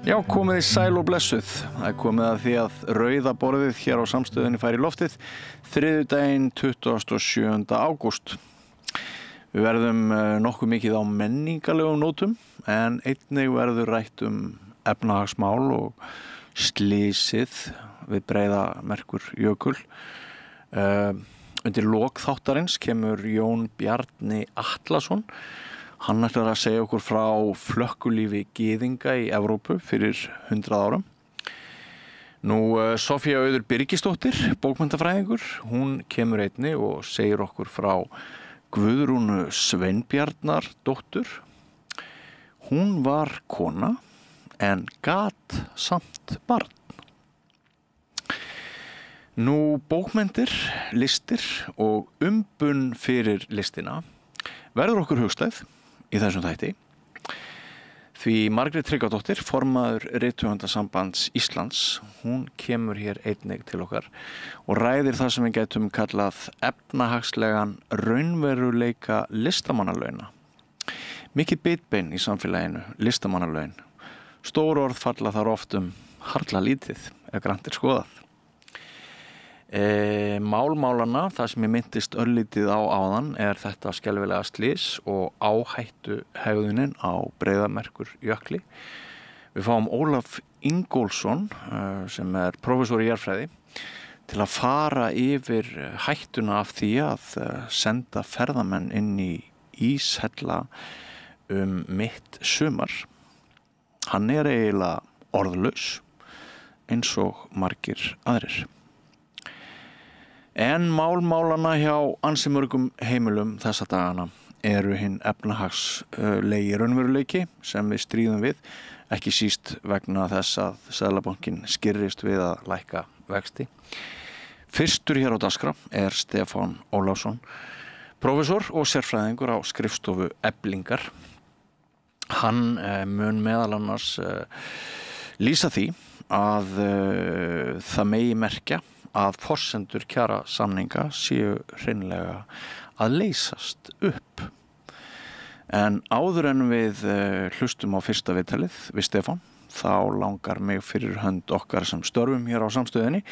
Já, komið í sæl og blessuð. Það er komið að því að rauða borðið hér á samstöðinni fær í loftið þriðjudaginn 27. ágúst. Við verðum nokkuð mikið á menningarlegum nótum en einnig verður rætt efnahagsmál og slysið við Breiðamerkurjökul. Undir lok þáttarins kemur Jón Bjarni Atlason. Hann ætlar að segja okkur frá flökkulífi gyðinga í Evrópu fyrir 100 árum. Sofía Auður Birgisdóttir, bókmenntafræðingur, hún kemur einnig og segir okkur frá Guðrúnu Sveinbjarnardóttur. Hún var kona en gat samt barn. Bókmenntir, listir og umbun fyrir listina verður okkur hugstæð í þessum þætti. Því Margrét Tryggvadóttir, formaður Rithöfundasambands Íslands, hún kemur hér einnig til okkar og ræðir það sem við getum kallað efnahagslegan raunveruleika listamannalauna. Mikið bitbein í samfélaginu, listamannalaun. Stór orð falla þar oft harla lítið ef grannt er skoðað. Málmálana, það sem ég minntist örlítið á áðan, er þetta skelfilega slys og áhættu hegðunin á Breiðamerkurjökli. Við fáum Ólaf Ingólfsson, sem er prófessor í jarðfræði, til að fara yfir hættuna af því að senda ferðamenn inn í íshella mitt sumar. Hann er eiginlega orðlaus eins og margir aðrir. En málmálana hjá ansi mörgum heimilum þessa dagana eru hinn efnahagslegi raunveruleiki sem við stríðum við, ekki síst vegna þess að Seðlabankinn skirrist við að lækka vexti. Fyrstur hér á dagskrá er Stefán Ólafsson, prófessor og sérfræðingur á skrifstofu Eflingar. Hann mun meðal annars lýsa því að það megi merkja að forsendur kjarasamninga séu hreinlega að leysast upp. En áður en við hlustum á fyrsta viðtalið við Stefán, þá langar mig fyrir hönd okkar sem störfum hér á samstöðinni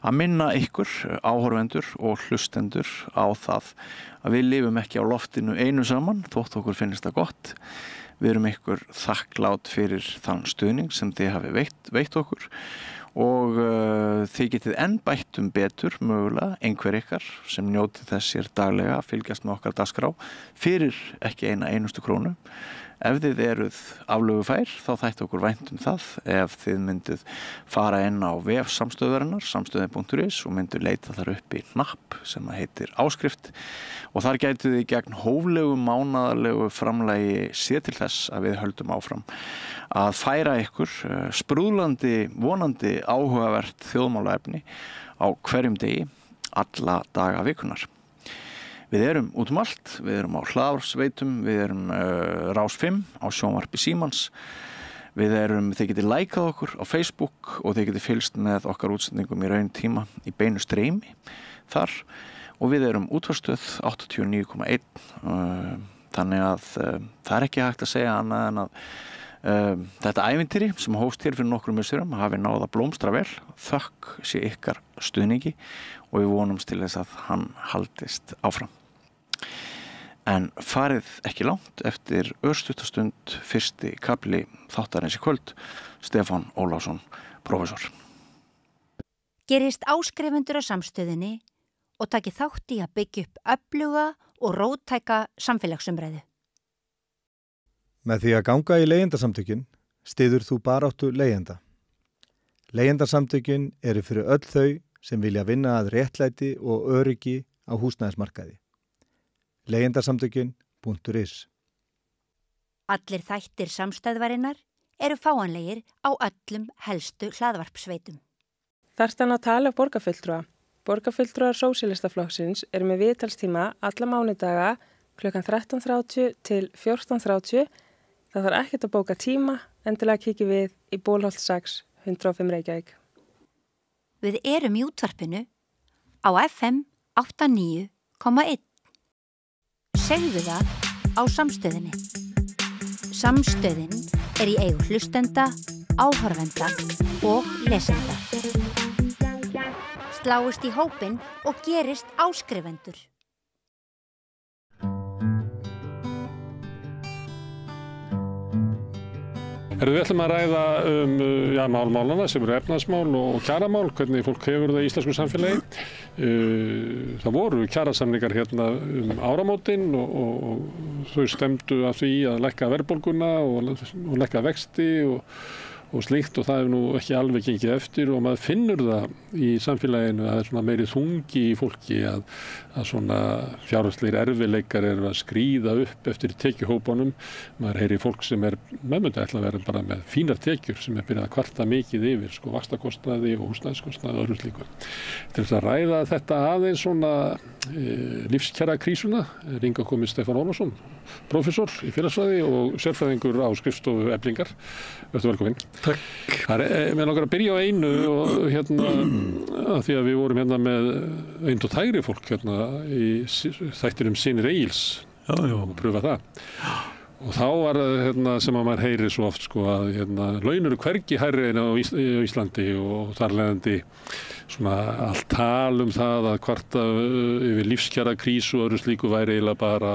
að minna ykkur, áhorfendur og hlustendur á það að við lifum ekki á loftinu einu saman, þótt okkur finnst það gott. Við erum ykkur þakklát fyrir þann stuðning sem þið hafi veitt okkur og þið getið enn bætt betur mögulega einhver ykkar sem njóti þess hér daglega að fylgjast með okkar dagskrá fyrir ekki eina einustu krónu. Ef þið eruð aflögufær þá þætti okkur vænt það ef þið myndið fara inn á vef samstöðarinnar, samstöðin.is og myndið leita þar upp í hnapp sem heitir áskrift og þar gætu þið gegn hóflegu mánaðarlegu framlagi séð til þess að við höldum áfram að færa ykkur sprúðlandi, vonandi áhugavert þjóðmálaefni á hverjum degi, alla daga vikunar. Við erum út allt, við erum á hlaðvarpsveitum, við erum Rás 5 á sjónvarpi Símans, þið getið lækað okkur á Facebook og þið getið fylgst með okkar útsendingum í raun tíma í beinu streymi þar og við erum útvarpsstöð 89,1 þannig að það er ekki hægt að segja annað en að þetta ævintýri sem hófst hér fyrir nokkrum misserum hafi náð að blómstra vel, þökk sé ykkar stuðningi og við vonumst til þess að hann haldist áfram. En farið ekki langt eftir örstuttastund fyrsti kafli þáttarins í kvöld, Stefán Ólafsson, prófessor. Gerist áskrifendur á samstöðinni og taki þátt í að byggja upp öfluga og róttæka samfélagsumræðu. Með því að ganga í leigjendasamtökin styður þú baráttu leigjenda. Leigjendasamtökin eru fyrir öll þau sem vilja vinna að réttlæti og öryggi á húsnæðismarkaði. Leigjendasamtökin.is. Allir þættir samstæðvarinnar eru fáanlegir á öllum helstu hlaðvarpsveitum. Þarftan að tala borgarfulltrúa. Borgarfulltrúar Sósíalistaflokksins eru með viðtalstíma alla mánudaga klukkan 13:30 til 14:30. Það þarf ekkert að bóka tíma, endilega kikið við í Bólholt 6, 105 Reykjavík. Við erum í útvarpinu á FM 89,1. Segðu það á samstöðinni. Samstöðin er í eigu hlustenda áhorfenda og lesenda. Sláist í hópinn og gerist áskrifendur. Við ætlum að ræða málmálana sem eru efnahagsmál og kjaramál, hvernig fólk hefur það í íslensku samfélagi. Það voru kjarasamningar hérna áramótin og þau stemdu að því að lækka verðbólguna og lækka vexti og slíkt og það hefur nú ekki alveg gengið eftir og maður finnur það í samfélaginu að það svona meiri þungi í fólki að svona fjárhagslegir erfiðleikar eru að skríða upp eftir tekjuhópunum. Maður heyri fólk sem meðmyndi ætla að vera bara með fínar tekjur sem byrjað að kvarta mikið yfir, vaxtakostnaði og húsnæðiskostnaði og öðru slíku. Til þess að ræða þetta aðeins svona lífskjarakrísuna er hingað komið Stefán Ólafsson, prófessor í félagsfræði og sérfræðingur á skrifstofu Eflingar. Vertu velkominn. Takk. Mér langar að byrja á einu og að því að við vorum hérna með eint og tægri fólk hérna í þættinum Synir Egils og pröfa það. Og þá var sem að maður heyrir svo oft að laun eru hvergi hærri en á Íslandi og þar leiðandi svona allt tal það að kvarta yfir lífskjarakrísu og öðru slíku væri eiginlega bara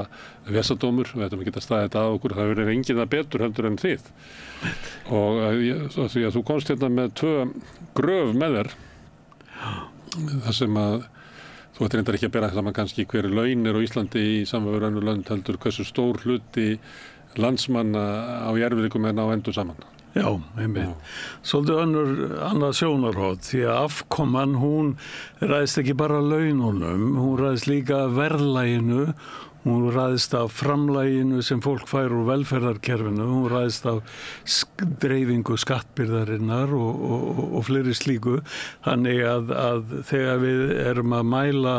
vesadómur. Við ættum að geta staðið þetta á okkur, það verður enginn það betur heldur en þið. Og því að þú komst hérna með 2 gröf með þér, þar sem að þú ættir reyndar ekki að bera saman kannski hver laun á Íslandi í samanburði önnur lönd heldur hversu stór hluti landsmanna á erfiðleikum ná endur saman. Já, einmitt. Svolítið annað sjónarhorn því að afkoman hún ræðist ekki bara laununum, hún ræðist líka verðlaginu, hún ræðist af framlaginu sem fólk fær úr velferðarkerfinu, hún ræðist af dreifingu skattbyrðarinnar og fleiri slíku. Þannig að þegar við erum að mæla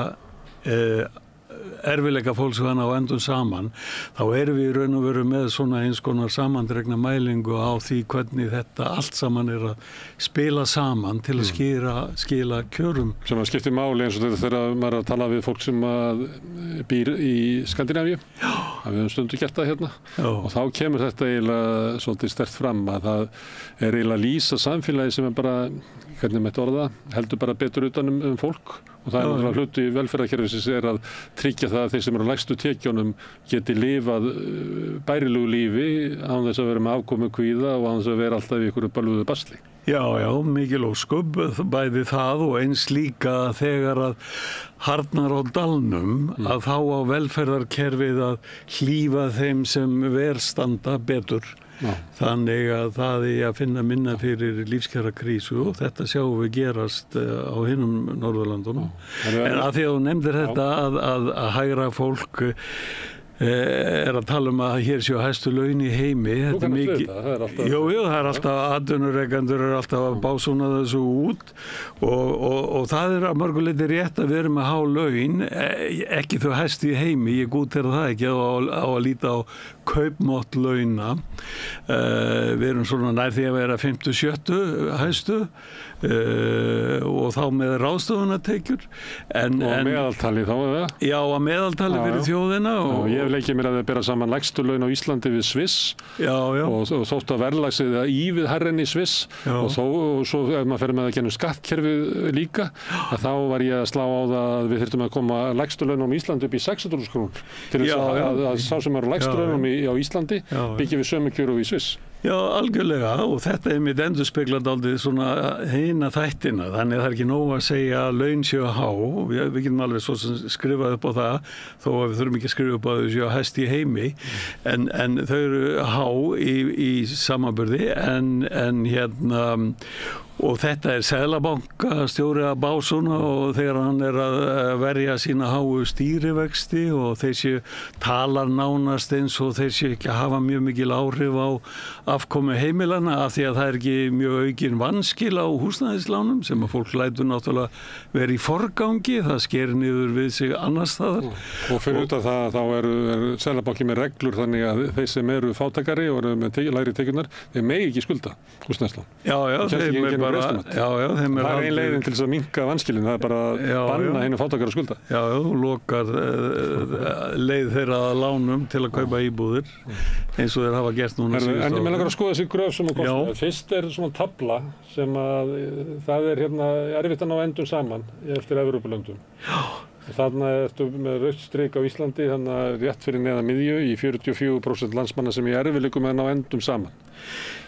erfiðleika fólks á endum saman, þá erum við í raun og veru með svona eins konar samandregna mælingu á því hvernig þetta allt saman að spila saman til að skila kjörum. Sem að skipti máli eins og þetta þegar maður að tala við fólk sem býr í Skandinavíu. Já. Við höfum stundu gert það hérna. Já. Og þá kemur þetta eiginlega svolítið sterkt fram að það eiginlega lýsa samfélagi sem bara, hvernig mætti orða, heldur bara betur utan fólk. Og það náttúrulega hluti velferðarkerfisins að tryggja það að þeir sem eru á lægstu tekjunum geti lifað bærilegu lífi án þess að vera með afkomukvíða og án þess að vera alltaf í einhverju bölvuðu basli. Já, mikil ósköp, bæði það og eins líka þegar að harðnar á dalnum að þá á velferðarkerfið að hlífa þeim sem verstanda betur. Já. Þannig að það að finna minna fyrir lífskjarakrísu og þetta sjáum við gerast á hinum Norðurlandunum. En að því að þú nefndir þetta að hægra fólk að tala að hér séu hæstu laun í heimi. Þú kannast við þetta, það alltaf... Jú, það alltaf, atvinnurekendur alltaf að básúna þessu út og það að mörgu leyti rétt að við erum að há laun, ekki þau hæstu í heimi, ég gútera það ekki á að líta á kaupmátt launa. Við erum svona nær því að vera 50-70 hæstu og þá með ráðstöfunartekjur. Og meðaltali þá eða? Já, að meðaltali fyrir þjóðina. Og ég hef leikið mér að það bera saman lægstu laun á Íslandi við Sviss. Já. Og þótt að verðlagsið ívið hærri en í Sviss. Og svo ef maður fer með að genum skattkerfið líka, að þá var ég að slá á það að við þyrftum að koma lægstu launum í Íslandi upp í 600.000 krónur. Til þess að sá sem eru lægstu launum á Íslandi byggja við sömu kjöru í Sviss. Já, algjörlega og þetta mitt endurspeglað aldrei svona hina þættina, þannig að það ekki nóg að segja að laun séu há, við getum alveg svo sem skrifað upp á það, þó að við þurfum ekki að skrifa upp á þau séu hæst í heimi, en þau eru há í samanburði, en hérna, og þetta Seðlabankastjóri að básúna og þegar hann að verja sína háu stýrivexti og þeir séu talar nánast eins og þeir séu ekki að hafa mjög mikil áhrif á afkomu heimilana af því að það ekki mjög aukin vanskil á húsnæðislánum sem að fólk lætur náttúrulega vera í forgangi, það sker niður við sig annars staðar. Og fyrir utan það þá er Seðlabanki með reglur þannig að þeir sem eru fátakari og eru með lægri tekjurnar, þeir megi ekki skulda húsnæðislán. Já, þeir bara, þeim það ein leiðin til þess að minnka vanskilin, það bara að banna hinu fátækara skulda. Já, þú lokar leið þeirra að lánum til að kaupa íbúðir eins og þeir hafa gert núna síðust ára. En ég langar að skoða þessi gröf sem að kosta. Fyrst svona tabla sem að það erfitt að ná endum saman eftir Evrópulöndum. Þarna ertu með rautt strik á Íslandi, þannig rétt fyrir neðan miðju í 44% landsmanna sem í erfiðleikum að ná endum saman.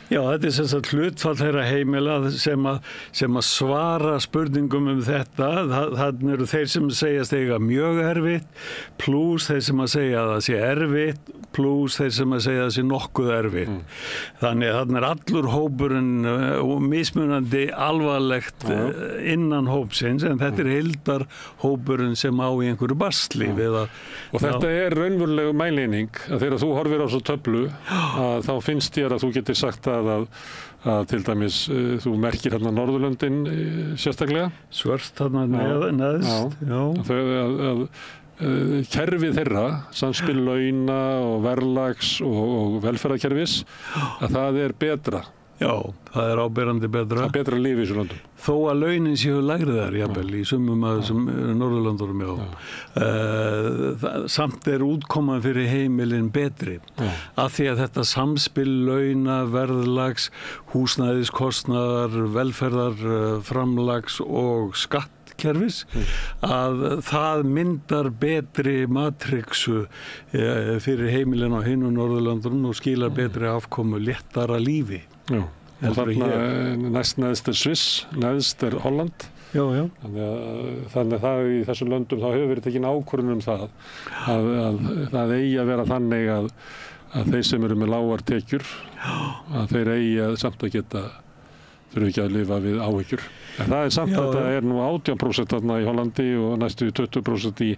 Já, þetta sem sagt hlutfall þeirra heimila sem að svara spurningum þetta. Þannig eru þeir sem segjast eiga mjög erfitt, pluss þeir sem að segja að það sé erfitt, pluss þeir sem að segja að það sé nokkuð erfitt. Þannig að þarna allur hópurinn mismunandi alvarlegt innan hópsins, en þetta heildarhópurinn sem á í einhverju basli við að... Og þetta raunveruleg mæleining að þegar þú horfir á svo töflu, þá finnst þér að þú getur sagt að til dæmis þú merkir hérna Norðurlöndin sérstaklega. Svört þarna neðst. Já. Kerfið þeirra, samspil launa og verðlags og velferðarkerfis, að það betra. Já, það áberandi betra. Það betra líf í þessu löndum. Þó að launin séu lægri þar, jafnvel, í sumum af þessum Norðurlöndunum, samt útkoman fyrir heimilin betri. Af því að þetta samspil launa, verðlags, húsnæðiskostnaðar, velferðarframlags og skattkerfis, að það myndar betri matrixu fyrir heimilin á hinum Norðurlöndunum og skilar betri afkomu, léttara lífi. Já, og þarna næst neðst Sviss, neðst Holland. Já. Þannig að í þessum löndum þá hefur verið tekin ákvörðun það að það eigi að vera þannig að þeir sem eru með lágar tekjur, að þeir eigi samt að geta þurfi ekki að lifa við áhyggjur. En það samt að þetta nú 18% þarna í Hollandi og næstu 20% í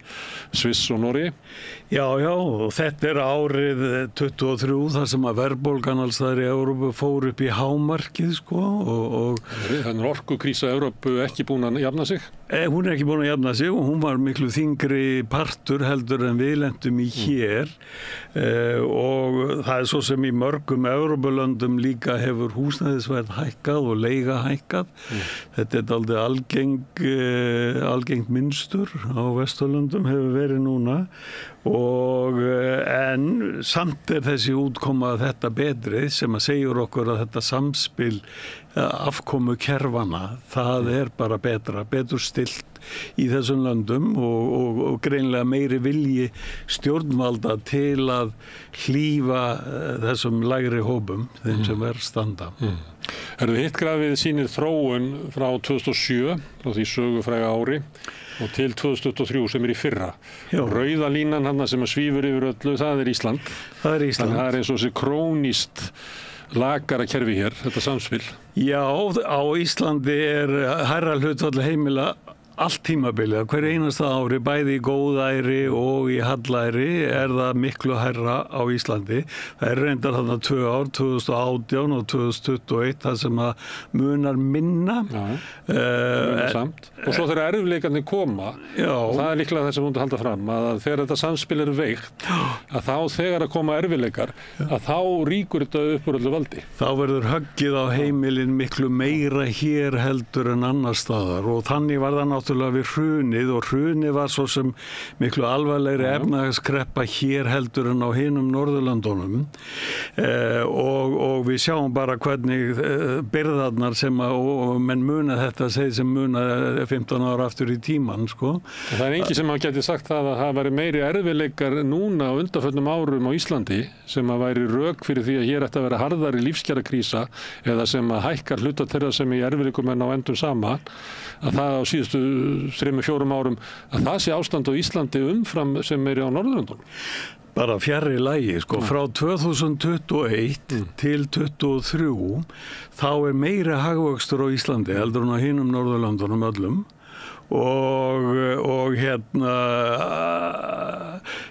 Sviss og Noregi. Já, og þetta árið 23 þar sem að verðbólgan alls þar í Evrópu fór upp í hámarkið, sko. Þannig orkukrísa Evrópu ekki búin að jafna sig? Hún ekki búin að jafna sig og hún var miklu þyngri partur heldur en við lentum í hér. Og það svo sem í mörgum Evrópulöndum líka hefur húsnæðisverð hækkað og leiga hækkað. Þetta dálítið algengt mynstur á Vesturlöndum hefur verið núna en samt þessi útkoma þetta betri sem að segjur okkur að þetta samspil afkomu kerfana, það bara betur stillt í þessum löndum og greinlega meiri vilji stjórnvalda til að hlífa þessum lægri hópum, þeim sem standa. Hitt grafið sýnir þróun frá 2007, frá því sögufræga ári, og til 2023 sem í fyrra. Rauða línan hann sem svífur yfir öllu, það Ísland. Þannig að það eins og þessi krónískt lakara kerfi hér, þetta samspil. Já, á Íslandi hærra hlutfall heimila allt tímabilið, hver einasta ári, bæði í góðæri og í hallæri það miklu hærra á Íslandi. Það reyndar þarna 2 ár, 2018 og 2021, það sem að munar minna. Samt. Og svo þegar erfiðleikarnir koma, og það líklega það sem hún halda fram, að þegar þetta samspil veikt, að þá þegar að koma erfiðleikar, að þá ríkur þetta upp úr öllu valdi. Þá verður höggið á heimilin miklu meira hér heldur en annar staðar og þannig var það við hrunið og hrunið var svo sem miklu alvarlegri efnahagskreppa hér heldur en á hinum Norðurlöndunum og við sjáum bara hvernig byrðarnar sem og menn muna þetta segið sem muna 15 ára aftur í tíman, sko. Það engin sem að geti sagt það að það væri meiri erfiðleikar núna á undanförnum árum á Íslandi sem að væri rök fyrir því að hér ætti að vera harðari lífskjarakrísa eða sem að hækkar hluta þeirra sem í erfiðleikum ná endum saman, að það á síðustu 3-4 árum að það sé ástand á Íslandi umfram sem á Norðurlöndunum. Bara fjarri lagi, sko. Frá 2021 til 2023 þá meiri hagvöxtur á Íslandi heldur en á hinum Norðurlöndunum öllum og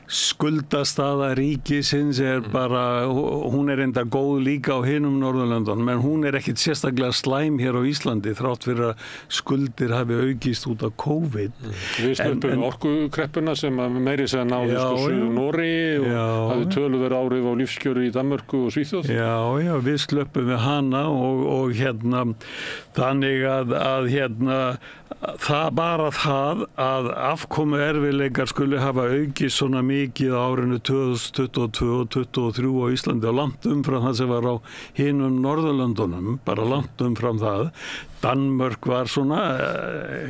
skuldastaða ríkisins bara, hún enda góð líka á hinum Norðurlöndunum, en hún ekkit sérstaklega slæm hér á Íslandi þrátt fyrir að skuldir hafi aukist út af COVID. Við sluppum orkukreppuna sem meiri segja náðu Suður Noregi og hafði töluverð áhrif á lífskjöru í Danmörku og Svíþjóð. Já, við sluppum við hana og þannig að bara það að afkomu erfiðleikar skuli hafa aukist svona mikið á árinu 2022 og 2023 á Íslandi og langt umfram það sem var á hinum Norðurlöndunum, bara langt umfram það. Danmörk var svona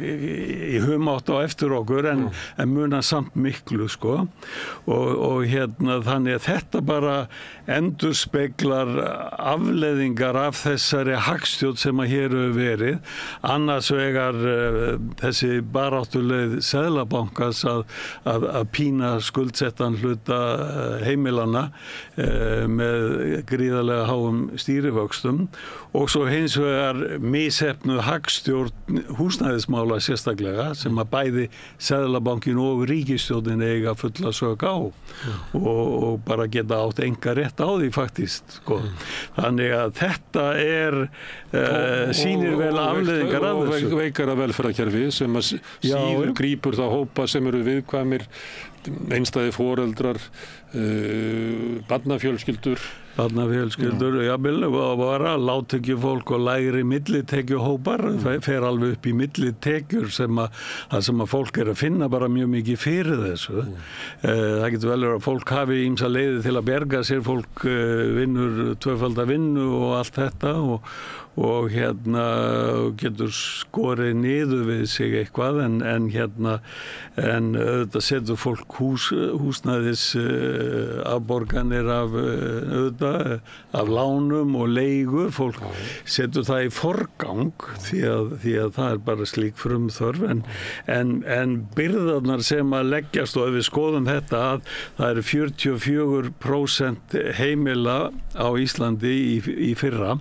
í humátt á eftir okkur en muna samt miklu sko og þannig að þetta bara endurspeglar afleiðingar af þessari hagstjórn sem að hér hefur verið, annars vegar þessi baráttuleið Seðlabankans að pína skuldsettan hluta heimilana með gríðarlega háum stýrivöxtum og svo hins vegar misheppnuð hagstjórn húsnæðismála sérstaklega sem að bæði Seðlabankin og ríkisstjórnin eiga fulla sök á og bara geta átt enga rétt á því faktist sko. Þannig að þetta sýnir vel afleiðingar af þessu. Og veikara velferðarkerfi sem að síður grípur þá hópa sem eru viðkvæmir, einstæði foreldrar, barnafjölskyldur, jafnvel, og bara lágtekjufólk og lægri millitekjuhópar fer alveg upp í millitekjur sem að fólk að finna bara mjög mikið fyrir þessu. Það getur vel verið að fólk hafi ýmsa leiði til að berga sér, fólk vinnur tvöfalda vinnu og allt þetta og getur skorið niður við sig eitthvað en auðvitað setur fólk húsnæðis afborganir af lánum og leigu, fólk setur það í forgang því að það bara slík frumþörf en byrðarnar sem að leggjast og ef við skoðum þetta að það eru 44% heimila á Íslandi í fyrra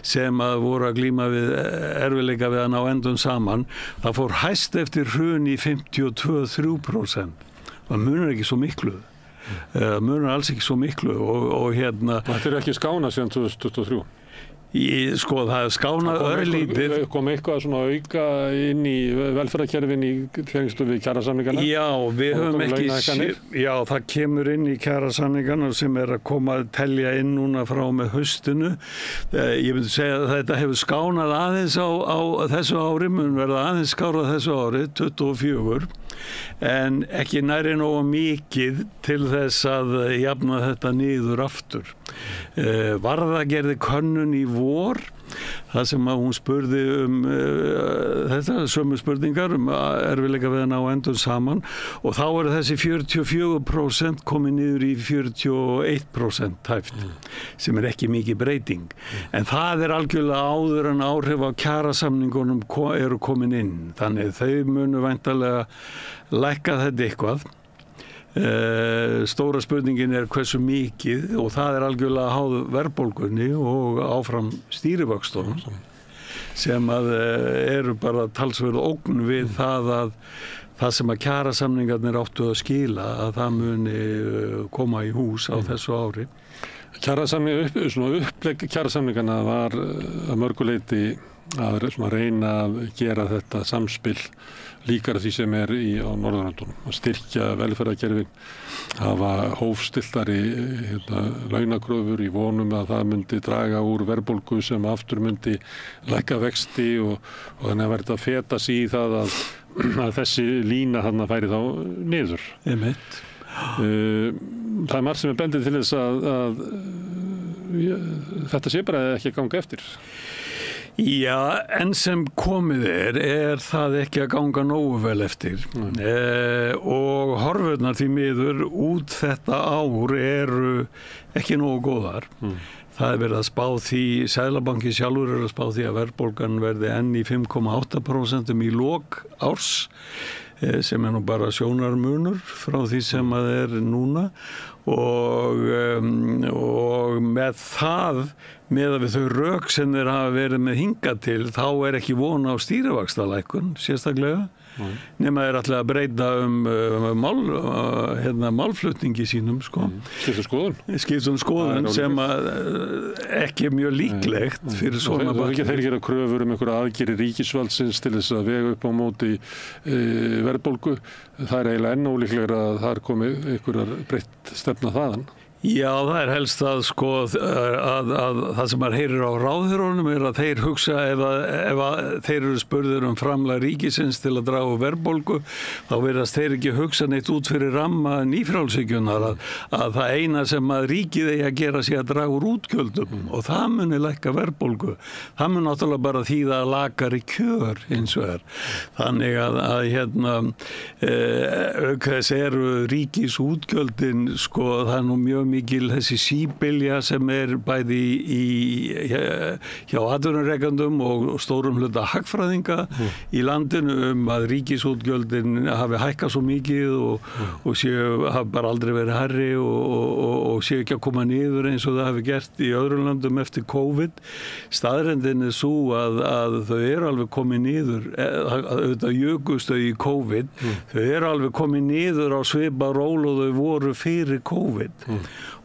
sem að voru að glíma við erfiðleika við að ná endum saman, það fór hæst eftir hrun í 52-3%. Það munar ekki svo miklu. Munar alls ekki svo miklu og Þetta ekki skánað síðan 2023? Sko það skánað örlítið. Kom eitthvað svona auka inn í velferðarkerfin í tengslu við kjarasamningana? Já, við höfum ekki það kemur inn í kjarasamningana sem að koma að telja inn núna frá með haustinu. Ég myndi segja að þetta hefur skánað aðeins á þessu ári, mun verða aðeins skárað þessu ári, 24, en ekki nærri nógu mikið til þess að jafna þetta niður aftur. Varða gerði könnun í vor það sem að hún spurði þetta sömu spurningar erfiðleika við að ná endum saman og þá þessi 44% komið niður í 41% tæft sem ekki mikið breyting en það algjörlega áður en áhrif á kjarasamningunum eru komin inn þannig þau munu væntanlega lækka þetta eitthvað. Stóra spurningin hversu mikið og það algjörlega háð verðbólgunni og áfram stýrivöxtunum sem að eru bara talsverð ógn við það að það sem að kjarasamningarnir áttu að skila að það muni koma í hús á þessu ári. Upplegg kjarasamningarna var að mörguleyti að reyna að gera þetta samspil líkara því sem á Norðurlöndunum, að styrkja velferðarkerfin, hafa hófstilltari launakröfur í vonum að það myndi draga úr verðbólgu sem aftur myndi lækka vexti og þannig að verða að feta sig í það að þessi lína þarna færi þá niður. Einmitt. Það margt sem bendið til þess að þetta sé bara ekki að ganga eftir. Já, en sem komið það ekki að ganga nógu vel eftir og horfurnar því miður út þetta ár eru ekki nógu góðar. Það verið að spá því, Seðlabanki sjálfur að spá því að verðbólgan verði enn í 5,8% í lok árs sem nú bara sjónarmunur frá því sem að núna og með það með að við þau rök sem þeir hafa verið með hingað til þá ekki von á stýrivaxtalækkun sérstaklega nema þeir ætla að breyta málflutningi sínum, sko. Skiptum skoðun sem að ekki er mjög líklegt fyrir svona bakgrunn. Þeir gera kröfur einhverja aðgerðir ríkisvaldsins til þess að vega upp á móti verðbólgu. Það er eiginlega enn ólíklegra að það komi einhverjar breytt stefna þaðan. Já, það helst að sko að það sem maður heyrir á ráðherrunum að þeir hugsa ef að þeir eru spurðir framlag ríkisins til að draga úr verðbólgu, þá virðast þeir ekki hugsa neitt út fyrir ramma nýfrjálshyggjunnar að það eina sem að ríkið eigi að gera sé að draga úr útgjöldum og það muni lækka verðbólgu. Það mun náttúrulega bara þýða lakari kjör hins vegar. Þannig að auk þess eru ríkisútgjöldin sko það er nú mjög mikil þessi síbylja sem bæði hjá atvinnurekendum og stórum hluta hagfræðinga í landinu að ríkisútgjöldin hafi hækkað svo mikið og hafi bara aldrei verið hærri og séu ekki að koma niður eins og það hafi gert í öðrum löndum eftir COVID. Staðreyndin svo að þau eru alveg komið niður, auðvitað jukust þau í COVID, þau eru alveg komið niður á svipa ról og þau voru fyrir COVID.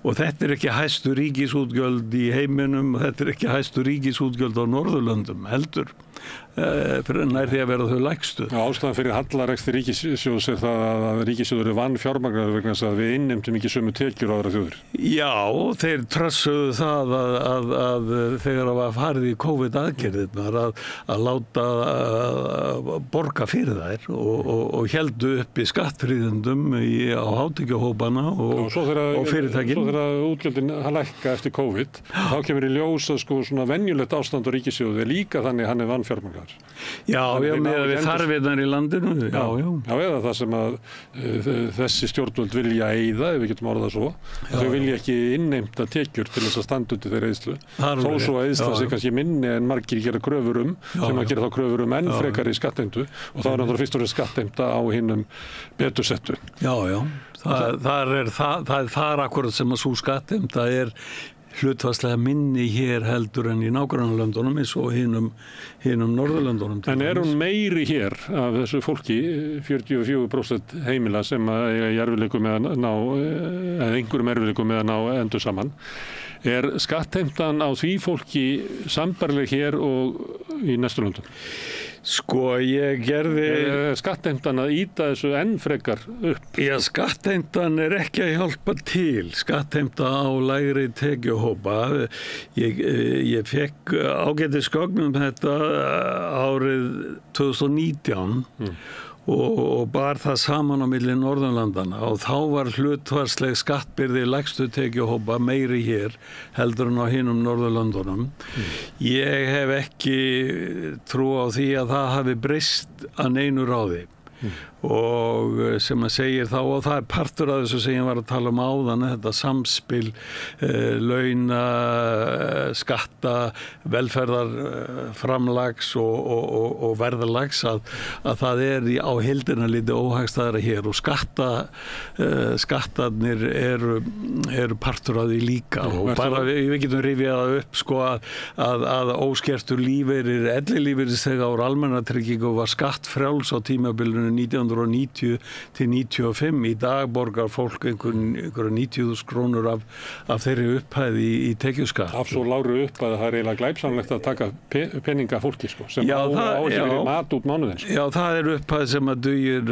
Og þetta ekki hæstu ríkisútgjöld í heiminum, þetta ekki hæstu ríkisútgjöld á Norðurlöndum heldur. Nær því að vera þau lægstu. Ástæðan fyrir hallarekstri ríkissjóðs það að ríkissjóður vanfjármagnaður vegna þess að við innheimtum ekki sömu tekjur á aðrar þjóðir. Já, þeir trössuðu það að þegar það var farið í COVID-aðgerðirnar að láta borga fyrir þær og héldu upp í skattfríðindum á hátekjuhópana og fyrirtækin. Svo þegar útgjöldin lækka eftir COVID, þá kemur í ljós að sko svona venjulegt ástand á ríkissjóði líka þannig hann vanfjármagnaður. Já, með við þarfirnar í landinu. Já, eða það sem að þessi stjórnvöld vilja eyða, ef við getum orðað svo. Þau vilja ekki innheimta tekjur til þess að standa undir þeirra eyðslu. Þó svo að eyðsla sé kannski minni en margir gera kröfur sem að gera þá kröfur enn frekari skattheimtu og þá náttúrulega fyrst og fremst skattheimta á hinum betursettu. Já. Það er akkurat sem að sú skattheimta hlutfallslega minni hér heldur en í nágrannalöndunum eins og hinum Norðurlöndunum. En hún meiri hér af þessu fólki, 44% heimila sem eiga í erfiðleikum með að ná, eða einhverjum erfiðleikum með að ná endur saman. Skattheimtan á því fólki sambærileg hér og í næstu löndum? Sko, ég gerði skattheimtan að ýta þessu enn frekar upp. Já, skattheimtan ekki að hjálpa til. Skattheimta á lægri tekjuhópa. Ég fekk ágætis gögn þetta árið 2019 og bar það saman á milli Norðurlandana og þá var hlutfallsleg skattbyrði lægstu tekjuhópa meiri hér heldur en á hinum Norðurlandunum. Ég hef ekki trú á því að það hafi breyst að neinu ráði. Og sem að segir þá og það partur af þessu sem ég var að tala áðan þetta samspil launa, skatta, velferðarframlags og verðalags að það á heildina lítið óhagstæðara hér og skattarnir eru partur af því líka og bara við getum rifjað það upp sko að óskertur lífeyrir, ellilífeyrisþega úr almannatryggingu var skattfrjáls á tímabilinu 1990 til 95. Í dag borgar fólk einhverja 90.000 krónur af þeirri upphæði í tekjuskatt. Af svo lágri upphæði það eiginlega glæpsamlegt að taka peninga fólki sko, sem á ekki verið mat út mánuðins. Já, það upphæði sem að dugir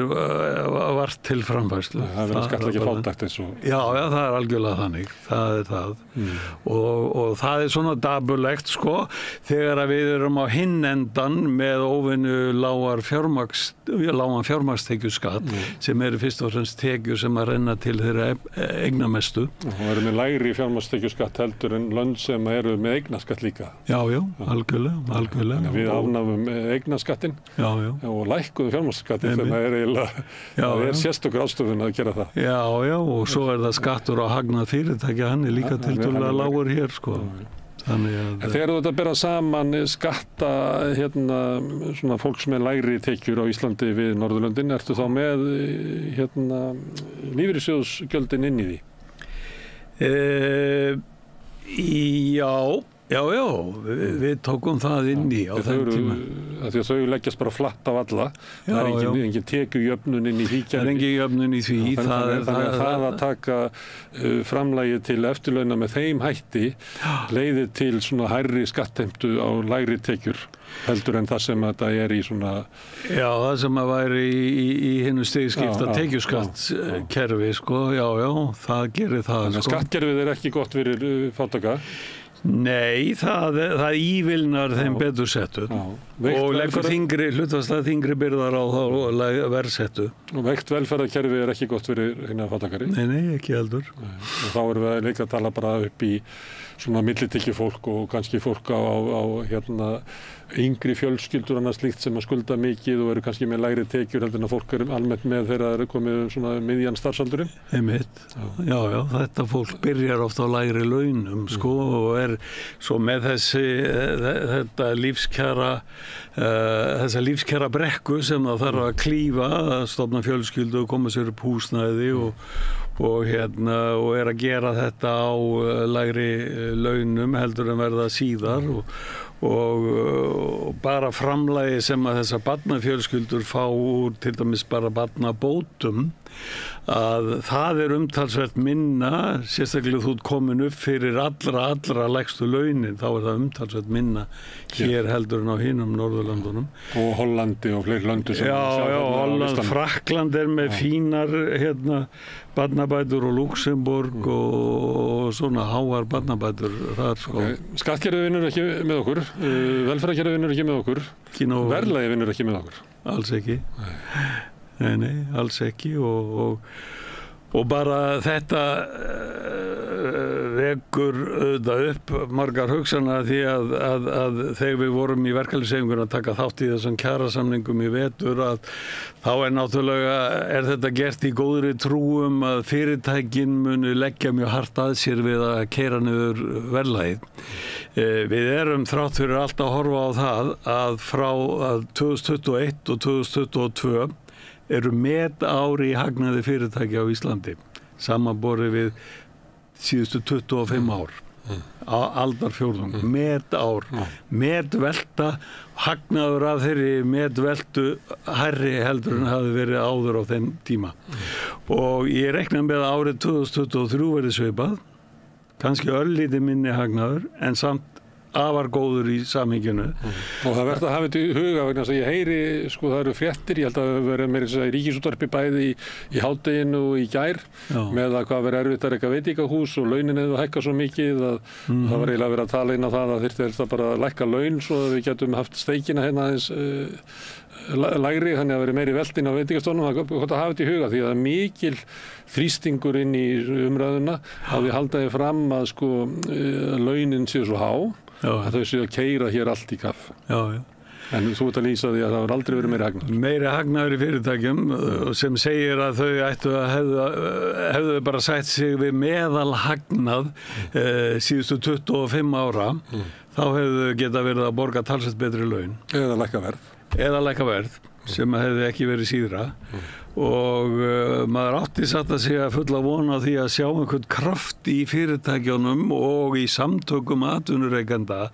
vart til framfærslu. Það verður skattleggja fátækt eins og... Já, það algjörlega þannig. Það það. Og það svona dapurlegt sko, þegar að við erum á hinn endan með óvenju lágan fjármagnstekjuskatt sem eru fyrst og fremst tekjur sem að renna til þeirra eignamestu. Og það eru með lægri fjármagnstekjuskatt heldur en lönd sem eru með eignaskatt líka. Já, algjörlega. Þannig við afnámum eignaskattin og lækkuðum fjármagnsskattin sem eiginlega sérstakur ástöfun að gera það. Já, og svo það skattur á hagnað fyrirtækja, hann líka tiltölulega lágur hér sko. En þegar þú bera saman skatta svona fólks með lægri tekjur á Íslandi við Norðurlöndin, ertu þá með lífeyrissjóðsgjöldin inn í því? Já, Já, við tókum það inn í á þeim tíma. Því að þau leggjast bara flatt á alla. Það er engin tekjujöfnun inn í því kerfi. Það er engin jöfnun í því. Þannig að það að taka framlagið til eftirlauna með þeim hætti leiðir til svona hærri skattheimtu á lægri tekjur heldur en það sem þetta er í svona... Já, það sem að væri í hinnu stigskipta tekjuskattskerfi, sko. Já, það gerir það, sko. Skattkerfið er ekki gott fyrir fátæka. Nei, það ívilnar þeim betur settu og leggur hlutfallslega þyngri byrðar á þá verðsettu. Og veikt velferðarkerfi er ekki gott fyrir hérna fátækari? Nei, ekki heldur. Og þá erum við líka að tala bara upp í svona millitekjufólk og kannski fólk á hérna yngri fjölskyldur annars slíkt sem að skulda mikið og eru kannski með lægri tekjur heldur en að fólk eru almennt með þegar það er komið svona miðjan starfsaldurinn. Einmitt. Já, þetta fólk byrjar oft á lægri launum sko og er svo með þetta þessa lífskjara brekku sem það þarf að klífa, að stofna fjölskyldu og koma sér upp húsnæði og er að gera þetta á lægri launum heldur en verða síðar og bara framlagi sem að þessar barnafjölskyldur fá úr til dæmis bara barnabótum að það er umtalsvert minna, sérstaklega þú ert komin upp fyrir allra lægstu launin, þá er það umtalsvert minna hér heldur en á hinum Norðurlandunum. Og Hollandi og fleiri löndu sem Holland, Frakkland er með fínar barnabætur og Luxemburg og svona háar barnabætur þar sko. Skattkerfið vinnur ekki með okkur, velferðarkerfið vinnur ekki með okkur, verðlagið vinnur ekki með okkur. Alls ekki. Nei, alls ekki og bara þetta vekur auðvitað upp margar hugsana því að þegar við vorum í verkalýðshreyfingunni að taka þátt í þessum kjarasamningum í vetur að þá náttúrulega þetta gert í góðri trúum að fyrirtækin muni leggja mjög hart að sér við að keyra niður verðlagið. Við erum þrátt fyrir allt að horfa á það að frá 2021 og 2022 eru metár í hagnaði fyrirtæki á Íslandi samanborið við síðustu 25 ár aldarfjórðung, metár metvelta, hagnaður af þeirri metveltu hærri heldur en hafi verið áður á þeim tíma og ég reikna með að árið 2023 verið svipað kannski örlítið minni hagnaður en samt afar góður í samhenginu. Og það verður að hafa þetta í huga vegna þess að ég heyri, sko það eru fréttir, ég held að það verður meira þess að Ríkisútvarpi bæði í hádeginu og í gær með að hvað verður erfitt að reka veitingahús og launin hefur hækkað svo mikið að það var eiginlega verið að tala inn á það að þyrfti bara að lækka laun svo að við getum haft steikina hérna aðeins lægri þannig að verið meiri veltin á veitingastofnum. Það er gott að hafa þetta í huga því að það er mikil þrýstingur inn í umræðuna að við haldaði fram að sko launin séu svo há að þau séu að keyra hér allt í kaff. Já. En þú ert að lýsa því að það var aldrei verið meiri hagnaður. Meiri hagnaður í fyrirtækjum sem segir að þau ættu að hefðu bara sætt sig við meðal hagnað síðustu 25 ára þá hefðu geta verið að borga talsvert betri laun. Eða lækka verð sem hefði ekki verið síðra og maður átti satt að segja fulla vona því að sjá einhvern kraft í fyrirtækjunum og í samtökum atvinnurekenda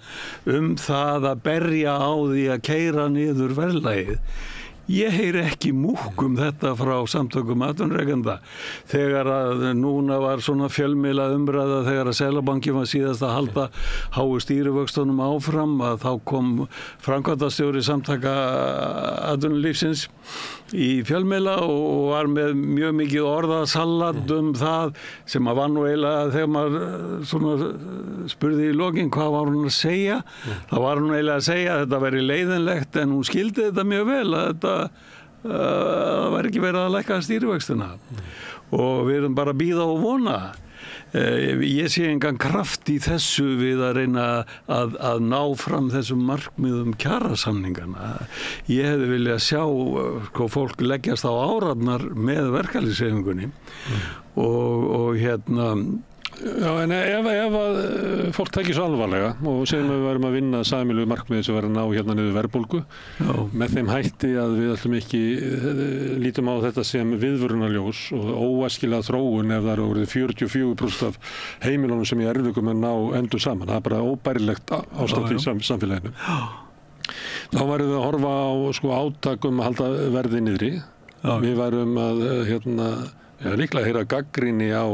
það að berja á því að keyra niður verðlagið. Ég heyri ekki múkk þetta frá samtökum atvinnurekenda þegar að núna var svona fjölmiðla umræða þegar að Seðlabankinn var síðast að halda háu stýrivöxtunum áfram að þá kom framkvæmdastjóri samtaka atvinnulífsins í fjölmiðla og var með mjög mikið orðasallat það sem að var nú eiginlega þegar maður svona spurði í lokin hvað var hún að segja þá var hún eiginlega að segja að þetta væri leiðinlegt en hún skildi þetta mjög vel að það væri ekki verið að lækka stýrivöxtuna og við erum bara að bíða og vona. Ég sé engan kraft í þessu við að reyna að ná fram þessum markmiðum kjarasamningana. Ég hefði viljað sjá fólk leggjast á árarnar með verkalýðshreyfingunni og Já, en ef að fólk tekir svo alvarlega og segjum að við værum að vinna sameiginlegu markmiði sem væri að ná hérna niður verðbólgu með þeim hætti að við ætlum ekki lítum á þetta sem viðvörunarljós og óæskilega þróun ef það eru orðið 44% af heimilunum sem í erfiðleikum að ná endum saman. Það bara óbærilegt ástand í samfélaginu. Þá værum við að horfa á átak að halda verði niðri. Við værum að líklega heyra gagnrýni á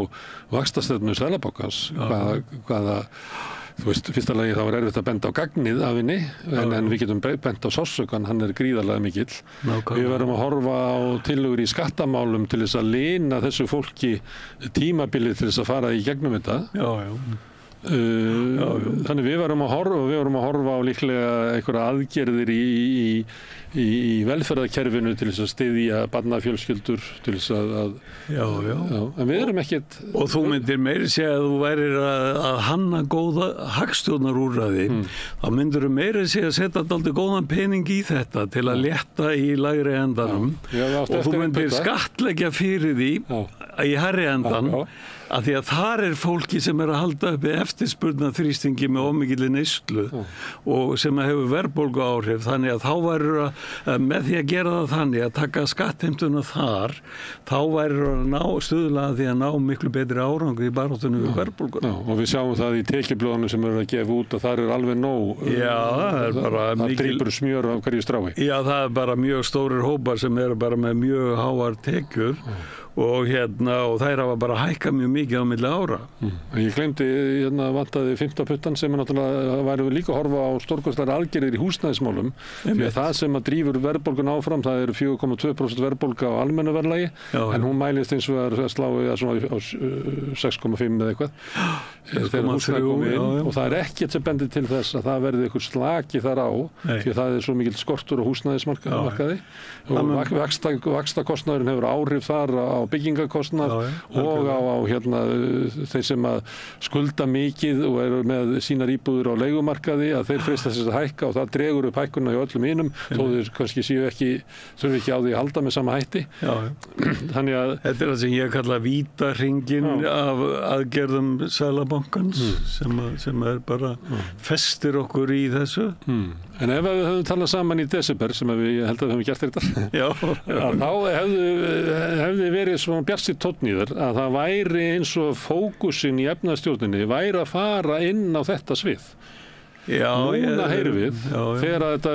vaxtastefnu Seðlabankans hvaða þú veist, fyrsta lagi þá erfitt að benda á gagnið af henni en við getum bent á sársaukann, hann gríðarlega mikill. Við verðum að horfa á tillögur í skattamálum til þess að lina þessu fólki tímabilið til þess að fara í gegnum þetta. Þannig við varum að horfa á líklega einhverja aðgerðir í velferðarkerfinu til þess að styðja barnafjölskyldur til þess að en við erum ekkert og þú myndir meiri segja að þú værir að hanna góða hagstjórnarúrræði þá myndir þú meiri segja að setja dálítið góðan pening í þetta til að létta í lægri endanum og þú myndir skattleggja fyrir því í hærri endan að því að þar fólki sem að halda uppi eftirspurna þrýstingi með ómikilli neyslu og sem hefur verðbólgu áhrif þannig að þá væru með því að gera það þannig að taka skattheimtuna þar þá væru að stuðla því að ná miklu betri árangri í baráttunni við verðbólguna. Og við sjáum það í tekjublöðunum sem eru að gefa út að þar alveg nóg það drýpur smjör af hverju strái. Já, það bara mjög stórir hópar sem eru bara með mjög háar tekjur og þær hafa bara hækkað mjög mikið á milli ára. Ég gleymdi, vantaði 15 puttan sem náttúrulega væri líka að horfa á stórkostlegar aðgerðir í húsnæðismálum því að það sem að drífur verðbólgun áfram það eru 4,2% verðbólga á almennu verðlagi en hún mælist eins og að slá á 6,5 eða eitthvað þegar húsnæði komið inn og það er ekkert sem bendir til þess að það verði eitthvað slaki þar á því að það er svo mikill skortur á húsnæðismarkaði og vaxtakostnaðurinn hefur áhrif þar á byggingakostnað og á þeir sem að skulda mikið og eru með sínar íbúður á leigumarkaði að þeir freista þess að hækka og það dregur upp hækkuna í öllum hinum þó þeir kannski þurfi ekki á því að halda með sama hætti. Þannig að þetta það sem ég kalla vítahringinn af aðgerðum Seðlabankans sem bara festir okkur í þessu. En ef við höfum talað saman í desember sem ég held að við höfum gert þetta þá hefði verið svona bjartsýnn tónn í þér að það væri eins og fókusinn í efnahagsstjórninni væri að fara inn á þetta svið. Núna heyrum við þegar þetta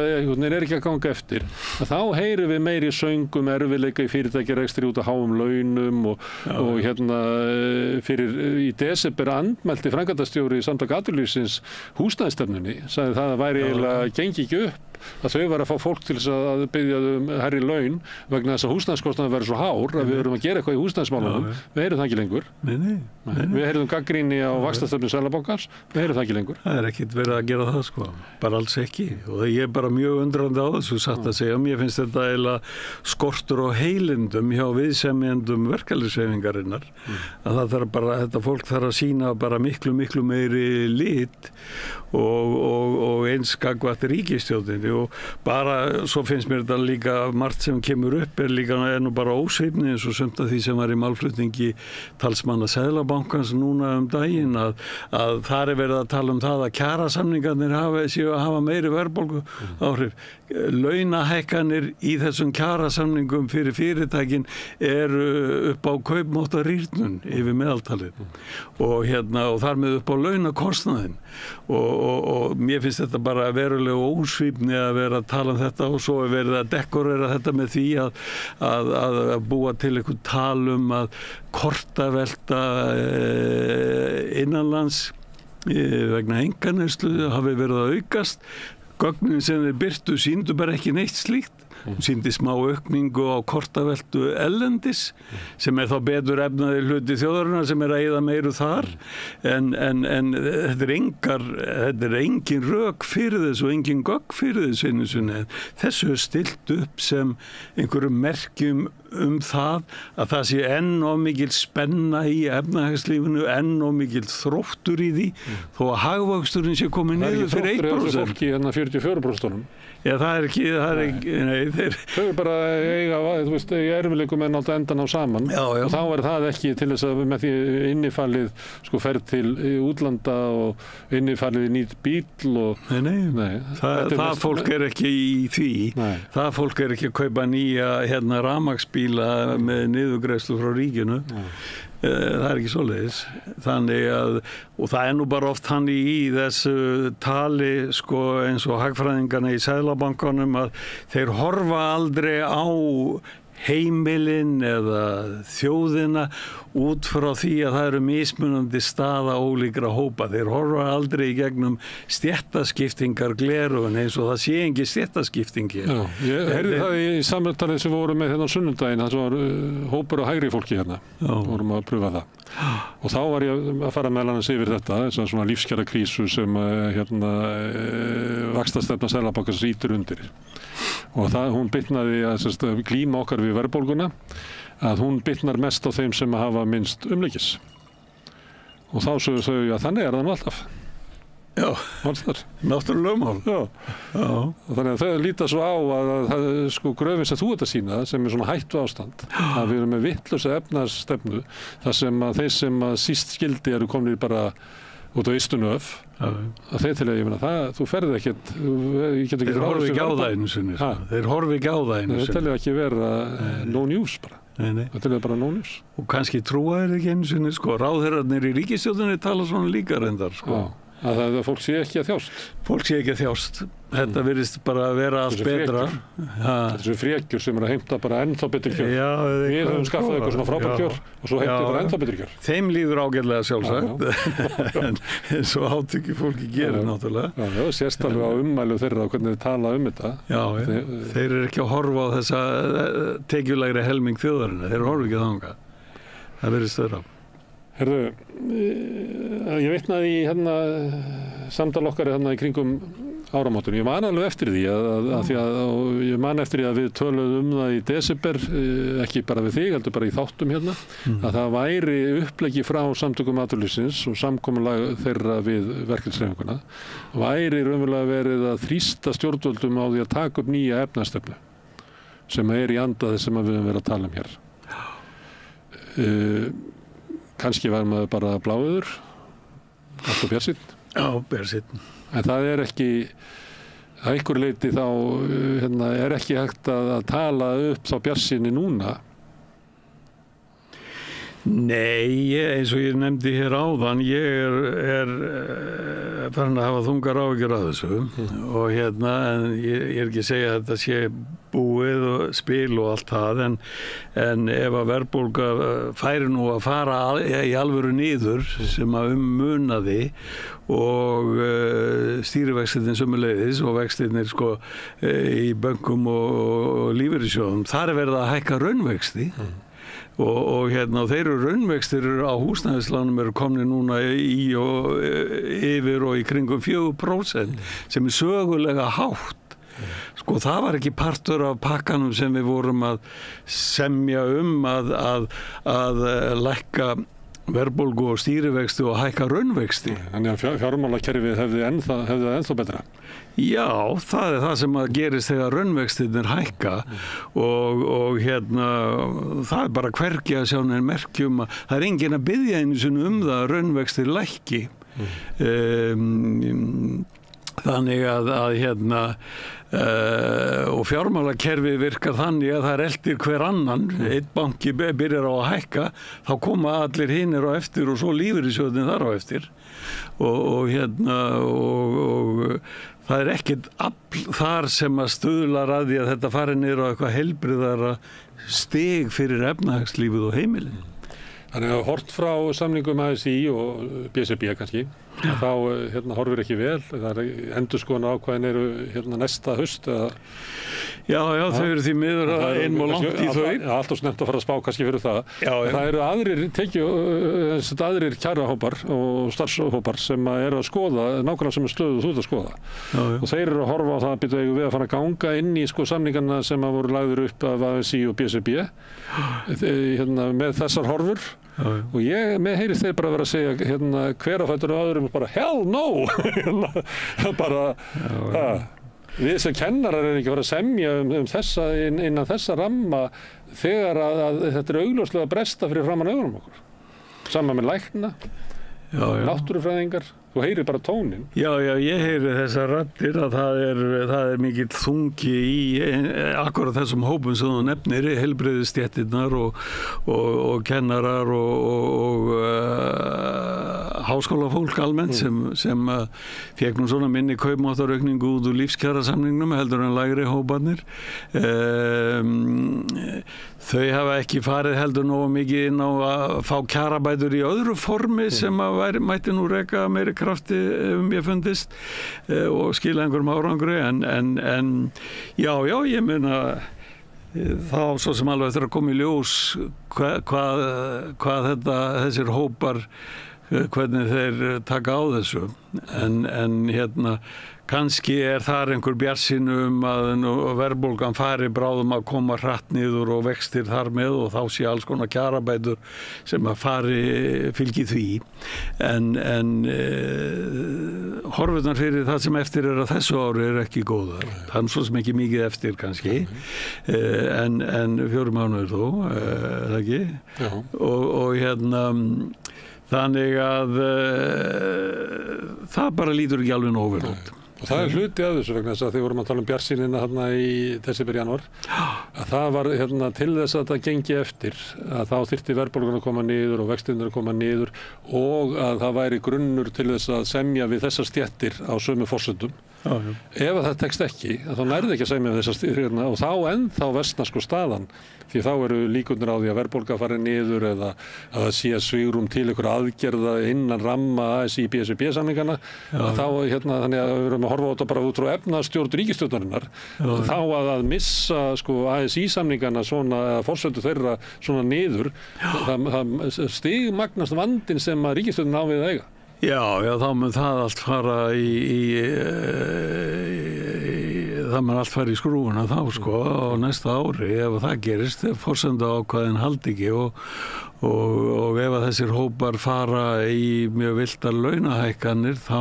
ekki að ganga eftir að þá heyrum við meiri söngum erfiðleika í fyrirtækjarekstri út af háum launum og fyrir í desember andmælti framkvæmdastjóri Samtaka atvinnulífsins húsnæðisstefnunni sagði það að væri eiginlega gengi ekki upp að þau var að fá fólk til þess að biðja hærri laun vegna þess að húsnæðiskostnaður verður svo hár að við erum að gera eitthvað í húsnæðismálunum við heyrum það ekki lengur við heyrum gagnrýni á vaxtastefnu Seðlabankans við heyrum það ekki lengur. Það er ekkert verið að gera það bara alls ekki og ég er bara mjög undrandi á þessu satt að segja mér finnst þetta eiginlega skortur á heilindum hjá viðsemjendum verkalýðshreyfingarinnar að það þarf bara þetta fólk þarf að sýna bara miklu meiri lit og eins gagnvart ríkisstjórninni og bara svo finnst mér þetta líka margt sem kemur upp líka nú bara ósveifni eins og sumt af því sem var í málflutningi talsmanna Seðlabankans núna daginn að þar verið að tala það að kjarasamningarnir hafa meiri verðbólgu áhrif. Launahækkanir í þessum kjarasamningum fyrir fyrirtækin eru upp á kaupmáttarýrnun yfir meðaltalið og þar með upp á launakostnaðinn og mér finnst þetta bara verulega ósvífni að vera að tala þetta og svo verið að dekorera þetta með því að búa til eitthvað talum að kortavelta innanlands vegna einkaneyslu hafi verið að aukast. Gögnin sem þeir birtu sýndu bara ekki neitt slíkt. Sýndi smá aukningu á kortaveltu ellendis sem þá betur efnaði hluti þjóðarinnar sem að eyða meiru þar en þetta engin rök fyrir þessu og engin gögn fyrir þessu þessu stilt upp sem einhverjum merkjum það að það sé enn of mikil spenna í efnahagslífinu, enn of mikil þróttur í því, þó að hagvöxturinn sé komið niður fyrir 1%. Það er ekki þróttur eða þessu fólki hérna 44%. Já, það er ekki, nei, Þau bara eiga, þú veist, erfiðleikum en alltaf endan á saman. Já. Og þá er það ekki til þess að með því innifallið sko ferð til útlanda og innifallið í nýtt bíl og... Nei. Það fólk er ekki í því. Nei. Það fólk er ekki að kaupa nýja rafmagnsbíla með niðurgreiðslu frá ríkinu. Nei. Það er ekki svoleiðis. Þannig að, og það er nú bara oft þannig í þessu tali sko eins og hagfræðingarna í Seðlabankanum að þeir horfa aldrei á heimilin eða þjóðina út frá því að það eru mismunandi staða ólíkra hópa. Þeir horfa aldrei í gegnum stéttaskiptingar gleraugun eins og það sé ekki stéttaskiptingi. Já, ég heyrði það í samtalið sem við vorum með hérna á sunnudaginn, það var hópur á hægri fólki hérna. Vorum að pröfa það. Og þá var ég að fara meðal annars yfir þetta, svona lífskjara krísu sem vaxtastefna Seðlabankans ýtir undir. Og hún bitnaði að glíma okkar við verðbólguna, að hún bitnar mest á þeim sem hafa minnst umleikis. Og þá sögðu þau að þannig er það nú alltaf. Já, náttúrulega mál. Já. Þannig að þau líta svo á að sko gröfin sem þú ert að sýna, sem er svona hættu ástand, að við erum með vitlausa efnahagsstefnu, þar sem að þeir sem að síst skildi eru komnir bara út á ystunöf, að þeir til að ég meina það, þú ferði ekkert, ég get ekki... Þeir horfi ekki á það einu sinni. Þeir horfi ekki á það einu sinni. Þeir telja ekki vera no news bara. Nei. Það telja bara no news. Og kannski trúa þeir ekki einu sinni, sko. Ráðherrarnir í ríkisstjórninni tala svona líka reyndar, sko. Já. Að fólk sé ekki að þjást. Fólk sé ekki að þjást. Þetta virðist bara að vera allt betra. Þessu frékjur sem eru að heimta bara ennþá betri kjör. Já, við höfum skaffað eitthvað svona frábært kjör og svo heimta bara ennþá betri kjör. Þeim líður ágætlega sjálfsagt. En svo átökki fólki gerir náttúrulega. Já, sérstaklega á ummælu þeirra og hvernig þeir tala þetta. Já, þeir eru ekki að horfa á þessa tekjulegri helming þjóðarinnar. Þeir horfa ekki þangað. Það virðist vera. Herðu, ég vitnaði í samtal okkar í kringum áramótin. Ég man alveg eftir því og ég man eftir því að við töluðum það í desember, ekki bara við þig, heldur bara í þáttum að það væri uppleggi frá samtökum atvinnulífsins og samkomulag þeirra við verkefnishreyfinguna, væri raunverulega verið að þrýsta stjórnvöldum á því að taka upp nýja efnahagsstefnu sem er í anda þess sem við höfum verið að tala um hér. Kannski var maður bara bláður, allt og bjarsinn. Já, bjarsinn. En það er ekki, að einhverju leyti þá er ekki hægt að tala upp þá bjarsinni núna. Nei, eins og ég nefndi hér áðan, ég er farin að hafa þungar áhyggjur af þessu og en ég er ekki að segja að þetta sé búið og spil og allt það en ef að verðbólga færi nú að fara í alvöru niður sem að munaði og stýrivextirnir sömuleiðis og vextirnir sko í bönkum og lífeyrissjóðum, þar er verið að hækka raunvexti. Og þeir eru raunvextir á húsnæðislánum eru komni núna í og yfir og í kringum 4% sem er sögulega hátt. Sko það var ekki partur af pakkanum sem við vorum að semja að lækka verðbólgu og stýrivexti og hækka raunvexti. Þannig að fjármálakerfið hefði ennþá betra. Já, það er það sem að gerist þegar raunvextirnir hækka og það er bara hvergi að sjá neinn merkjum að það er enginn að biðja einu sinni það að raunvextir lækki. Þannig að og fjármálakerfið virkar þannig að það er eldir hver annan, einn banki byrjar á að hækka, þá koma allir hinir á eftir og svo lífeyrissjóðin þar á eftir og það er ekkert afl þar sem að stuðlar að því að þetta fari niður á eitthvað heilbrigðara stig fyrir efnahagslífið og heimilin. Þannig að hort frá samningum ASÍ og BSRB kannski, þá horfir ekki vel, það er endurskoðun ákvæðin eru næsta haust. Já, þau eru því miður að einum og langt í þau. Alltaf snemt að fara að spá kannski fyrir það. Já. Það eru aðrir kjarahópar og starfshópar sem eru að skoða nákvæmlega sem stöðu þú ert að skoða. Já. Og þeir eru að horfa á það að við að fara að ganga inn í samningarna sem voru lagður upp af ASÍ og BSRB með þessar horfur. Já. Og með heyrist þeir bara vera að segja hver á fætur og öðrum bara hell no við sem kennarar ekki að fara að semja þessa innan þessa ramma þegar að þetta augljóslega bresta fyrir framan augunum okkur saman með lækna náttúrufræðingar þú heyrir bara tónin. Já, ég heyri þessar raddir að það er mikill þungi í akkurat þessum hópum sem þú nefnir, heilbrigðisstéttirnar og kennarar og háskólafólk almennt sem fékk nú svona minni kaupmáttaraukningu út úr lífskjarasamningnum heldur en lægri hóparnir. Þau hafa ekki farið heldur nógu mikið inn á að fá kjarabætur í öðru formi sem að mætti nú reka meiri krafti mér fundist og skila einhverjum árangri en já, ég meina þá svo sem alveg eftir að koma í ljós hvað þessir hópar hvernig þeir taka á þessu en kannski þar einhver bjartsýni að verðbólgan fari bráðum að koma hratt niður og vextir þar með og þá sé alls konar kjarabætur sem að fylgi því en horfurnar fyrir það sem eftir að þessu ári ekki góðar. Það svo sem ekki mikið eftir kannski en 4 mánuður þó, það ekki? Já. Og þannig að það bara lítur ekki alveg nógu vel út. Og það hluti af þessu vegna þess að þið vorum að tala bjartsýnina í desember, janúar að það var til þess að þetta gengi eftir að þá þyrfti verðbólgan að koma niður og vextirnir að koma niður og að það væri grunnur til þess að semja við þessar stéttir á sömu forsendum. Ef að það tekst ekki, þá nærði ekki að semja við þessar stéttir og þá ennþá versnar staðan því þá eru líkurnar á því að verðbólga fari niður eða að það sé svigrúm til einhverja aðgerða innan ramma ASÍ BSRB samningana þá þannig að við erum að horfa á þetta bara út frá efnahagsstjórn ríkisstjórnarinnar þá að missa ASÍ samningana svona eða forsöndu þeirra svona niður það stigmagnast vandinn sem að ríkisstjórnin á við að eiga. Já, þá mun það allt fara það mun allt fara í skrúfuna þá á næsta ári ef það gerist, ef forsendu ákvæðin haldi ekki og ef að þessir hópar fara í mjög villtar launahækkanir þá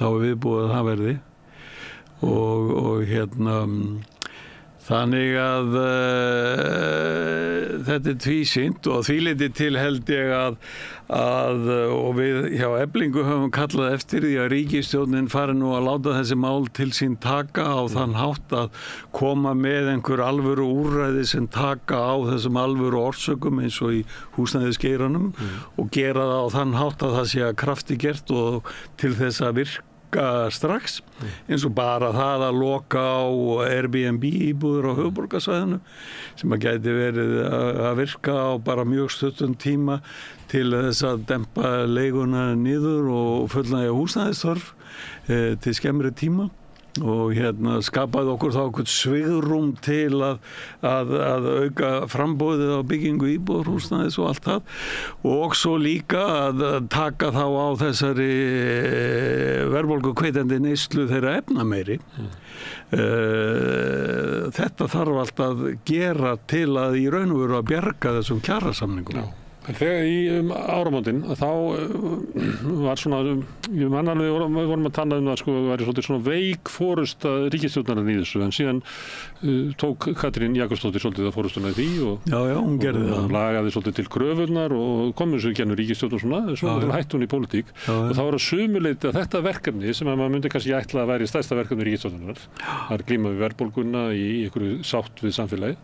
viðbúið að það verði og þannig að þetta tvísýnt og því leyti til held ég að og við hjá Eflingu höfum kallað eftir því að ríkisstjórnin fari nú að láta þessi mál til sín taka á þann hátt að koma með einhver alvöru úrræði sem taka á þessum alvöru orsökum eins og í húsnæðisgeiranum og gera það á þann hátt að það sé að krafti gert og til þess að virka strax eins og bara það að loka á Airbnb íbúður á höfuðborgarsvæðinu sem að gæti verið að virka á bara mjög stuttum tíma til þess að dempa leiguna niður og fullnægja húsnæðisþörf til skemmri tíma og skapaði okkur þá eitthvað svigrúm til að auka framboðið á byggingu íbúðarhúsnæðis og allt það og svo líka að taka þá á þessari verðbólguhvetjandi neyslu þeirra efnameiri. Þetta þarf allt að gera til að í raun og veru að bjarga þessum kjarasamningum. En þegar í áramótin þá var svona, ég man alveg við vorum að tala það væri svolítið svona veik forysta ríkisstjórnarinnar í þessu en síðan tók Katrín Jakobsdóttir svolítið að forystuna í því og hún gerði það. Lagaði svolítið til kröfurnar og kom þessu gennur ríkisstjórn og svona hætti hún í pólitík og þá var að sumuleyti að þetta verkefni sem að maður myndi kannski ætla að væri stærsta verkefni ríkisstjórnarinnar að glíma við verðbólguna í einhverju sátt við samfélagið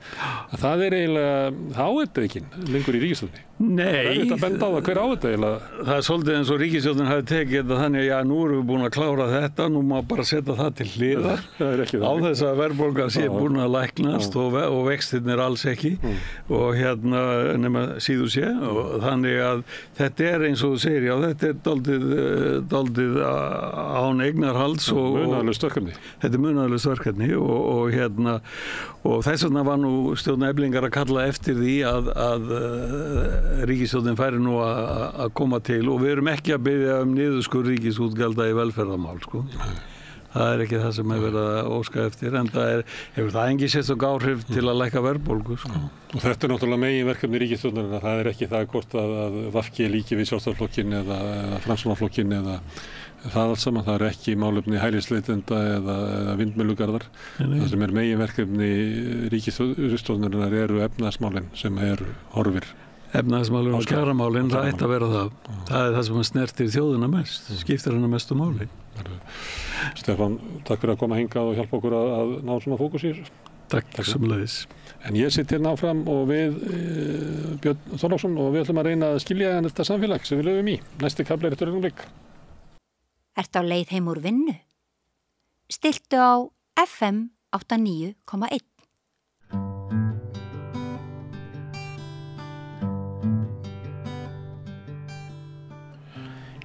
að það eiginlega áettaðikinn lengur í ríkisstjórninni. Nei. Það benda á það hver á þetta eiginlega? Það svolítið eins og ríkisstjórnin hafi tekið þetta þannig að nú erum við búin að klára þetta, nú má bara setja það til hliðar á þess að verðbólgan sé búin að læknast og vextirnir alls ekki og nema síður sé og þannig að þetta eins og þú segir, já þetta dálítið án eignarhalds og munaðarlaust verkefni. Þetta er munaðarlaust verkefni og þess vegna var nú stjórn Eflingar að kalla eftir því að ríkisstjórnin færi nú að koma til og við erum ekki að biðja niðurskurð ríkisútgjalda í velferðarmál, sko. Það er ekki það sem verið að óska eftir, en hefur það engi sérstök áhrif til að lækka verðbólgu, sko. Og þetta er náttúrulega meginverkefni ríkisstjórnarinnar, það er ekki það hvort að VG líki við Sjálfstæðisflokkinn eða Framsóknarflokkinn eða það allt saman, það er ekki málefni hælisleitenda eða vindmyllugarðar. Það sem er meginverkefni ríkisstjórnarinnar eru efnahagsmálin sem eru horfir. Efnahagsmálin og kjaramálin, það ætti að vera það. Það er það sem snertir þjóðina mest, skiptir hana mestu máli. Stefán, takk fyrir að koma hingað og hjálpa okkur að ná svona fókus í þessu. Takk sömuleiðis. En ég sitt hérna áfram og við Björn Þorláksson og við ætlum að reyna að skilja þetta samfélag sem við lifum í. Næsti kafli eftir augnablik. Ertu á leið heim úr vinnu? Stilltu á FM 89,1.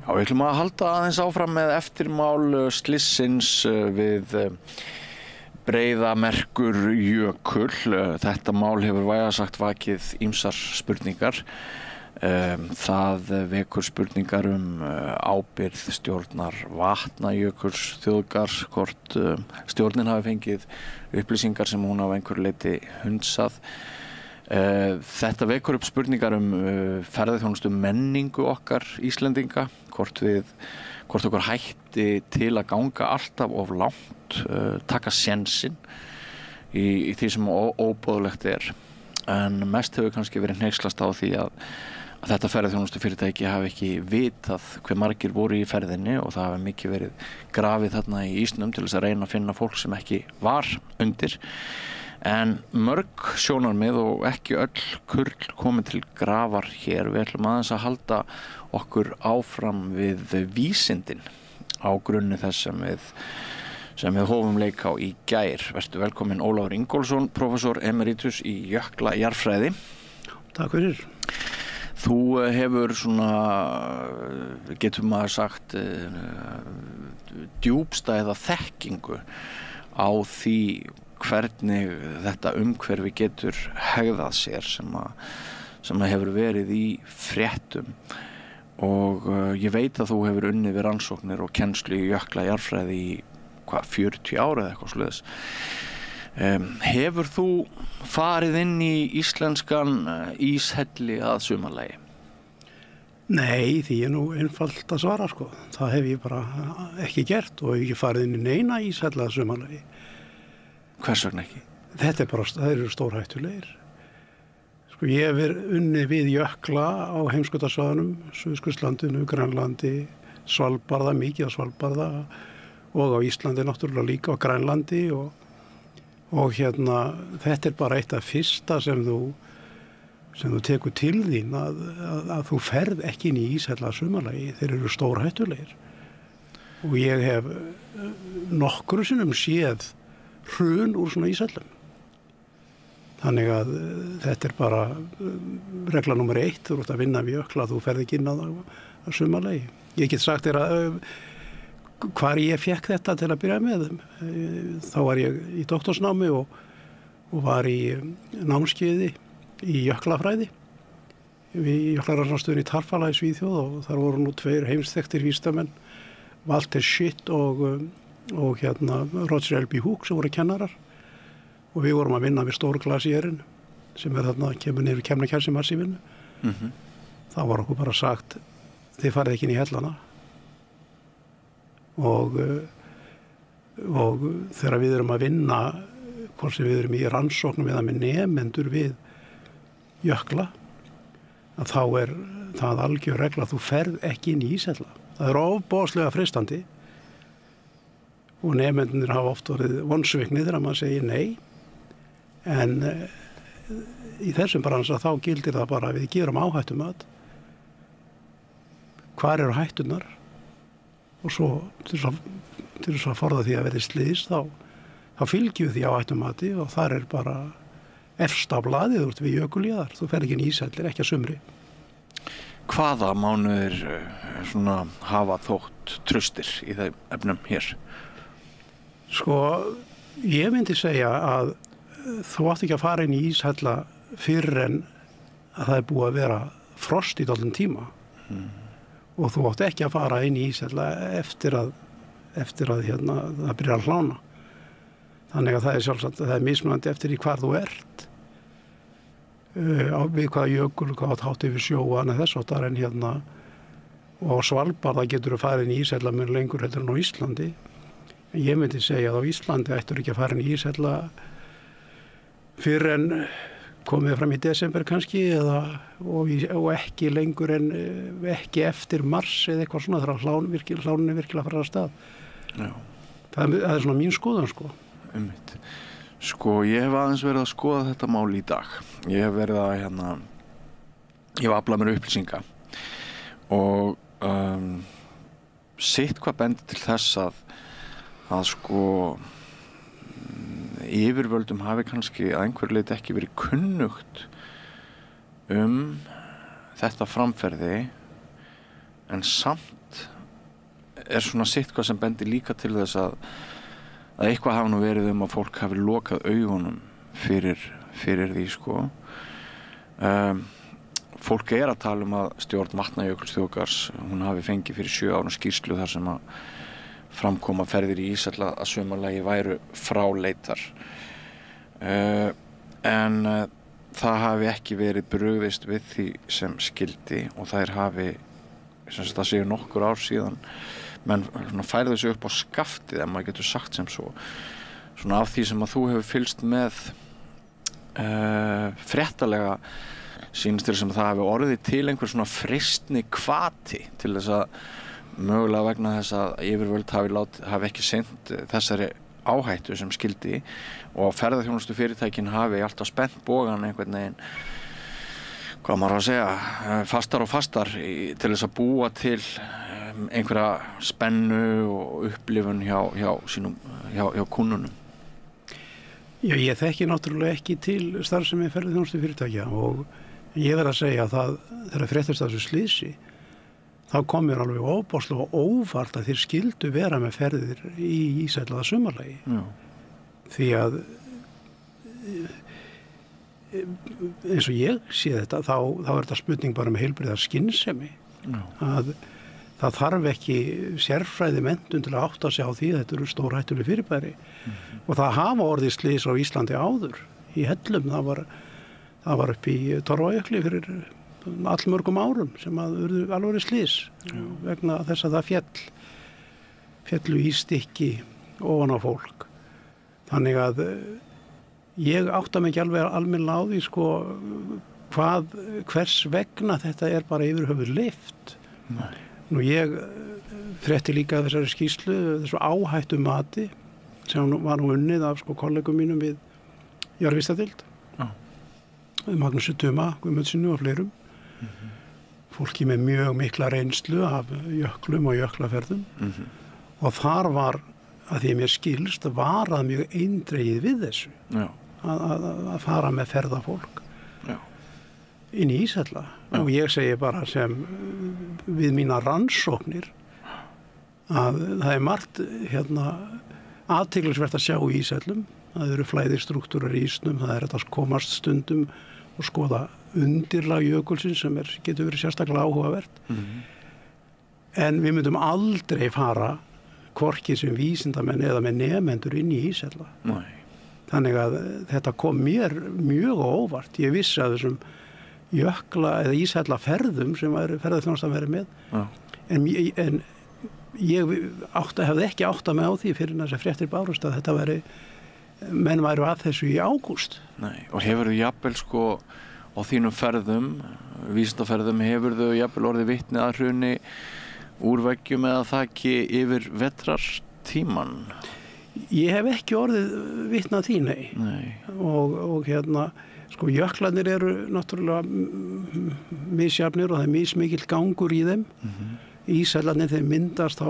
Já, við ætlum að halda aðeins áfram með eftirmál slissins við Breiðamerkurjökul. Þetta mál hefur vægasagt vakið ýmsar spurningar. Það vekur spurningar ábyrgð stjórnar Vatnajökulsþjóðgarðs, hvort stjórnin hafi fengið upplýsingar sem hún á einhverju leyti hunsað. Þetta vekur upp spurningar ferðaþjónustu menningu okkar Íslendinga, hvort okkur hætti til að ganga alltaf of langt, taka sénsinn í því sem óboðlegt er. En mest hefur kannski verið hneykslast á því að þetta ferðaþjónustu fyrirtæki hafi ekki vitað hve margir voru í ferðinni og það hafi mikið verið grafið þarna í ísnum til þess að reyna að finna fólk sem ekki var undir. En mörg sjónarmið og ekki öll kurl komið til grafar hér. Við ætlum aðeins að halda okkur áfram við vísindin á grunni þess sem við hófum leik á í gær. Vertu velkominn Ólafur Ingólfsson, prófessor emeritus í jöklajarðfræði. Takk fyrir. Þú hefur svona, getur maður sagt, djúpstæða þekkingu á því hvernig þetta umhverfi getur hegðað sér sem hefur verið í fréttum og ég veit að þú hefur unnið við rannsóknir og kennslu í jöklajarðfræði í 40 ára eða eitthvað svoleiðis. Hefur þú farið inn í íslenskan íshelli að sumarlagi? Nei, því er nú einfalt að svara, sko. Það hef ég bara ekki gert og hef ekki farið inn í neina íshelli að sumarlagi. Hvers vegna ekki? Þetta er bara, það eru stórhættulegir. Sko, ég hef unnið við jökla á heimskautasvæðunum, Suðurskautslandinu, Grænlandi, Svalbarða, mikið á Svalbarða og á Íslandi náttúrulega líka á Grænlandi og þetta er bara eitt af fyrsta sem þú tekur til þín að þú ferð ekki inn í íshelli að sumarlagi, þeir eru stórhættulegir. Og ég hef nokkru sinnum séð hrun úr svona íshellum. Þannig að þetta er bara regla númer 1, þú ert að vinna við jökla, þú ferð ekki inn að sumarlagi. Ég get sagt þér hvar ég fekk þetta til að byrja með. Þá var ég í doktorsnámi og var í námskeiði í jöklafræði við jöklarannsóknastöðinni í Tarfala í Svíþjóð og þar voru nú 2 heimsþekktir vísindamenn, Walter Schitt og Roger L.B. Hooke sem voru kennarar og við vorum að vinna við stórglasérinn sem þarna kemur niður Kemnakjærsimassífinu. Það var okkur bara sagt, þið farið ekki inn í hellana. Og þegar við erum að vinna, hvort sem við erum í rannsóknum eða með nemendur við jökla, að þá er það algjör regla að þú ferð ekki inn í íshella. Það er ofboðslega freistandi og nemendurnir hafa oft verið vonsviknir þegar maður segir nei. En í þessum bransa þá gildir það bara að við gerum áhættumat. Hvar eru hættunar? og svo til þess að forða því að verði slys þá fylgjum því áhættumati og þar er bara efst á blaðið út við jökuljaðar, þú fer ekki inn í íshellir, ekki að sumri. Hvaða mánuðir svona hafa þótt traustir í þeim efnum hér? Sko, ég myndi segja að þú átt ekki að fara inn í íshella fyrr en að það er búið að vera frost í dálítinn tíma og þú átt ekki að fara inn í íshella eftir að það byrjar að hlána. Þannig að það er sjálfsagt, það er mismunandi eftir í hvar þú ert, við hvaða jökul, hvað hátt yfir sjóan eða þess áttar en og á Svalbarða getur þú farið inn í íshella mun lengur heldur en á Íslandi. En ég myndi segja að á Íslandi ættur ekki að fara inn í íshella fyrr en komið fram í desember kannski og ekki lengur en ekki eftir mars eða eitthvað svona þegar hlánin er virkilega að fara að stað. Já. Það er svona mín skoðun sko. Einmitt. Sko ég hef aðeins verið að skoða þetta mál í dag. Ég hef verið að ég hef aflað mér upplýsinga og sitt hvað bendir til þess að sko yfirvöldum hafi kannski að einhverju leyti ekki verið kunnugt þetta framferði en samt er svona sitt hvað sem bendir líka til þess að eitthvað hafi nú verið að fólk hafi lokað augunum fyrir því sko. Fólk er að tala að stjórn Vatnajökulsþjóðgarðs hún hafi fengið fyrir 7 árum skýrslu þar sem að framkoma ferðir í íshella að sumarlagi væru fráleitar en það hafi ekki verið brugðist við því sem skildi og þær hafi það séu nokkur ár síðan menn færðu sig upp á skaftið ef maður getur sagt sem svo svona af því sem að þú hefur fylgst með fréttalega sýnist þér sem það hafi orðið til einhver svona freistni hvati til þess að mögulega vegna þess að yfirvöld hafi ekki sinnt þessari áhættu sem skildi og ferðaþjónustu fyrirtækin hafi alltaf spennt bogan einhvern veginn hvað maður að segja fastar og fastar til þess að búa til einhverja spennu og upplifun hjá kúnnunum. Já, ég þekki náttúrulega ekki til starfsemi ferðaþjónustu fyrirtækja og ég verð að segja að það þegar fréttist af þessu slysi þá kom mér alveg óbáslega óvart að þeir skildu vera með ferðir í ísætlaða sumarlagi. Já. Því að eins og ég sé þetta þá er þetta spurning bara með heilbrigðar skynsemi. Já. Að það þarf ekki sérfræði menntun til að átta sig á því að þetta eru stórhættuleg fyrirbæri. Og það hafa orðið slys á Íslandi áður í hellum. Það var upp í Torfajökli fyrir allmörgum árum sem að urðu alveg slys vegna þess að það féllu í stykki ofan á fólk. Þannig að ég átta mig ekki alveg almennilega á því sko hvers vegna þetta er bara yfir höfuð lyft. Nú ég frétti líka þessari skýrslu, þessu áhættumati sem var nú unnið af sko kollegum mínum við jarðvísindadeild. Magnúsi Tuma, Guðmundsssyni og fleirum. Fólki með mjög mikla reynslu af jöklum og jöklaferðum og þar var að því mér skilst varað mjög eindregið við þessu að fara með ferðafólk inn í íshella og ég segi bara sem við mína rannsóknir að það er margt athyglisvert að sjá í íshellum það eru flæðistruktúrar í ísnum það er að komast stundum og skoða undirlag jökulsins sem getur verið sérstaklega áhugavert en við myndum aldrei fara hvorki sem vísindamenn eða með nemendur inn í íshella. Þannig að þetta kom mér mjög óvart. Ég vissi að þessum jökla eða íshella ferðum sem ferðaþjónusta að vera með en ég hefði ekki áttað mig á því fyrir þess að fréttir bárust að þetta menn væru að þessu í ágúst. Nei, og hefur þú jafnvel sko á þínum ferðum, vísindaferðum hefur þú jafnvel orðið vitni að hruni úr veggjum eða þaki yfir vetrartíman? Ég hef ekki orðið vitni að því, nei. Og sko jöklarnir eru náttúrulega misjafnir og það er mismikill gangur í þeim íshellarnir þeir myndast þá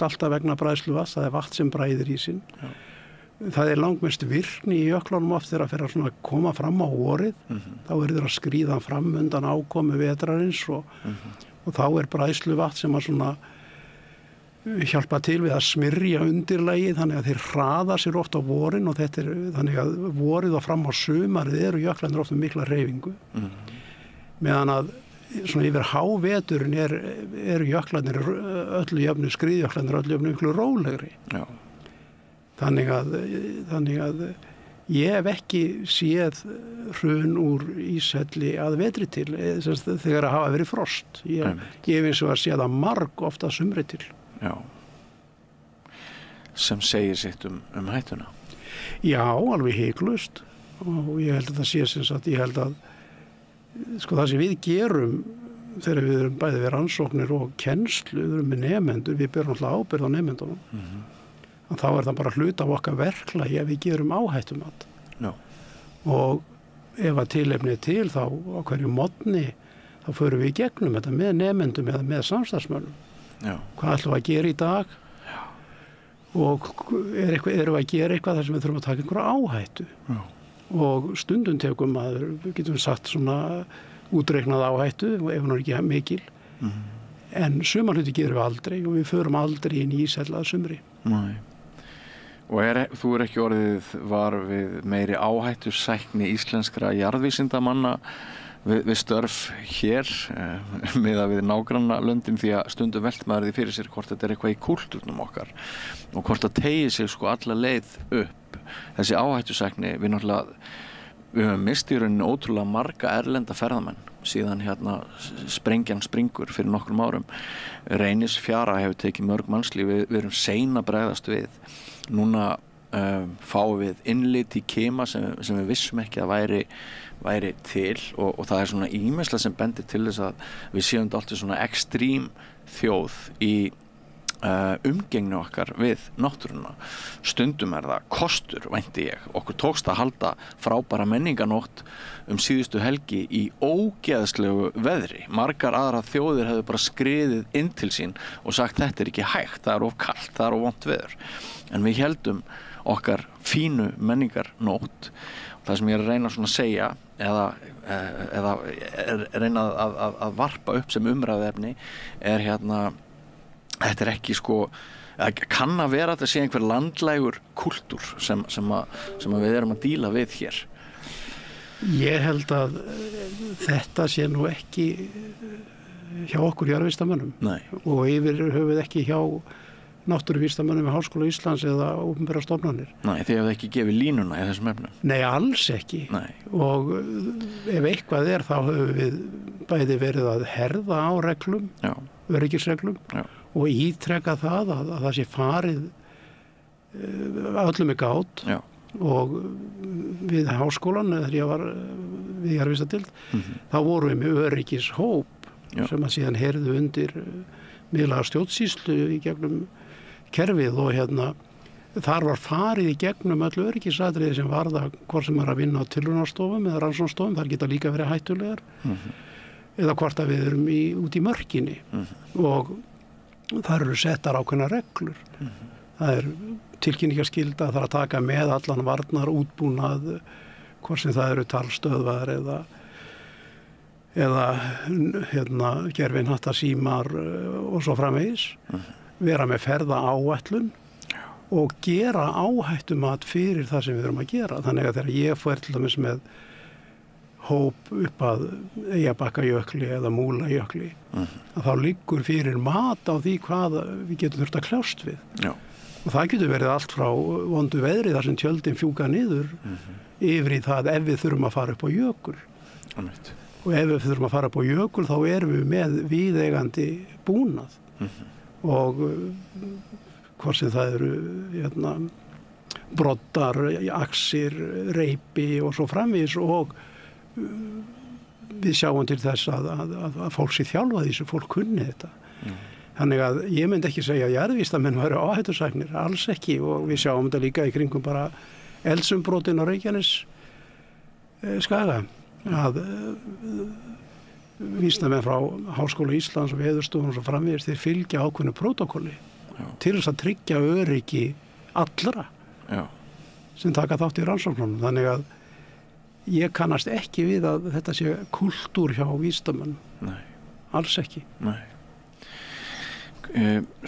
alltaf vegna bræðsluvatns, það vatn sem bræðir ísinn. Það langmest virkni í jöklunum oft þegar að fyrir að svona koma fram á vorið, þá þeir að skríða fram undan ákomu vetrarins og þá bræðsluvatn sem að svona hjálpa til við að smyrja undirlagið, þannig að þeir hraða sér oft á vorin og þetta þannig að vorið og fram á sumarið jöklarnir oft mikla hreyfingu. Meðan að svona yfir háveturinn jöklarnir öllu jöfnu, skriðjöklarnir öllu jöfnu miklu rólegri. Já. Þannig að ég hef ekki séð hrun úr íshelli að vetri til þegar að hafa verið frost. Ég hef eins og að séð að marg ofta sumri til. Já. Sem segir sitt hættuna. Já, alveg hiklaust. Og ég held að það sé sem sagt, ég held að sko það sem við gerum þegar við erum bæði við rannsóknir og kennslu, við erum með nemendur, við berum alltaf ábyrgð á nemendunum. Þá það bara hluta af okkar verklagi ef við gerum áhættumat. Já. Og ef að tilefni til þá á hverju morgni þá förum við í gegnum þetta með nemendum eða með samstarfsmönnum. Já. Hvað ætlum við að gera í dag? Já. Og erum við að gera eitthvað þar sem við þurfum að taka einhverja áhættu? Já. Og stundum tekum við getum sagt svona útreiknað áhættu ef hún ekki mikil. En sumar hluti gerum við aldrei og við förum aldrei inn í íshellu að sumri. Nei. Og þú ekki orðið var við meiri áhættusækni íslenskra jarðvísindamanna við störf hér miðað við nágrannalöndin, því að stundum velt maður því fyrir sér hvort þetta eitthvað í kúltúrnum okkar og hvort það tegir sig sko alla leið upp. Þessi áhættusækni, við höfum mist í rauninni ótrúlega marga erlenda ferðamenn síðan sprengjan springur fyrir nokkrum árum. Reynisfjara hefur tekið mörg mannslíf, við erum sein að bregðast við. Núna fáum við innlit í kema sem við vissum ekki að væri til og það svona ýmislegt sem bendir til þess að við séum alltaf svona ekstrím þjóð í umgengni okkar við náttúruna. Stundum það kostur, vænti ég. Okkur tókst að halda frábæra menninganótt síðustu helgi í ógeðslegu veðri. Margar aðrar þjóðir hefðu bara skriðið inn til sín og sagt þetta ekki hægt, það of kalt, það of vont veður. En við héldum okkar fínu menningarnótt. Það sem ég að reyna svona að segja eða reyna að varpa upp sem umræðuefni þetta ekki sko, kann að vera að þetta sé einhver landlægur kúltúr sem við erum að díla við hér. Ég held að þetta sé nú ekki hjá okkur jarðvísindamönnum og yfir höfuð ekki hjá náttúruvísindamönnum við Háskóla Íslands eða opinberar stofnanir. Nei, þið hefðu ekki gefið línuna í þessum efnum. Nei, alls ekki. Nei. Og ef eitthvað þá höfum við bæði verið að herða á reglum, öryggisreglum og ítreka það að það sé farið öllum gát og við háskólan þegar ég var við jarðvísindadeild þá vorum við með öryggishóp sem að síðan heyrðu undir miðlæga stjórnsýslu í gegnum kerfið og þar var farið í gegnum öll öryggisatriði sem varða hvort sem að vinna á tilraunastofum eða rannsóknastofum, þar geta líka verið hættulegar eða hvort að við erum út í mörkinni og þar eru settar ákveðnar reglur. Það tilkynningaskylda, það að taka með allan varnar útbúnað, hvort sem það eru talstöðvar eða gervihnattasímar og svo framvegis, vera með ferðaáætlun og gera áhættumat fyrir það sem við erum að gera. Þannig að þegar ég fór til dæmis með hóp upp að Eyjabakkajökli eða Múlajökli að þá liggur fyrir mat á því hvað við getum þurft að kljást við. Já. Og það getur verið allt frá vondu veðri þar sem tjöldin fjúka niður yfir í það ef við þurfum að fara upp á jökul. Og ef við þurfum að fara upp á jökul þá erum við með viðeigandi búnað og hvort sem það eru broddar, axir, reipi og svo framvegis og við sjáum til þess að fólk sé þjálfað í þessu, fólk kunni þetta. Þannig að ég myndi ekki segja að jarðvísindamenn væru áhættusæknir, alls ekki og við sjáum þetta líka í kringum bara eldsumbrotin á Reykjanes skaga að vísindamenn frá Háskóla Íslands og Veðurstofan og svo framvegis, þeir fylgja ákveðnu prótókolli til þess að tryggja öryggi allra sem taka þátt í rannsóknunum. Þannig að ég kannast ekki við að þetta sé kultúr hjá vísindamönnum. Nei. Alls ekki. Nei.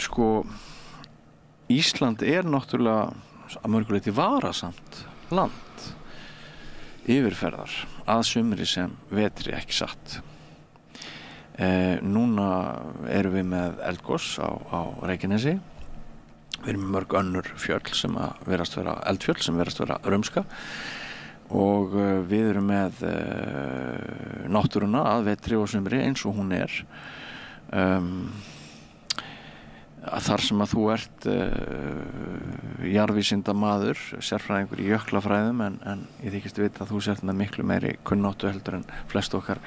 Sko, Ísland náttúrulega að mörgu leyti varasamt land yfirferðar að sumri sem vetri, ekki satt. Núna erum við með eldgos á Reykjanesi. Við erum með mörg önnur fjöll sem að verast vera eldfjöll sem verast vera rumska og við erum með náttúruna að vetri og sumri eins og hún þar sem að þú ert jarðvísindamaður, sérfræðingur í jöklafræðum en ég þykist vita að þú sért með miklu meiri kunnáttu heldur en flest okkar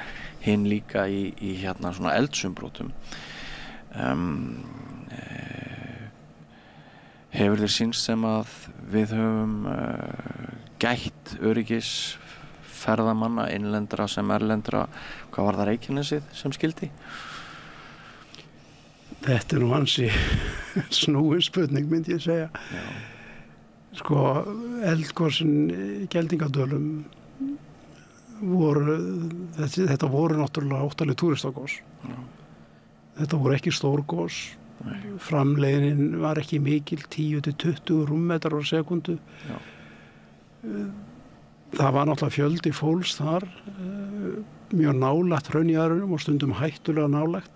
hinn líka í hérna svona eldsumbrotum. Hefur þér sýnst sem að við höfum gætt öryggis ferðamanna, innlendra sem erlendra, hvað var það Reykjanesið sem skildi? Þetta nú ansi snúin spurning, myndi ég segja. Já. Sko, eldgosin í Geldingadölum þetta voru náttúrulega óttaleg túristagos. Þetta voru ekki stórgos. Framleiðin var ekki mikil, 10-20 rúmmetrar á sekundu. Já. Það var náttúrulega fjöldi fólks þar, mjög nálægt hraunjaðrunum og stundum hættulega nálægt.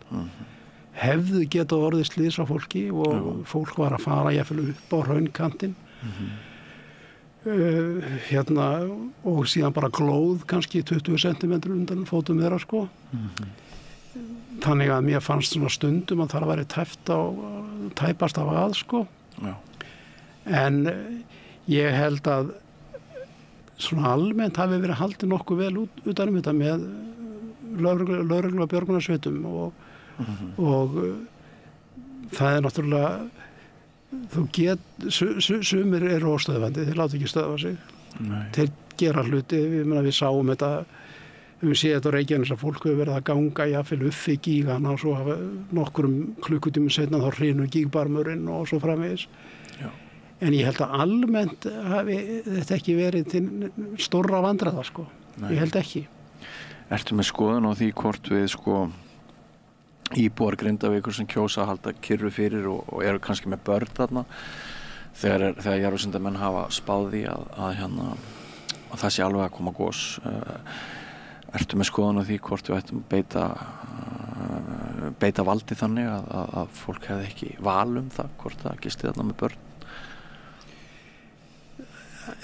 Hefðu getað orðið slys á fólki og fólk var að fara jafnvel upp á hraunkantinn. Hérna og síðan bara glóð kannski 20 cm undan fótum þeirra sko. Þannig að mér fannst svona stundum að það væri tæpast af að sko. Já. En ég held að svona almennt hafi verið haldið nokkuð vel utan þetta með lögreglu og björgunarsveitum og það náttúrulega sumir eru óstöðvandi, þeir láta ekki stöðva sig. Nei. Þeir gera hluti, við sáum þetta, við séum þetta á Reykjanes að fólk hefur verið að ganga jafnvel uppi gígana og svo hafa nokkrum klukkutímum seinna þá hrinu gígbarmurinn og svo framvegis. Já. En ég held að almennt hafi þetta ekki verið til stórra vandræða sko. Nei. Ég held ekki. Ertu með skoðun á því hvort við sko íbúar Grindavíkur sem kjósa að halda kyrru fyrir og eru kannski með börn þarna þegar jarðvísindamenn hafa spáð því að það sé alveg að koma gos. Ertu með skoðun á því hvort við ættum beita valdi þannig að fólk hefði ekki val það hvort það gisti þarna með börn?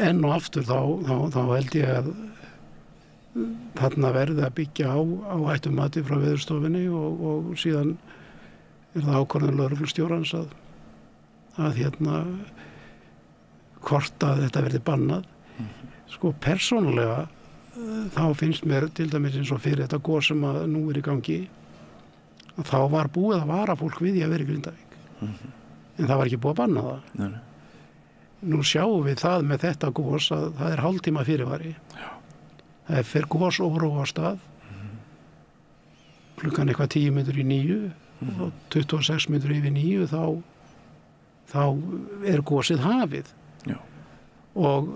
Enn og aftur þá held ég að þarna verði að byggja á hættumati frá Veðurstofunni og síðan það ákvörðun lögreglustjórans að hvort að þetta verði bannað. Sko persónulega þá finnst mér til dæmis eins og fyrir þetta gos sem að nú í gangi að þá var búið að vara fólk við í að vera í Grindavík. En það var ekki búið að banna það. Nei. Nú sjáum við það með þetta gos að það er hálftíma fyrirvari. Já. Það fer gos óróa á stað klukkan eitthvað 10 mínútur í 9 og 26 mínútur yfir 9 þá er gosið hafið. Já. Og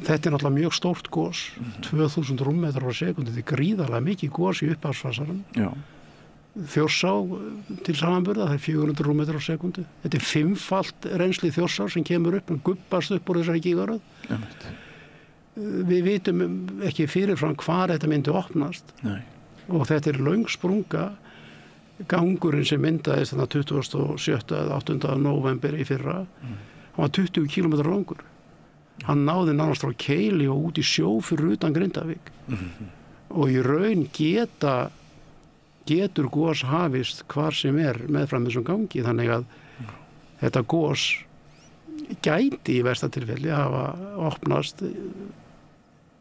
þetta er náttúrulega mjög stórt gos 2000 rúmmetrar á sekundi, þetta er gríðarlega mikið gos í upphafsfasanum. Já. Þjórsá til samanburða, það er 400 rúmmetrar á sekundi. Þetta er 5-falt rennsli Þjórsá sem kemur upp og gubbast upp úr þessari gígaröð. Við vitum ekki fyrirfram hvar þetta myndi opnast. Nei. Og þetta er löng sprunga. Gangurinn sem myndaðist þarna 27. eða 8. november í fyrra, hann var 20 km langur. Hann náði nánast frá Keili og út í sjó fyrir utan Grindavík. Og í raun getur gos hafist hvar sem meðfram þessum gangi, þannig að þetta gos gæti í versta tilfelli hafa opnast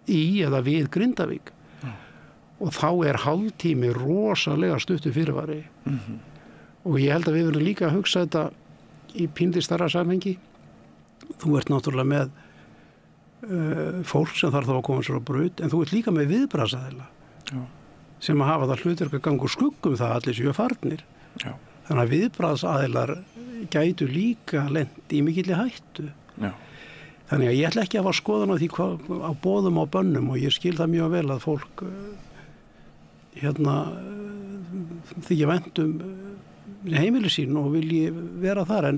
í eða við Grindavík. Og þá er hálftími rosalega stuttur fyrirvari. Og ég held að við verðum líka að hugsa þetta í pínlítið stærra samhengi. Þú ert náttúrulega með fólk sem þarf þá að koma sér á braut, en þú ert líka með viðbragðsaðila. sem að hafa það hlutverk að ganga úr skuggum það allir séu farnir. Já. Þannig að viðbragðsaðilar gætu líka lent í mikilli hættu. Já. Þannig að ég ætla ekki að hafa skoðun á því á boðum og bönnum og ég skil það mjög vel að fólk þykja vænt heimili sín og vilji vera þar en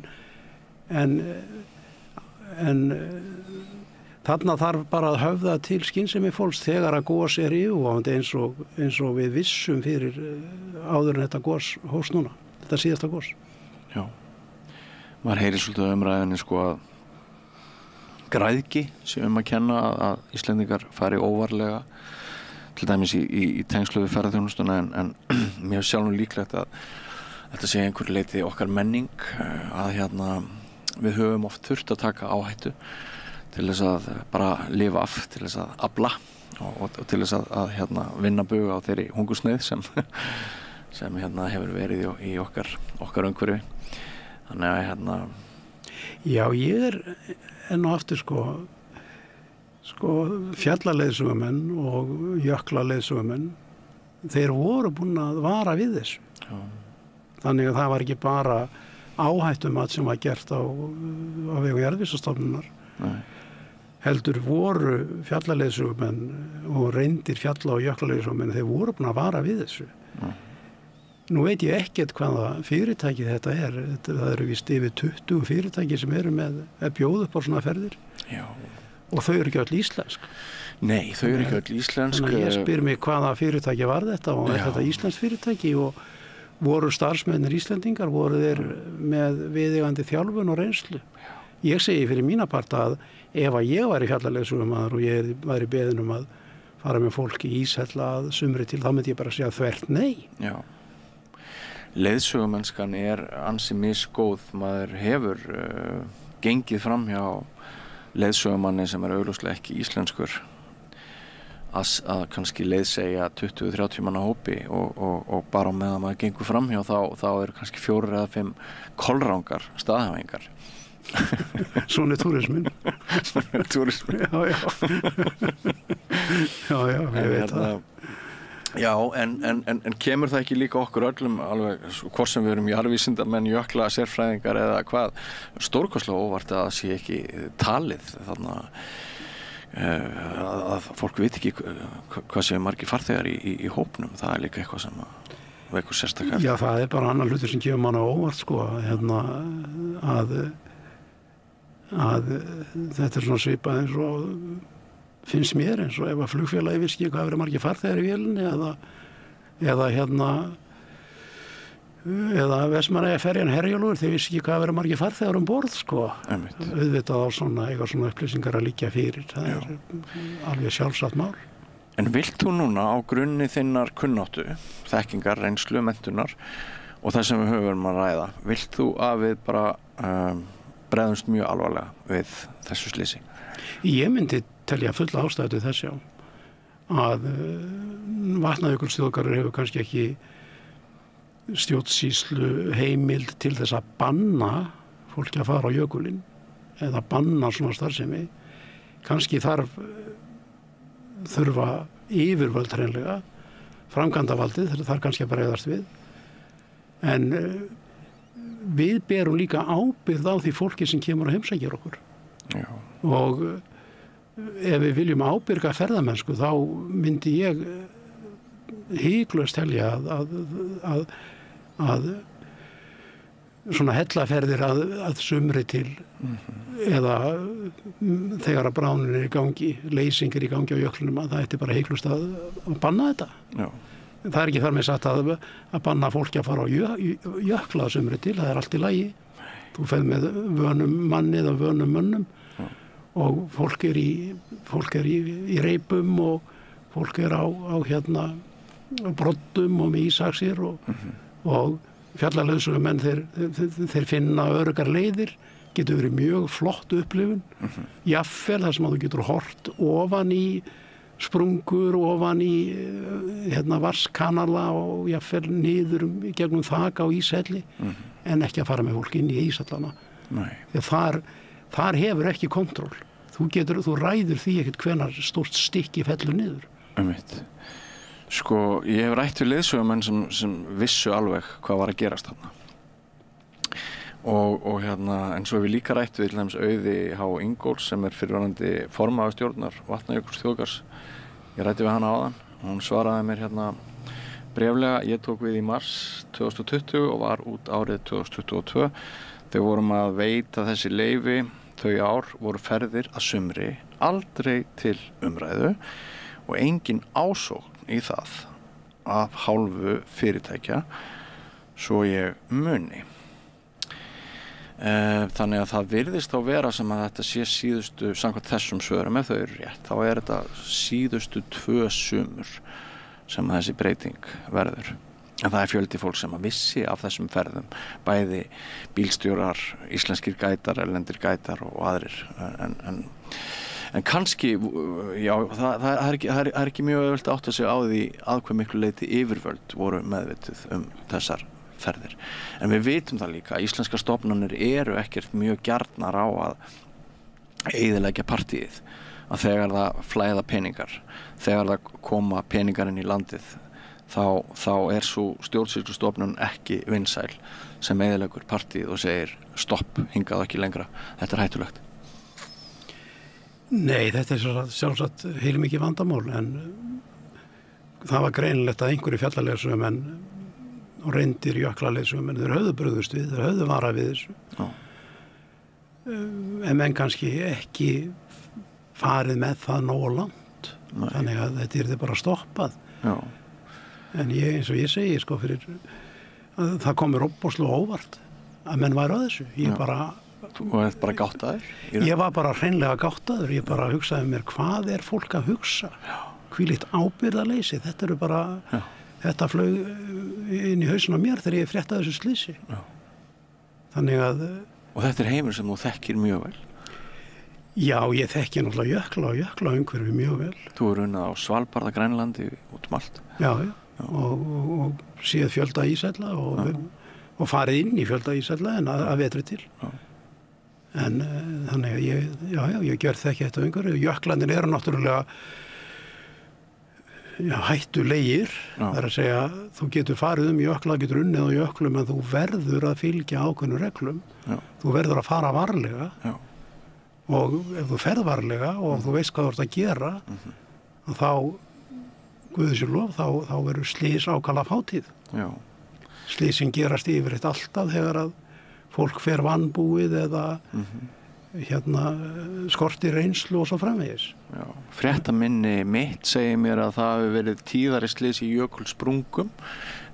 þarna þarf bara að höfða til skynsemi fólks þegar að gos yfirvofandi eins og við vissum fyrir áður en þetta gos hófst núna, þetta síðasta gos. Já, maður heyrir svolítið umræðinni sko að græðgi sem að kenna að Íslendingar fari óvarlega til dæmis í tengslu við ferðarþjónustuna en mér sjálfum líklegt að þetta sé einhverju leiti okkar menning að við höfum oft þurft að taka áhættu til þess að bara lifa af, til þess að afla og til þess að vinna bug á þeirri hungursneið sem hefur verið í okkar umhverfi. Þannig að Já, ég enn og aftur sko fjallaleiðsögumenn og jöklaleiðsögumenn, þeir voru búin að vara við þessu. Já. Þannig að það var ekki bara áhættumat sem var gert á vegum Jarðvísindastofnunar. Heldur voru fjallaleiðsögumenn og reyndir fjalla- og jöklaleiðsögumenn, þeir voru búin að vara við þessu. Nú veit ég ekkert hvaða fyrirtæki þetta er. Það eru víst yfir 20 fyrirtæki sem eru með að bjóða upp á svona ferðir. Já. Og þau eru ekki öll íslensk. Nei, þau eru ekki öll íslensk. Þannig að ég spyr mig hvaða fyrirtæki var þetta og er þetta íslensk fyrirtæki og voru starfsmennir Íslendingar, voru þeir með viðeigandi þjálfun og reynslu. Ég segi fyrir mína part að ef að ég væri fjallaleiðsögumaður og ég væri beðinn að fara með fólk í íshella að sumri til, þá myndi ég bara segja þvert nei. Já. Leiðsögumennskan er ansi misgóð. Maður hefur gengið fram hjá leiðsögumanni sem er augljóslega ekki íslenskur að kannski leiðsegja 20-30 manna hópi og bara meðan maður gengur fram hjá þá eru kannski 4 eða 5 kolrangar staðhæfingar. Svona er túrismin. Svona er túrismin. Já, ég veit það. Já, en kemur það ekki líka okkur öllum alveg, hvort sem við erum jarðvísindamenn, jökla, sérfræðingar eða hvað, stórkostlega óvart að það sé ekki talið þarna að fólk veit ekki hvað séu margir farþegar í hópnum. Það er líka eitthvað sem veikur sérstaklega eftir. Já, það er bara annar hlutur sem kemur mann á óvart sko, að þetta er svona svipað eins og finnst mér eins og ef að flugfélagi vissi ekki hvað verið margir farþegar í vélinni eða Vestmannaeyja ferjan Herjólfur, þeir vissi ekki hvað verið margir farþegar borð sko. Auðvitað á eiga svona upplýsingar að liggja fyrir. Það er alveg sjálfsagt mál. En vilt þú núna á grunni þinnar kunnáttu, þekkingar, reynslu, menntunar og það sem við höfum að ræða, vilt þú að við bara bregðumst mjög alvarlega við þessu slysi? Ég myndi telja fulla ástæðu til þess að Vatnajökulsþjóðgarður hefur kannski ekki stjórnsýslu heimild til þess að banna fólki að fara á jökulinn eða banna svona starfsemi. Kannski þurfa yfirvöld hreinlega, framkvæmdavaldið þarf kannski að bregðast við. En við berum líka ábyrgð á því fólki sem kemur og heimsækir okkur. Já. Og ef við viljum ábyrga ferðamennsku þá myndi ég hiklaust telja að svona hellaferðir að sumri til eða þegar að bránin er í gangi, leysing er í gangi á jöklunum, að það ætti bara hiklaust að banna þetta. Já. Það er ekki þar með sagt að banna fólki að fara á jökla að sumri til, það er allt í lagi. Þú fer með vönum manni eða vönum mönnum og fólk er í reipum og fólk er á broddum og með ísaxir og fjallaleiðsögumenn þeir finna öruggar leiðir, getur verið mjög flott upplifun, jafnvel þar sem að þú getur hort ofan í sprungur, ofan í varskanala og jafnvel niður gegnum þak á íshelli en ekki að fara með fólk inn í íshellana. Þegar þar hefur ekki kontról. Þú ræður því ekkert hvenar stórt stykki fellur niður. Sko, ég hef rætt við leiðsögumenn sem vissu alveg hvað var að gerast þarna. Og en svo hef við líka rætt við til dæmis Auði H. Ingóls sem fyrrverandi formaður stjórnar Vatnajökulsþjóðgarðs. Ég rætti við hana áðan og hún svaraði mér bréflega. Ég tók við í mars 2020 og var út árið 2022. Þau vorum að veita þessi leyfi, þau ár voru ferðir að sumri aldrei til umræðu og engin ásókn í það af hálfu fyrirtækja svo ég muni. Þannig að það virðist þá vera sem að þetta sé síðustu, samkvæmt þessum svörum ef þau eru rétt, þá þetta síðustu 2 sumur sem þessi breyting verður. En það fjöldi fólk sem að vissi af þessum ferðum, bæði bílstjórar, íslenskir gætar, erlendir gætar og aðrir. En kannski, já, það er ekki mjög auðvelt að átta sig á því að hve miklu leyti yfirvöld voru meðvituð þessar ferðir. En við vitum það líka að íslenskar stofnanir eru ekkert mjög gjarnar á að eyðileggja partíið. Að þegar það flæða peningar, þegar það koma peningar inn í landið, þá svo stjórnsýslustofnun ekki vinsæl sem eyðileggur partíið og segir stopp, hingað ekki lengra, þetta hættulegt. Nei, þetta sjálfsagt heilmikið vandamál, en það var greinilegt að einhverju fjallaleiðsögumenn og reyndir jöklaleiðsögumenn, þeir höfðu brugðust við, þeir höfðu varað við þessu. Já. En menn kannski ekki farið með það nógu langt. Nei. Þannig að þetta er bara stoppað. Já. En eins og ég segi, sko, að það komur ofboðslega óvart að menn væru að þessu. Þú ert bara gáttaður? Ég var bara hreinlega gáttaður. Ég bara hugsaði mér, hvað er fólk að hugsa? Hvílíkt ábyrgðarleysi. Þetta eru bara... Já. Þetta flög inn í hausinn á mér þegar ég fréttaði þessu slysi. Já. Þannig að... Og þetta heimur sem þú þekkir mjög vel? Já, ég þekki náttúrulega jökla og jöklaumhverfi mjög vel. Þú unnið á Svalbarða, Grænlandi, út allt? Já. Og séð fjölda ísælla og farið inn í fjölda ísælla en að vetri til. Já. En þannig að ég gjör þekki þetta umhverfi. Jöklandin eru náttúrulega hættulegir, það er að segja þú getur farið jökla, getur unnið á jöklum en þú verður að fylgja ákveðnum reglum. Já. Þú verður að fara varlega. Já. Og ef þú ferð varlega og þú veist hvað þú ert að gera þá, guði sér lof, þá verður slys ákala fátíð. Já. Slysin gerast yfirleitt alltaf þegar að fólk fer vanbúið eða skortir reynslu og svo framvegis. Já. Fréttaminni mitt segir mér að það hafi verið tíðari slys í jökulsprungum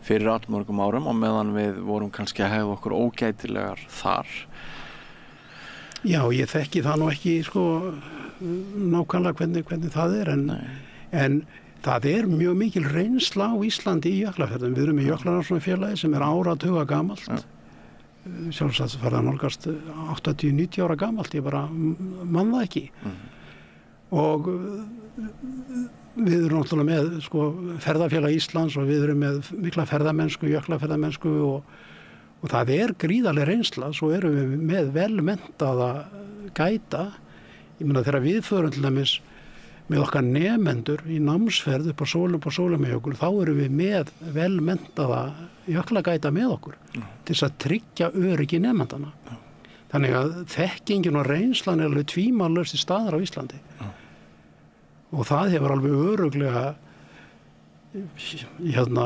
fyrir allmörgum árum og meðan við vorum kannski að hegða okkur ógætilegar þar. Já, ég þekki það nú ekki nákvæmlega hvernig það er en það er mjög mikil reynsla á Íslandi í jöklaferðum. Við erum í jöklarannsóknarfélagi sem er áratuga gamalt. Ja. Sjálfsagt farið að nálgast 80-90 ára gamalt, ég bara man það ekki. Og við erum náttúrulega með ferðafélag Íslands og við erum með mikla ferðamennsku, jöklaferðamennsku og það er gríðarleg reynsla, svo erum við með velmenntaða gæta. Ég meina þegar við förum til dæmis með okkar nemendur í námsferð upp á Sólheimajökul, þá erum við með velmenntaða jöklagæta með okkur til þess að tryggja öryggi nemendana. Þannig að þekkingin og reynslan er alveg tvímælalaust til staðar á Íslandi. Og það hefur alveg örugglega eina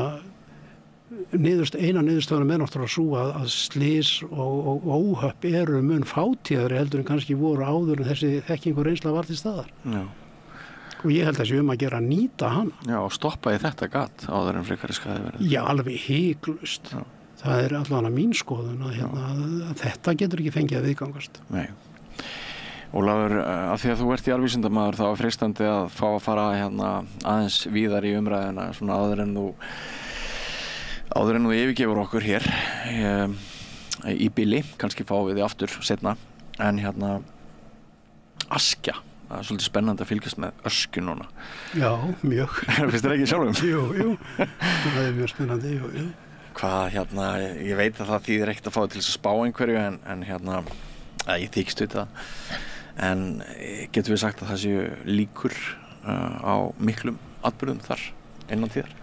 niðurstöðuna með náttúrulega sú að slys og óhöpp eru mun fátíðari heldur en kannski voru áður en þessi þekking og reynsla var til staðar. Já. Og ég held að þessi að gera að nýta hana. Já, og stoppa í þetta gat áður en frekari skaði verið. Já, alveg hiklaust. Það er allavega mín skoðun að þetta getur ekki fengið að viðgangast. Nei. Ólafur, af því að þú ert í alvísindamaður þá er freistandi að fá að fara aðeins víðar í umræðina svona áður en þú yfirgefur okkur hér í bili, kannski fáum við þið aftur seinna, en Askja. Það er svolítið spennandi að fylgjast með ösku núna. Já, mjög. Finnst þér ekki sjálfum? Jú. Það er mjög spennandi, jú. Hvað, ég veit að það þýðir ekkert að fá til þess að spá einhverju, en ég þykist við það. En getum við sagt að það séu líkur á miklum atburðum þar innan tíðar?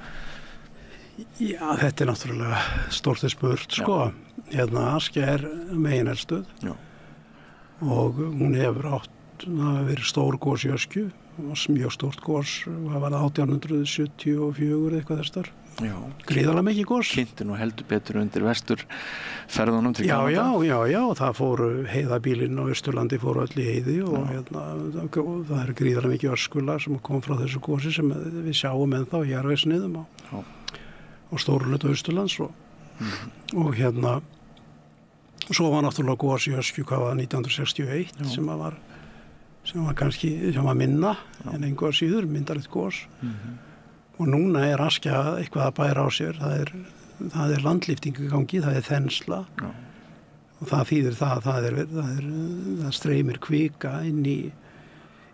Já, þetta náttúrulega stórtið spurt, sko. Askja megineldstöð og hún hefur verið stór gos í Öskju, mjög stórt gos, það var 1874 eitthvað þessar. Gríðarlega mikið gos. Kynnti nú heldur betur undir vesturferðunum til Kanada. Já, það fóru heiðabílinn á Austurlandi fóru öll í heiði og það gríðarlega mikið öskula sem kom frá þessu gosi sem við sjáum ennþá í jarðvegsniðum á stóru hluta Austurlands og svo var náttúrulega gos í Öskju hvað var 1961 sem var minna en engu að síður myndarlegt gos. Og núna Askja eitthvað að bæra á sér, það er landlyfting í gangi, það er þensla og það þýðir það streymir kvika inn í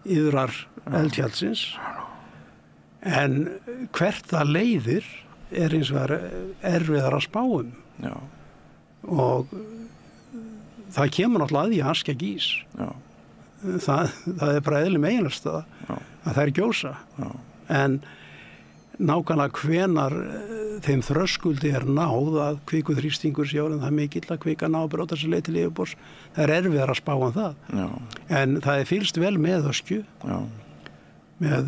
yðrar eldfjallsins en hvert það leiðir eins og erfiðar að spáum og það kemur náttúrulega að því að Askja gís. Það er bara eðli megineldstöð að það gjósa en nákvæmlega hvenar þeim þröskuldi náð að kvikuþrýstingur sé orðinn það mikill að kvika ná að brjóta sér leið til yfirborðs. Það er erfiðar að spá það. En það er fylgst vel með Öskju, með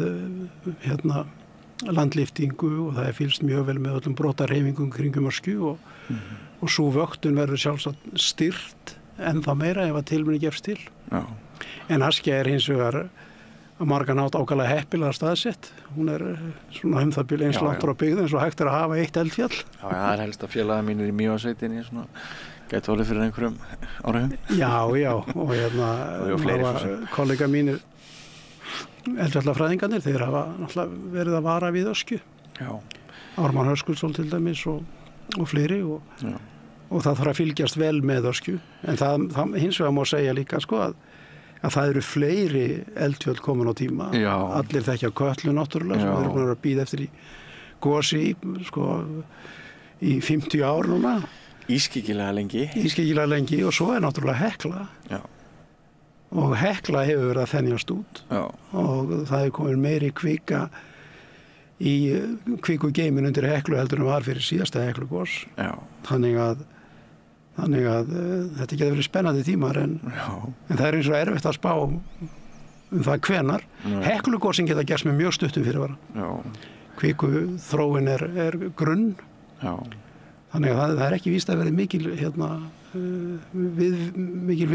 landlyftingu og það er fylgst mjög vel með öllum brotarhreyfingum kringum Öskju og svo vöktun verður sjálfsagt styrt ennþá meira ef að tilmuni gefst til. En Askja hins vegar að margan átt ákvæmlega heppilega staðsett. Hún er svona það byrja eins langt frá byggð eins og hægt að hafa eitt eldfjall. Já, það er helst að félaga mínir í Mývatnssveitinni svona gæti orðið fyrir einhverjum áhrifum. Já, og var kollega mínir eldfjallafræðingarnir, þeir hafa náttúrulega verið að vara við Öskju. Ármann Höskuldsson til dæmis og fleiri og það þarf að fylgjast vel með Öskju. En það hins vegar má segja líka sko að það eru fleiri eldfjöll komin á tíma. Allir þekkja Kötlu náttúrulega sem við erum búin að bíða eftir í gosi í 50 ár núna. Ískyggilega lengi og svo er náttúrulega Hekla. Og Hekla hefur verið að þenjast út og það hefur komin meiri kvika í kvikugeimin undir Heklu heldur en var fyrir síðasta Heklugos. Þannig að þetta getur verið spennandi tímar en það er eins og erfitt að spá það hvenar. Heklugosin geta gerst með mjög stuttum fyrirvara. Kvikuþróin er grunn. Þannig að það er ekki víst að vera mikil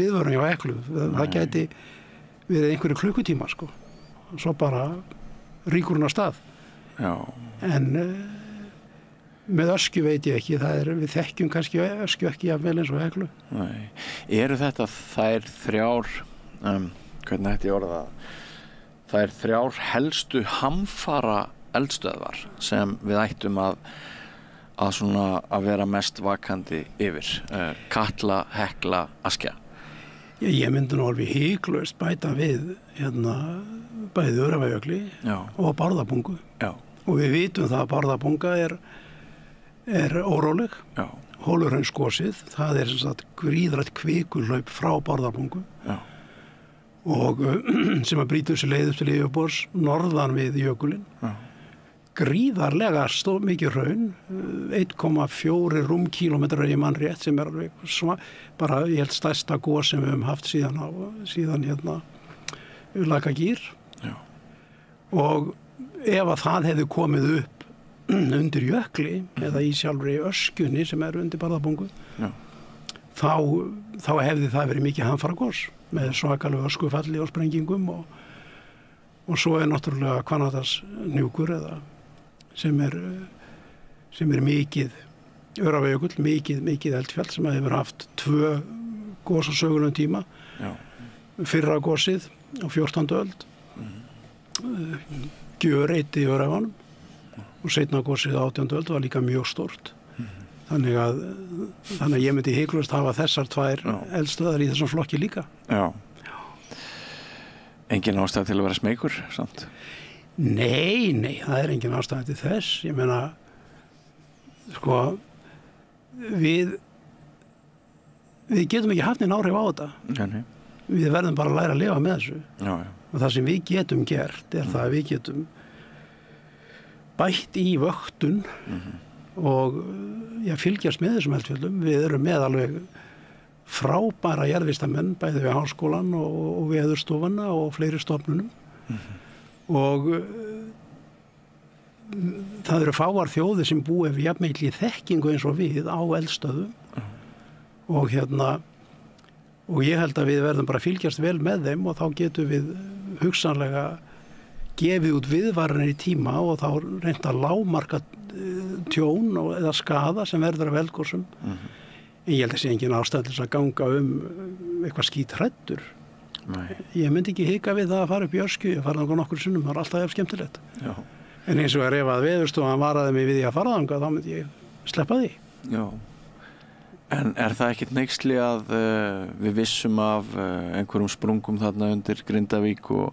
viðvörun hjá Heklu. Það gæti verið einhverju klukkutíma sko. Svo bara rýkur hún af stað. En með Öskju veit ég ekki, við þekkjum kannski Öskju ekki jafnvel eins og Heklu. Nei. Eru þetta þær þrjár, hvernig ætti ég orða það, þær þrjár helstu hamfara eldstöðvar sem við ættum að vera mest vakandi yfir? Katla, Hekla, Askja? Ég myndi nú alveg hiklaust bæta við bæði Öræfajökli og Bárðarbungu. Og við vitum það að Bárðarbunga er óróleg. Hólurhraunskosið, það er sem sagt gríðrætt kvikulhlaup frá Bárðarbungu og sem að brýtur sér leið upp til yfirborðs norðan við jökulinn. Gríðarlega mikið hraun, 1,4 rúmkílómetrar í mannrétt sem er alveg bara ég held stærsta gos sem við höfum haft síðan Lakagír. Og ef að það hefði komið upp undir jökli eða í sjálfri Öskjunni sem er undir Bárðarbungu þá hefði það verið mikið hamfaragos með svakalegu öskufalli og sprengingum og svo er náttúrulega Hvannadalshnjúkur sem er mikið Öræfajökull, mikið eldfjall sem hefur haft 2 gos á sögulegum tíma. Fyrra gosið á 14. öld gjöreyti í Öræfanum og seinna gosið á 18. öld var líka mjög stórt. Þannig að ég myndi hiklaust hafa þessar 2 eldstöðvar í þessum flokki líka. Engin ástæða til að vera smeykur samt? Nei, það er engin ástæða til þess. Ég meina, sko, við getum ekki haft neinn áhrif á þetta. Við verðum bara að læra að lifa með þessu. Og það sem við getum gert er það að við getum bætt í vöktun og fylgjast með þessum eldfjöllum. Við erum með alveg frábæra jarðvísindamenn bæði við háskólann og veðurstofuna og fleiri stofnunum og það eru fáar þjóðir sem búa yfir jafnmikilli þekkingu eins og við á eldstöðum og og ég held að við verðum bara að fylgjast vel með þeim og þá getum við hugsanlega gefið út viðvaranir í tíma og þá reynt að lágmarka tjón eða skaða sem verður af eldgosum. En ég held að sé engin ástæða til að ganga eitthvað skíthræddur. Ég myndi ekki hika við það að fara upp í Öskju, ég farið þangað nokkur sinnum, það er alltaf skemmtilegt. Já. En eins og ef að veðurstofan varaði mig við því að fara þangað, þá myndi ég sleppa því. Já. En það ekkert neyksli að við vissum af einhverjum sprungum þarna undir Grindavík og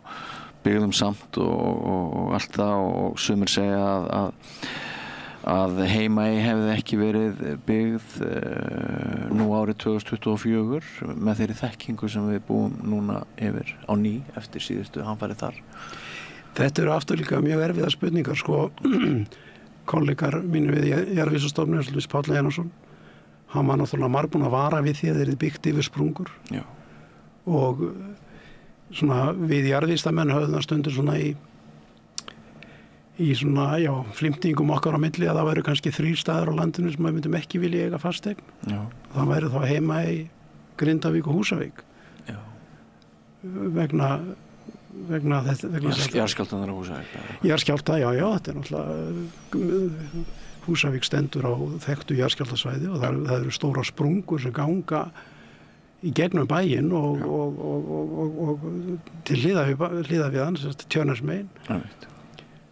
byggðum samt og allt það og sumir segja að Heimaey hefði ekki verið byggð nú árið 2024 með þeirri þekkingu sem við búum núna yfir á ný eftir síðustu hamfarir þar. Þetta eru aftur líka mjög erfiðar spurningar sko. Kollegar mínir við Jarðvísindastofnun, Luis Páll Einarsson, hann var náttúrulega margbúinn að vara við því að þeir eru byggt yfir sprungur. Já. Og svona við jarðvísindamenn höfðum það stundur svona í svona, flimtingum okkar á milli að það væru kannski 3 staðir á landinu sem við myndum ekki vilja eiga fasteign. Já. Það væri þá Heimaey, Grindavík og Húsavík. Já. Vegna jarðskjálftanar á Húsavík. Jarðskjálfta, já, þetta er náttúrulega Húsavík stendur á þekktu jarðskjálftasvæði og það eru stóra sprungur sem ganga í gegnum bæinn og til hliða við hann, Tjörnesmegin.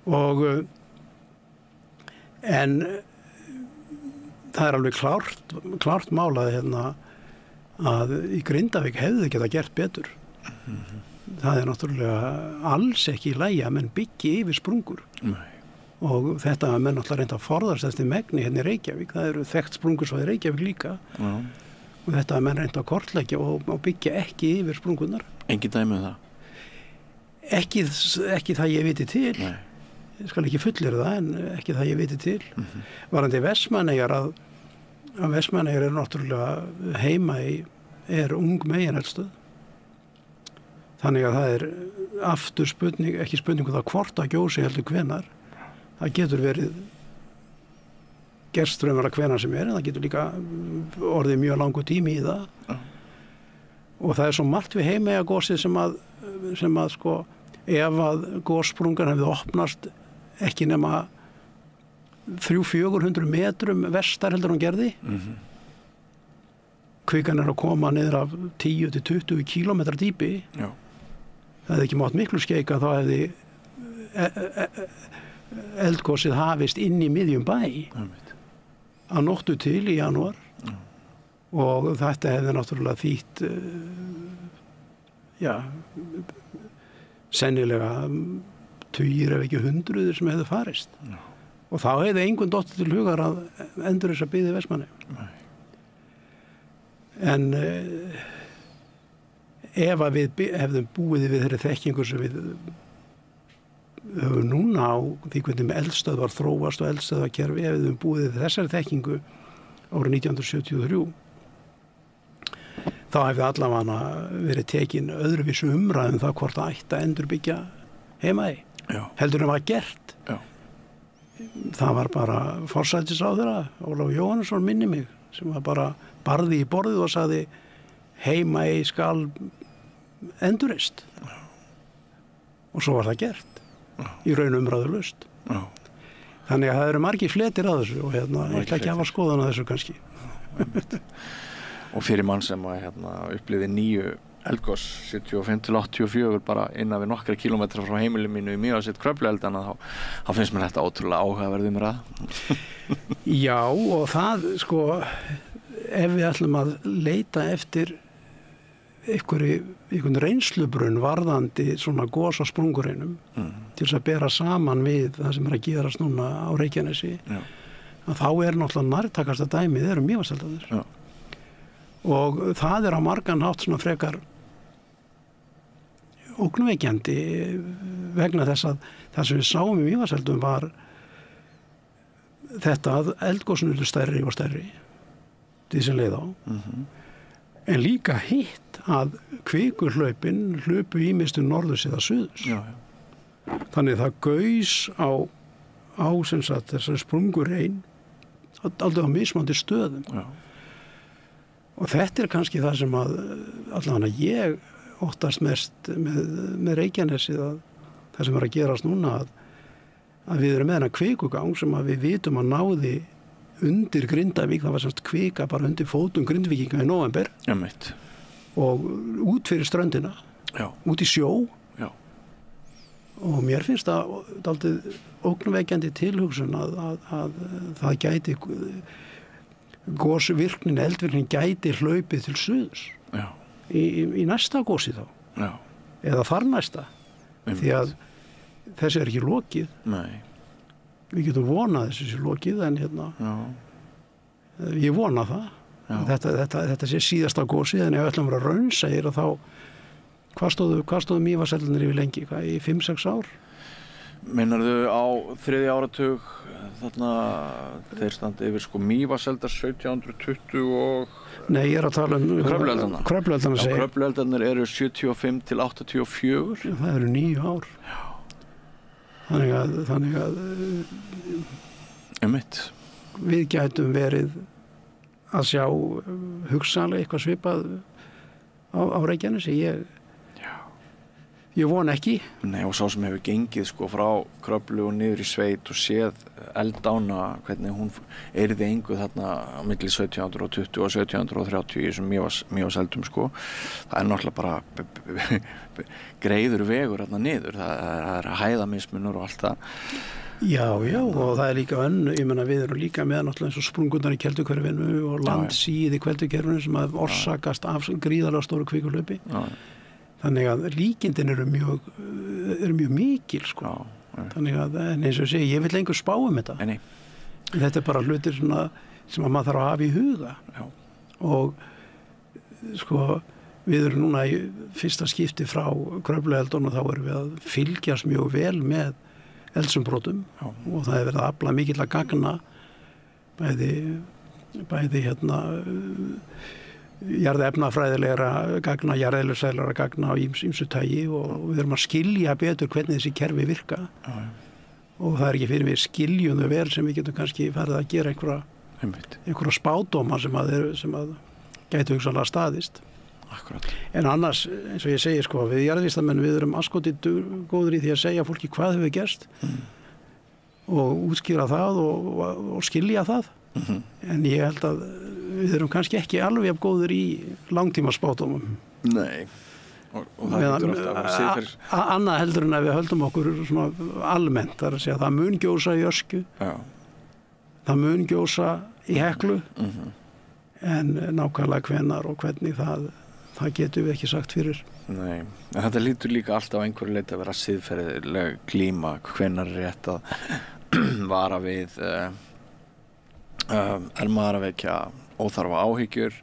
Og en það er alveg klárt málað hérna að í Grindavík hefði geta gert betur. Það er náttúrulega alls ekki í lagi að menn byggi yfir sprungur. Nei. Og þetta að menn náttúrulega reynda að forðast eftir megni hérna í Reykjavík, það eru þekkt sprungur svo í Reykjavík líka. Já. Og þetta að menn reynda að kortleggja og byggja ekki yfir sprungunar. Engin dæmi það? Ekki það ég viti til. Nei. Ég skal ekki fullyrða það, en ekki það ég viti til. Varandi Vestmannaeyjar að Vestmannaeyjar er náttúrulega Heimaey er ung megineldstöð. Þannig að það er aftur ekki spurningu það hvort að gjósi heldur hvenar. Það getur verið gerststraumar að hvenar sem en það getur líka orðið mjög langur tími í það. Og það er svo margt við Heimaeyjargosið sem að sko, ef að gossprungan hefði opnast ekki nema 300-400 metrum vestar heldur hún gerði. Kvikan er að koma niður af 10-20 kílómetra dýpi. Já. Það hefði ekki mátt miklu skeika, þá hefði eldgosið hafist inn í miðjum bæ að nóttu til í janúar. Og þetta hefði náttúrulega þýtt sennilega tugir ef ekki hundruðir sem hefði farist. Og þá hefði engun dottið til hugar að endur þess að byggði Vestmannaeyjum. En ef að við hefðum búið við þeirri þekkingu sem við höfum núna á því hvernig eldstöðvar þróast og eldstöðvarkerfi, ef við höfum búið við þessari þekkingu árið 1973, þá hefði allavega verið tekin öðruvísu umræðum það hvort það ætti að endurbyggja Heimaey. Heldur en var gert. Já. Það var bara forsætisráðherra, Ólafur Jóhannesson minni mig, sem var bara barði í borðið og sagði Heimaey skal endurreist. Og svo var það gert. Í raun umræðulaust. Þannig að það eru margir fletir að þessu og ég ætla ekki að hafa skoðan að þessu kannski. Og fyrir mann sem upplifði 9 eldgos 75-84 bara innan við nokkra kílómetra frá heimili mínu í Mývatnssveit Kröflueldana, þá finnst mér þetta ótrúlega áhugaverð umræða. Já, og það sko, ef við ætlum að leita eftir einhvern reynslubrunn varðandi svona gos á sprungureinum til þess að bera saman við það sem er að gerast núna á Reykjanesi, að þá er náttúrulega nærtakasta dæmið eru Mývatnseldarnir. Og það er á margan hátt svona frekar ógnvekjandi vegna þess að það sem við sáum í Mývatnseldum var þetta að eldgosin eru stærri og stærri því sem leið á en líka hitt að kvikurhlaupin hlupu ýmist norðurs eða suðurs þannig það gaus á sem sagt þessari sprungurein aldrei á mismandi stöðum og þetta kannski það sem að allavega ég óttast mest með Reykjanesið að það sem að gerast núna að við erum með þennan kvikugang sem að við vitum að náði undir Grindavík, það var semst kvika bara undir fótum Grindvíkinga í nóvember og út fyrir ströndina út í sjó og mér finnst það dálítið ógnvekjandi tilhugsun að það gæti gósvirknin, eldvirknin gæti hlaupið til suðurs í næsta gósi þá eða þar næsta því að þessi ekki lokið. Nei. Við getum vonað þessi lokið en ég vona það. Þetta sé síðasta gósið en ef við ætlum að vera raunsægir að þá hvað stóðu Mývatnseldarnir yfir lengi? Í 5-6 ár? Meinarðu á 3. áratug þarna þeir standi yfir Mývatnseldar 1720 og Nei, ég að tala Kröflueldarna segir. Kröflueldarnir eru 75 til 84. Það eru 9 ár. Þannig að við gætum verið að sjá hugsanlega eitthvað svipað á Reykjanesi. Ég von ekki. Nei, og sá sem hefur gengið frá Kröflu og niður í sveit og séð eldána, hvernig hún yrði engu þarna á milli 1720 og 1730 í þessum Mývatnseldum það náttúrulega bara greiður vegur þarna niður, það hæðamismunur og allt það. Já, og það líka ég meina við erum líka með náttúrulega eins og sprungurnar í Kelduhverfinu og landsíð í Kelduhverfinu sem að orsakast af gríðarlega stóru kvikulhlaupi. Þannig að líkindin eru mjög mikil þannig að eins og ég segi, ég vil lengur spá þetta þetta bara hlutir sem að maður þarf að hafa í huga og við erum núna í fyrsta skipti frá Kröflueldunum og þá erum við að fylgjast mjög vel með eldsumbrotum og það er verið að afla mikill að gagna bæði jarðefnafræðilegra gagna, jarðeðlisfræðilegra gagna á ýmsu tagi og við erum að skilja betur hvernig þessi kerfi virka og það er ekki fyrir við skiljum þau vel sem við getum kannski farið að gera einhverja spádóma sem að gætu hugsanlega staðist. Akkurat. En annars, eins og ég segi við jarðvísindamenn, við erum anskotið góður í því að segja fólki hvað hefur gerst og útskýra það og skilja það en ég held að við erum kannski ekki alveg jafn góður í langtíma spádómum. Nei, og það getur alltaf að vera siðferðis. Annað heldur en að við höldum okkur svona almennt, það er að segja það mun gjósa í Öskju, það mun gjósa í Heklu, en nákvæmlega hvenar og hvernig það getum við ekki sagt fyrir. Nei, en þetta lítur líka alltaf á einhverju leiti að vera siðferðileg glíma, hvenar er rétt að vara við, er maður að vekja óþarfa áhyggjur.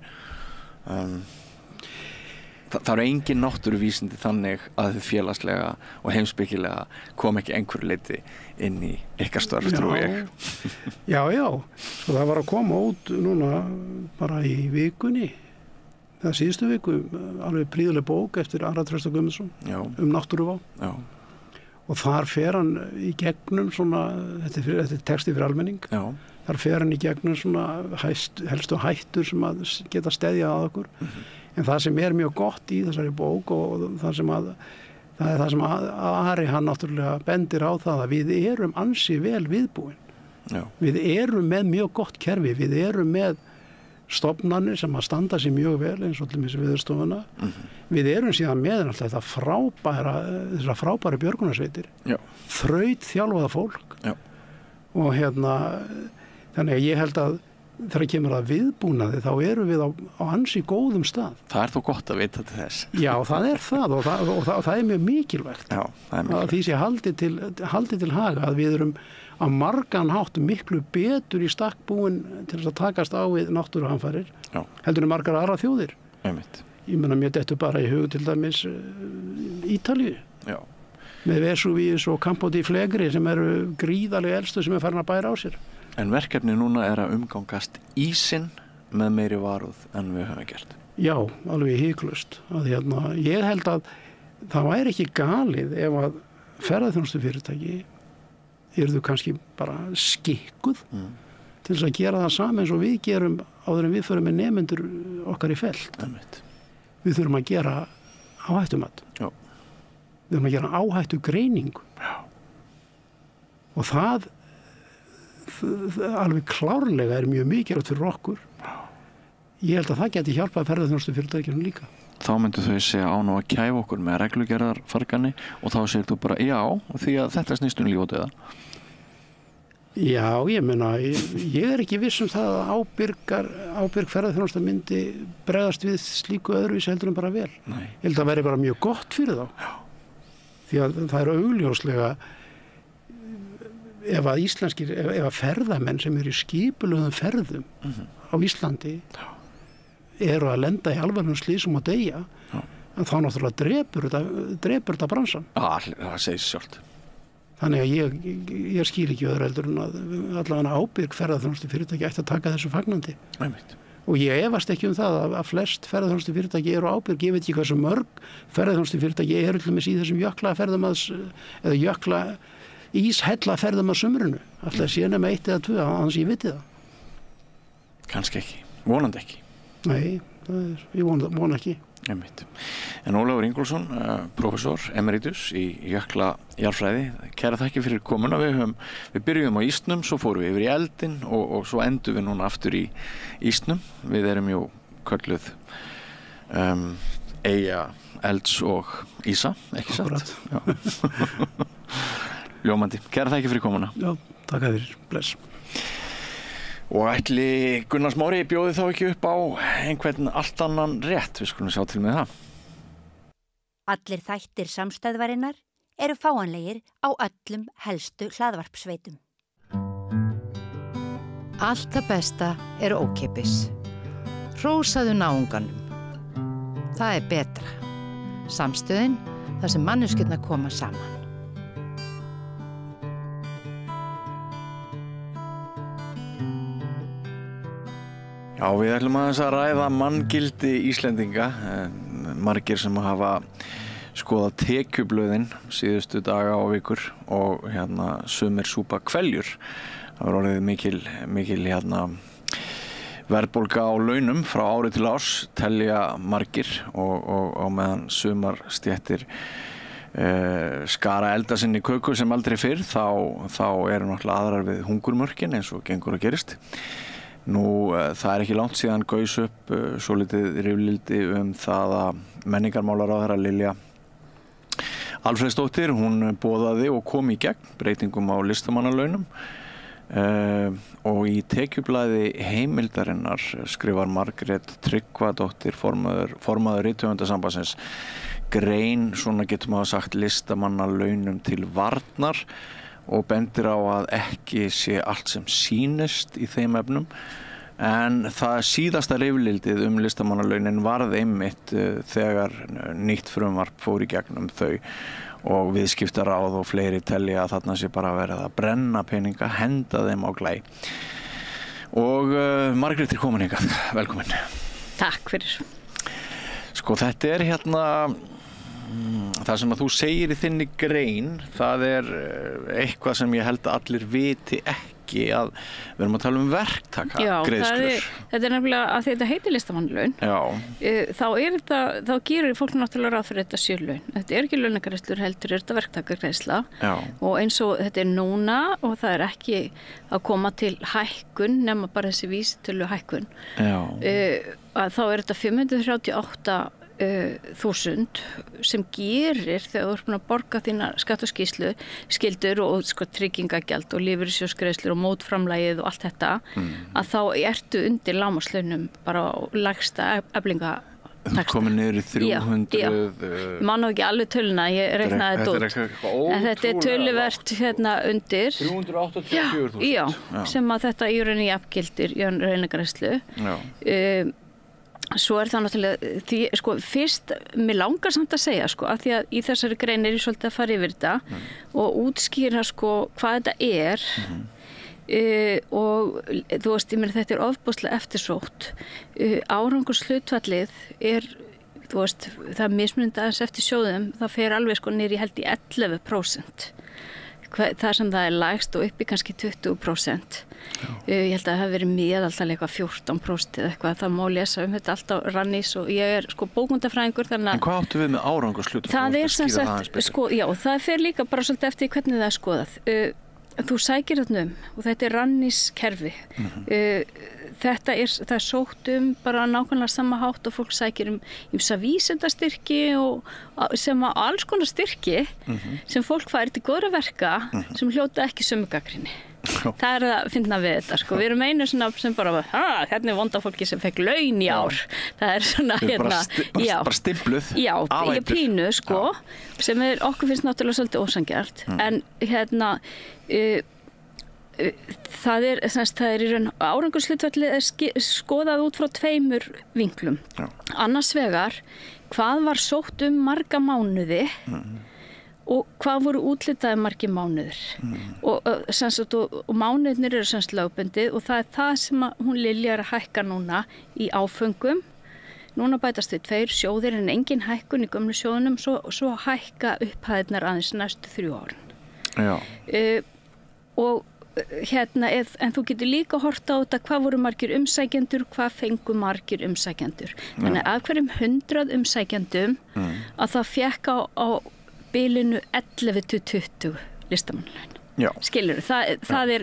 Það eru engin náttúruvísindi þannig að þið félagslega og heimspekilega kom ekki einhverju leiti inn í ykkar störf, trúi ég. Já, það var að koma út núna bara í vikunni, það síðustu viku, alveg prýðileg bók eftir Ara Trausta Guðmundsson náttúruvá. Já. Og þar fer hann í gegnum svona, þetta er texti fyrir almenning. Já. Þar fer hann í gegnum svona helstu hættur sem að geta steðjað að okkur. En það sem er mjög gott í þessari bók og það er það sem Ari hann náttúrulega bendir á það að við erum ansi vel viðbúin. Já. Við erum með mjög gott kerfi, við erum með stofnanir sem að standa sig mjög vel eins og allir með Veðurstofuna. Við erum síðan með alltaf þessar frábæri björgunarsveitir. Þraut þjálfaða fólk. Já. Og þannig að ég held að þegar kemur að viðbúnaði þá erum við á ansi góðum stað. Það er þó gott að vita til þess. Já, það er það og það er mjög mikilvægt. Já, það er mikilvægt. Að því sé haldið til haga að við erum á margan hátt miklu betur í stakk búin til þess að takast á við náttúruhamfarir heldur en margar aðra þjóðir. Einmitt. Ég meina mér dettur bara í hug til dæmis Ítalíu. Já. Með Vesúvíus og Campo di Flegri sem eru gríðarlega elstu sem farin að bæra á sér. En verkefni núna að umgangast ísinn með meiri varúð en við höfum gert. Já, alveg hiklaust. Ég held að það væri ekki galið ef að ferðaþjónustufyrirtæki yrðu kannski bara skikkuð til þess að gera það sama eins og við gerum áður en við förum með nemendur okkar í felt. Við þurfum að gera áhættumat. Já. Við þurfum að gera áhættugreiningu. Já. Og það alveg klárlega mjög mikilvægt fyrir okkur. Ég held að það geti hjálpað ferðaþjónustufyrirtækjunum líka. Þá myndu þau segja á nú að kæfa okkur með reglugerðarfargani og þá segir þú bara já, því að þetta snýst líf og dauða. Já, ég meina, ég ekki viss það að ábyrg ferðaþjónusta myndi bregðast við slíku öðruvísi heldur en bara vel. Nei. Ég held að veri bara mjög gott fyrir þá. Já. Því að það augljóslega ef að ferðamenn sem eru í skipulögðum ferðum á Íslandi eru að lenda í alvarlegum slysum og deyja, en þá náttúrulega drepur þetta bransan. Það segir sjálft. Þannig að ég skil ekki öðru heldur en að allavega ábyrg ferðaþjónustufyrirtæki ætti að taka þessu fagnandi. Einmitt. Og ég efast ekki það að flest ferðaþjónustufyrirtæki eru ábyrg. Ég veit ekki hversu mörg ferðaþjónustufyrirtæki eru til dæmis í þessum jöklaferðamaðs eða íshella ferðum að sumrunu. Alltaf sé nema 1 eða 2, annars ég viti það. Kannski ekki, vonandi ekki. Nei, ég vona ekki. Einmitt. En Ólafur Ingólfsson, prófessor emeritus í jöklajarðfræði, kæra þakki fyrir komuna. Við byrjum á ísnum, svo fórum við yfir í eldin og svo endum við núna aftur í ísnum. Við erum jú kölluð eyja elds og ísa, ekki satt? Já. Ljómandi. Kæra þakki fyrir komuna. Já, takk fyrir. Bless. Og ætli Gunnar Smári bjóði þá ekki upp á einhvern allt annan rétt. Við skulum sjá til með það. Allir þættir samstæðvarinnar eru fáanlegir á öllum helstu hlaðvarpsveitum. Allt það besta eru ókeypis. Hrósaðu náunganum. Það betra. Samstöðin, þar sem manneskjurnar koma saman. Já, við ætlum aðeins að ræða manngildi Íslendinga. Margir sem hafa skoðað tekjublöðin síðustu daga og vikur og sumir súpa hveljur. Það var orðið mikil verðbólga á launum frá ári til árs, telja margir og meðan sumar stéttir skara elda sinni köku sem aldrei fyrr, þá eru náttúrulega aðrar við hungurmörkin eins og gengur og gerist. Nú, það ekki langt síðan gaus upp svolítið rifrildi það að menningarmálaráðherra Lilja Alfreðsdóttir, hún boðaði og kom í gegn breytingum á listamannalaunum og í tekjublaði Heimildarinnar skrifar Margrét Tryggvadóttir, formaður Rithöfundasambandsins, grein, svona getum við sagt, listamannalaunum til varnar og bendir á að ekki sé allt sem sýnist í þeim efnum, en það síðasta rifrildið listamannalaunin varð einmitt þegar nýtt frumvarp fór í gegnum þau og viðskiptaráð og fleiri telja að þarna sé bara verið að brenna peninga, henda þeim á glæ. Og Margrét komin hingað, velkomin. Takk fyrir. Sko, þetta það sem að þú segir í þinni grein, það eitthvað sem ég held að allir viti ekki, að við erum að tala verktakagreiðslur. Já, þetta nefnilega að þetta heitir listamannalaun. Já. Þá gerir fólk náttúrulega ráð fyrir þetta laun. Þetta ekki launagreiðslur heldur, þetta verktakagreiðsla. Já. Og eins og þetta núna og það ekki að koma til hækkun nema bara þessi vísitölu hækkun. Já. Þá þetta 538.000 sem gerir þegar þú ert búin að borga þína skatt og skyldur og tryggingagjald og lífeyrissjóðsgreiðslur og mótframlagið og allt þetta, að þá ertu undir lágmarkslaunum bara á lægsta eflinga. Þú komið niður í 300... Já, ég man ekki alveg töluna, ég reiknaði þetta út. En þetta töluvert undir. 384.000. Já, sem að þetta í rauninni jafngildir í launagreiðslu. Já. Svo það náttúrulega, fyrst, mér langar samt að segja, að því að í þessari grein ég svolítið að fara yfir þetta og útskýra, hvað þetta og þú veist, ég meina þetta ofboðslega eftirsótt. Árangurshlutfallið þú veist, það mismunandi aðeins eftir sjóðum, það fer alveg sko niður í held í 11%. Það sem það lægst og upp í kannski 20%. Ég held að það hafi verið meðaltal eitthvað 14% eða eitthvað, það má lesa þetta allt á Rannís og ég sko bókmyndafræðingur þannig að... En hvað áttu við með árangurshlutfall? Það sem sagt, sko, já, það fer líka bara svolítið eftir hvernig það skoðað. Þú sækir þarna og þetta Rannís kerfi. Það er sótt bara nákvæmlega sama hátt og fólk sækir ýmsa vísindastyrki og sem að alls konar styrki sem fólk fær til góðra verka sem hljóta ekki sömu gagnrýni. Það er að finna við þetta sko. Við erum einu svona sem bara hérna er vonda fólki sem fekk laun í ár. Það er svona bara stimpluð. Já, ég pínu sko sem okkur finnst náttúrulega svolítið ósanngjarnt en hérna það er í raun árangurshlutfallið skoðað út frá 2 vinklum. Annars vegar, hvað var sótt marga mánuði og hvað voru útlitaði margir mánuðir. Og mánuðnir eru semst lögbundið og það er það sem hún Lilja er að hækka núna í áföngum. Núna bætast við 2 sjóðir en engin hækkun í gömlu sjóðunum svo hækka upphæðirnar aðeins næstu 3 árin. Já. Og en þú getur líka hort á þetta hvað voru margir umsækjendur, hvað fengu margir umsækjendur. Þannig að hverjum 100 umsækjendum að það fékk á bilinu 11 til 20 listamannalaun. Skilur, það er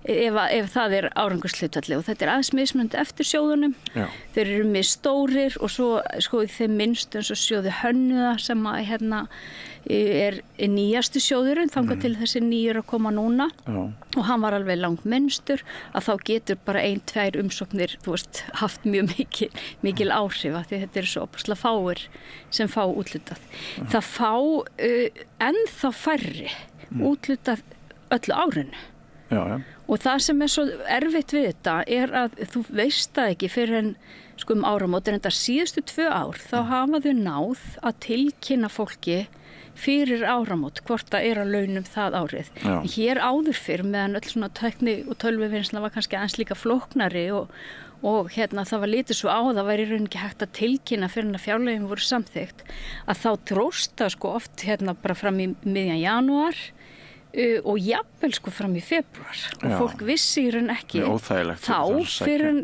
ef það er árangurshlutfallið og þetta er aðeins mismunandi eftir sjóðunum. Þeir eru misstórir og svo sko í þeim minnstu eins og sjóði Hönnuða sem að er nýjastu sjóðurinn þangað til þessi nýjur að koma núna og hann var alveg langt minnstur að þá getur bara 1-2 umsóknir þú veist haft mjög mikil áhrif af því þetta eru svo opaslega fáir sem fá útlutað. Það fá ennþá færri útlutað öllu árinu. Og það sem er svo erfitt við þetta er að þú veist það ekki fyrir en sko áramót en þetta síðustu 2 ár þá hafa þau náð að tilkynna fólki fyrir áramót hvort það er að launum það árið. Hér áður fyrr meðan öll svona tækni og tölvuvinnsla var kannski aðeins líka flóknari og það var lítið svo á það væri í raun ekki hægt að tilkynna fyrir en að fjárlögin voru samþykkt að þá dróst það sko oft bara fram í miðjan janúar og jafnvel sko fram í febrúar og fólk vissi í raun ekki þá fyrir en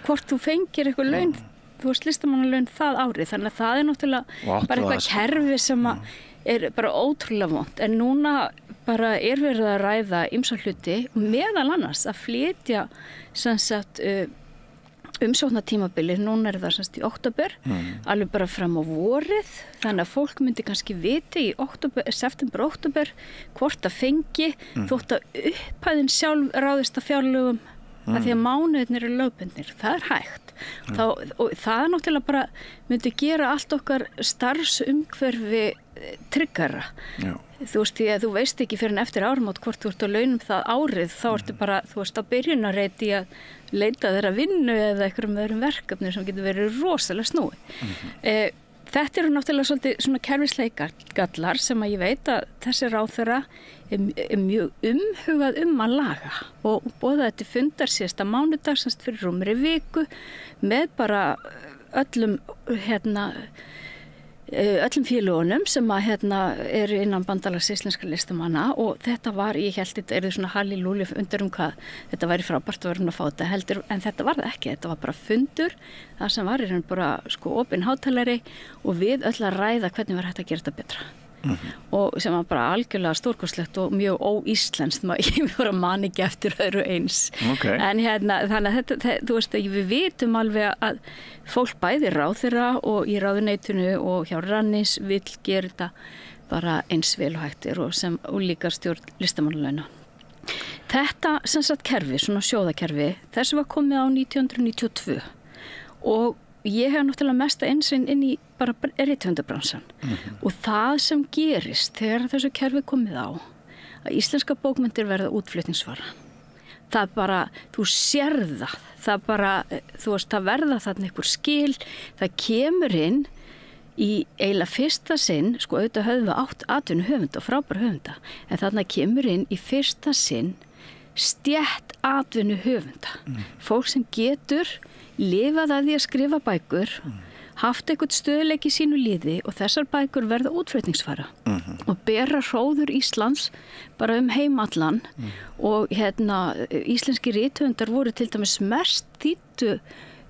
hvort þú fengir eitthvað laun þú veist listamannalaun það árið þannig að það er náttúrulega bara eitthvað kerfi sem er bara ótrúlega vont en núna bara er verið að ræða ýmsa hluti meðal annars að flytja sem sagt umsóknartímabilið, núna er það semst í október, alveg bara fram á vorið, þannig að fólk myndi kannski viti í september-október hvort það fengi þótt að upphæðin sjálf ráðist að fjárlögum að því að mánuðirnir eru lögbundnir, það er hægt. Og það er náttúrulega bara myndi gera allt okkar starfsumhverfi tryggara. Þú veist, því að þú veist ekki fyrir en eftir áramót hvort þú ert á launum það árið, þá ertu bara, þú veist, á byrjunarreiti að leita þeirra vinnu eða einhverjum öðrum verkefni sem getur verið rosalega snúið. Þetta eru náttúrulega svolítið svona kerfisleika gallar sem að ég veit að þessi ráðherra er mjög umhugað að laga og boðaði til fundar síðasta mánudag semst fyrir rúmri viku með bara öllum félögunum sem að eru innan bandalags íslenskra listamanna og þetta var, ég held þetta er svona halilúli undir hvað þetta væri frábært að vera að fá þetta heldur en þetta var það ekki, þetta var bara fundur það sem var í raun bara sko opinn hátalari og við öll að ræða hvernig var hægt að gera þetta betra og sem var bara algjörlega stórkostlegt og mjög óíslenskt ég voru að man ekki eftir öðru eins en þannig að þetta, þú veist að við vitum alveg að fólk bæði ráðherra og í ráðuneytinu og hjá Rannís vill gera þetta bara eins vel og hægtir og líka stjórn listamannalauna. Þetta sem sagt kerfi, svona sjóðakerfi þessu var komið á 1992 og ég hef náttúrulega mesta einsinn inn í bara rithöfundabransan og það sem gerist þegar þessu kerfi komið á að íslenska bókmenntir verða útflutningsvara. Það bara, þú sérð það bara, þú veist, það verða þarna einhver skil, það kemur inn í eiginlega fyrsta sinn, sko auðvitað höfum við átt atvinnuhöfunda og frábæra höfunda, en þarna kemur inn í fyrsta sinn stétt atvinnu höfunda. Fólk sem getur lifað að því að skrifa bækur, haft eitthvað stöðuleiki í sínu líði og þessar bækur verða útflutningsfara og bera hróður Íslands bara heim allan og íslenski rithöfundar voru til dæmis mest þýddu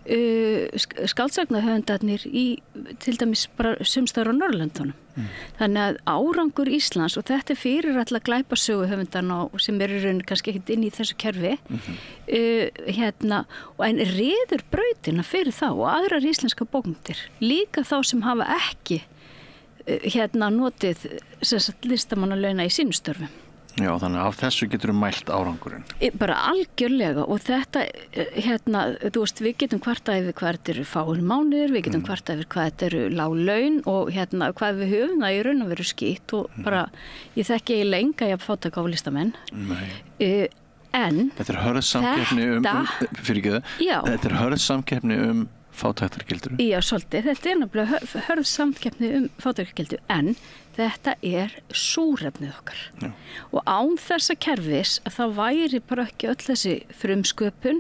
skáldsagna-höfundarnir í til dæmis bara sumstaðar á Norðurlöndunum. Þannig að árangur Íslands, og þetta fyrir alla glæpasöguhöfundarna sem í raun kannski ekkert inn í þessu kerfi, en riður brautina fyrir þá og aðrar íslenska bókmenntir, líka þá sem hafa ekki notið listamannalauna í sínum störfum. Já, þannig að af þessu getur mælt árangurinn. Bara algjörlega og þetta, þú veist, við getum kvartað yfir hvað þetta eru fáir mánuðir, við getum kvartað yfir hvað þetta eru lág laun og hvað við höfum það í raun að vera skýtt og bara, ég þekki eiginlega enga jafn fátæka á listamenn. En þetta er hörð samkeppni þetta er hörð samkeppni fátæktargildur. Já, svolítið, þetta er nefnilega hörð samkeppni fátæktargildur, en þetta er súrefnið okkar. Já. Og án þessa kerfis að það væri bara ekki öll þessi frumsköpun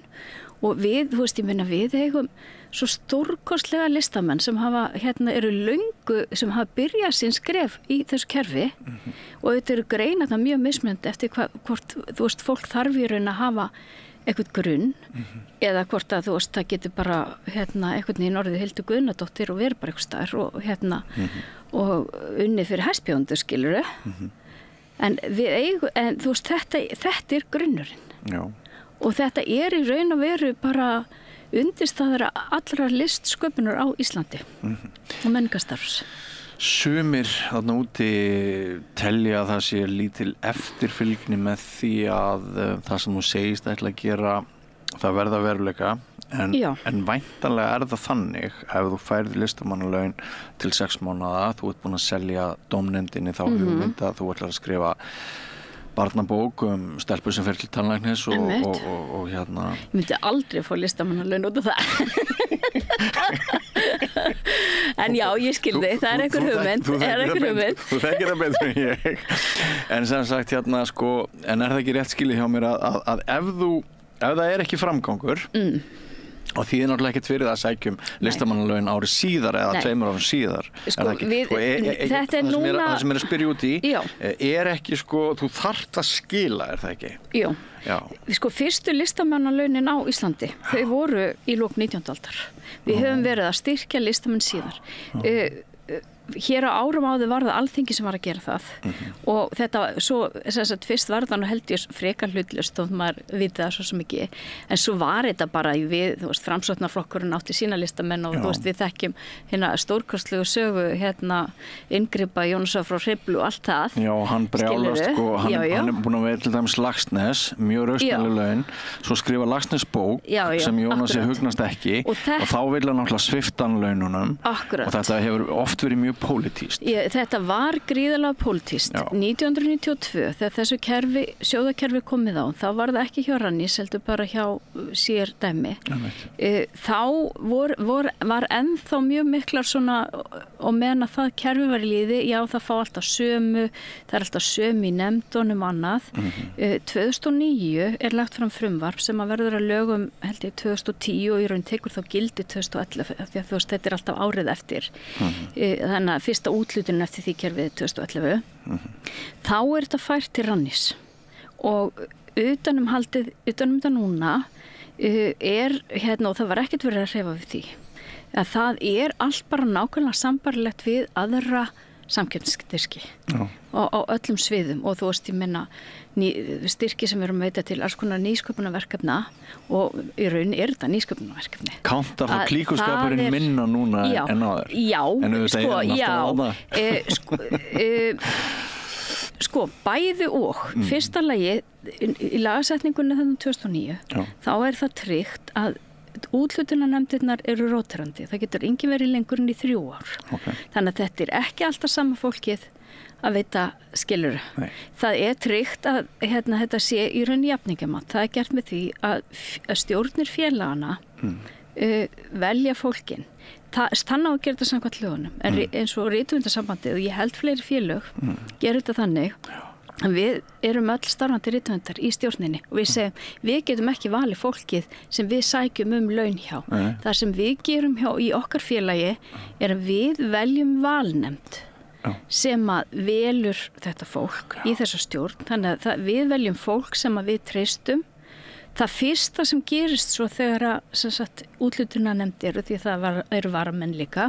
og við, þú veist, ég meina við eigum svo stórkostlega listamenn sem hafa, eru löngu, sem hafa byrjað sín skref í þessu kerfi og þetta eru greinarnar mjög mismunandi eftir hvort, þú veist, fólk þarf í raun að hafa eitthvað grunn eða hvort að þú veist, það getur bara eitthvað í norðið Hildur Guðnadóttir og verið bara eitthvað staðar og og unnið fyrir hæstbjóndur, skilurðu. En við eigum, þú veist, þetta er grunnurinn. Já. Og þetta er í raun og veru bara undirstaðar allra listsköpunar á Íslandi og menningarstarfs. Sumir þarna úti telja að það sé lítil eftirfylgni með því að það sem þú segist ætla að gera það verða veruleika en væntanlega það þannig ef þú færð listamannalaun til 6 mánaða, þú ert búin að selja dómnefndinni þá hugmynd að þú ætlar að skrifa barnabók stelpur sem fer til tannlæknis og Ég myndi aldrei fá listamannalaun út af það. En já, ég skildi, það er einhver hugmynd. Þú þekkir það betur en ég. En sem sagt, en er það ekki rétt skilið hjá mér að ef það er ekki framgangur og því er náttúrulega ekkert fyrir það að sækjum listamannalaun árið síðar eða 2 árum síðar. Þetta er núna það sem er að spyrja út í er ekki, þú þarft að skila, er það ekki? Jú. Fyrstu listamannalaunin á Íslandi, þau voru í lok 19. aldar. Við höfum verið að styrkja listamenn síðar. Hér á árum áður var það Alþingi sem var að gera það og þetta svo, fyrst var það held ég frekar hlutlaust og maður viti það svo sem ekki, en svo var þetta bara við, þú veist, Framsóknarflokkurinn átti sína listamenn og þú veist, við þekkjum stórkostlegu sögu, inngripa Jónasar frá Hriflu og allt það. Já, hann brjálast, hann er búin að vera til dæmis Laxness, mjög rausnæli laun, svo skrifa Laxness bók sem Jónasi hugnast ekki og þá vil hann náttúrulega svipta hann laununum og þetta hefur oft verið mjög pólitískt. Þetta var gríðarlega pólitískt. 1992 þegar þessu sjóðakerfi komið á, þá var það ekki hjá Rannís, heldur bara hjá sér dæmi. Þá var ennþá mjög miklar svona, og meðan að það kerfi var í líði, já það fá alltaf sömu, það er alltaf sömu í nefndunum og annað. 2009 er lagt fram frumvarp sem að verður að lögum held ég 2010 og í raun tekur þá gildi 2011 því að þú veist þetta er alltaf árið eftir. Þannig að fyrsta útlutunin eftir því kerfið 2011 þá er þetta fært til Rannís og utanum þetta núna er og það var ekkert verið að hreyfa við því að það er allt bara nákvæmlega sambarlegt við aðra samkeppnisstyrki á öllum sviðum og þú veist, ég menna styrki sem við erum að veita til alls konar nýsköpunarverkefna og í raun er þetta nýsköpunarverkefni. Kantar það klíkuskapurinn minna núna en áður? Já, bæði og fyrsta lagi í lagasetningunni þannig 2009 þá er það tryggt að úthlutunarnefndirnar eru róterandi. Það getur engin verið lengur en í 3 ár. Þannig að þetta er ekki alltaf sama fólkið að veita skilur. Það er tryggt að þetta sé í raun jafningamat. Það er gert með því að stjórnir félagana velja fólkin. Þannig á að gera þetta samkvæmt lögunum. Eins og rithöfundasambandið og ég held fleiri félög gerir þetta þannig Við erum öll starfandi rithöfundar í stjórninni og við segjum, við getum ekki valið fólkið sem við sækjum laun hjá. Það sem við gerum í okkar félagi er að við veljum valnefnd sem að velur þetta fólk í þessa stjórn. Þannig að við veljum fólk sem að við treystum. Það fyrsta sem gerist svo þegar að úthlutunarnefnd eru, því það eru varamenn líka,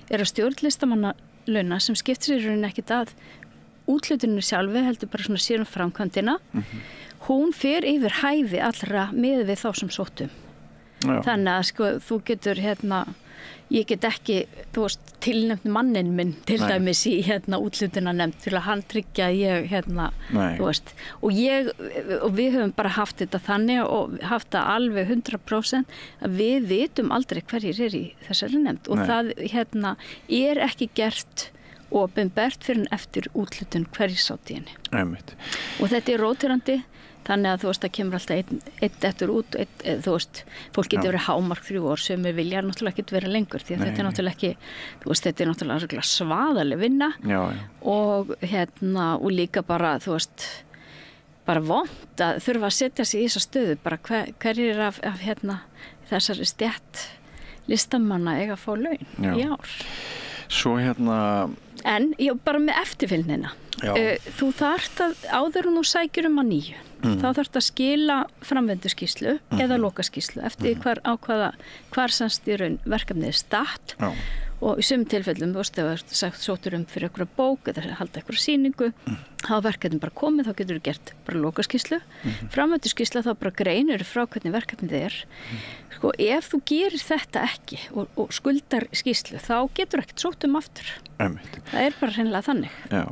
er að stjórnlistamanna launa sem skiptir sér í rauninni ekkert að úthlutuninu sjálfi, heldur bara svona sér framkvæmdina. Hún fer yfir hæfi allra með við þá sem sóttum. Þannig að sko, þú getur ég get ekki, þú veist, tilnefnt manninn minn til dæmis í úthlutunarnefnd til að hann tryggja ég þú veist, og við höfum bara haft þetta þannig og haft það alveg 100% að við vitum aldrei hverjir í þessari nefnd og það er ekki gert opinbert fyrir en eftir úthlutun hverjir sátt í henni. Og þetta er rótirandi. Þannig að þú veist, það kemur alltaf einn eftir út, þú veist, fólk getur verið hámark 3 ár sem vilja náttúrulega ekki vera lengur því að þetta er náttúrulega ekki, þú veist, þetta er náttúrulega svaðaleg vinna og og líka bara, þú veist, bara vont að þurfa að setja sig í þessa stöðu, bara hverjir af þessari stétt listamanna eiga að fá laun í ár. Svo En bara með eftirfylgnina. Þú þarft að áður og nú sækjur að nýju. Þá þarft að skila framvinduskýrslu eða lokaskýrslu eftir hvar semst í raun verkefnið er statt og í sumum tilfellum, þú veist, ef þú sagt sóttur fyrir einhverja bók eða halda einhverja sýningu, þá verkefnið bara komið, þá getur þú gert bara lokaskýrslu. Framvinduskýrsla þá bara greinur frá hvernig verkefnið er. Sko, ef þú gerir þetta ekki og skuldar skýrslu, þá getur ekkert sótt aftur. Það er bara hreinlega þannig. Já,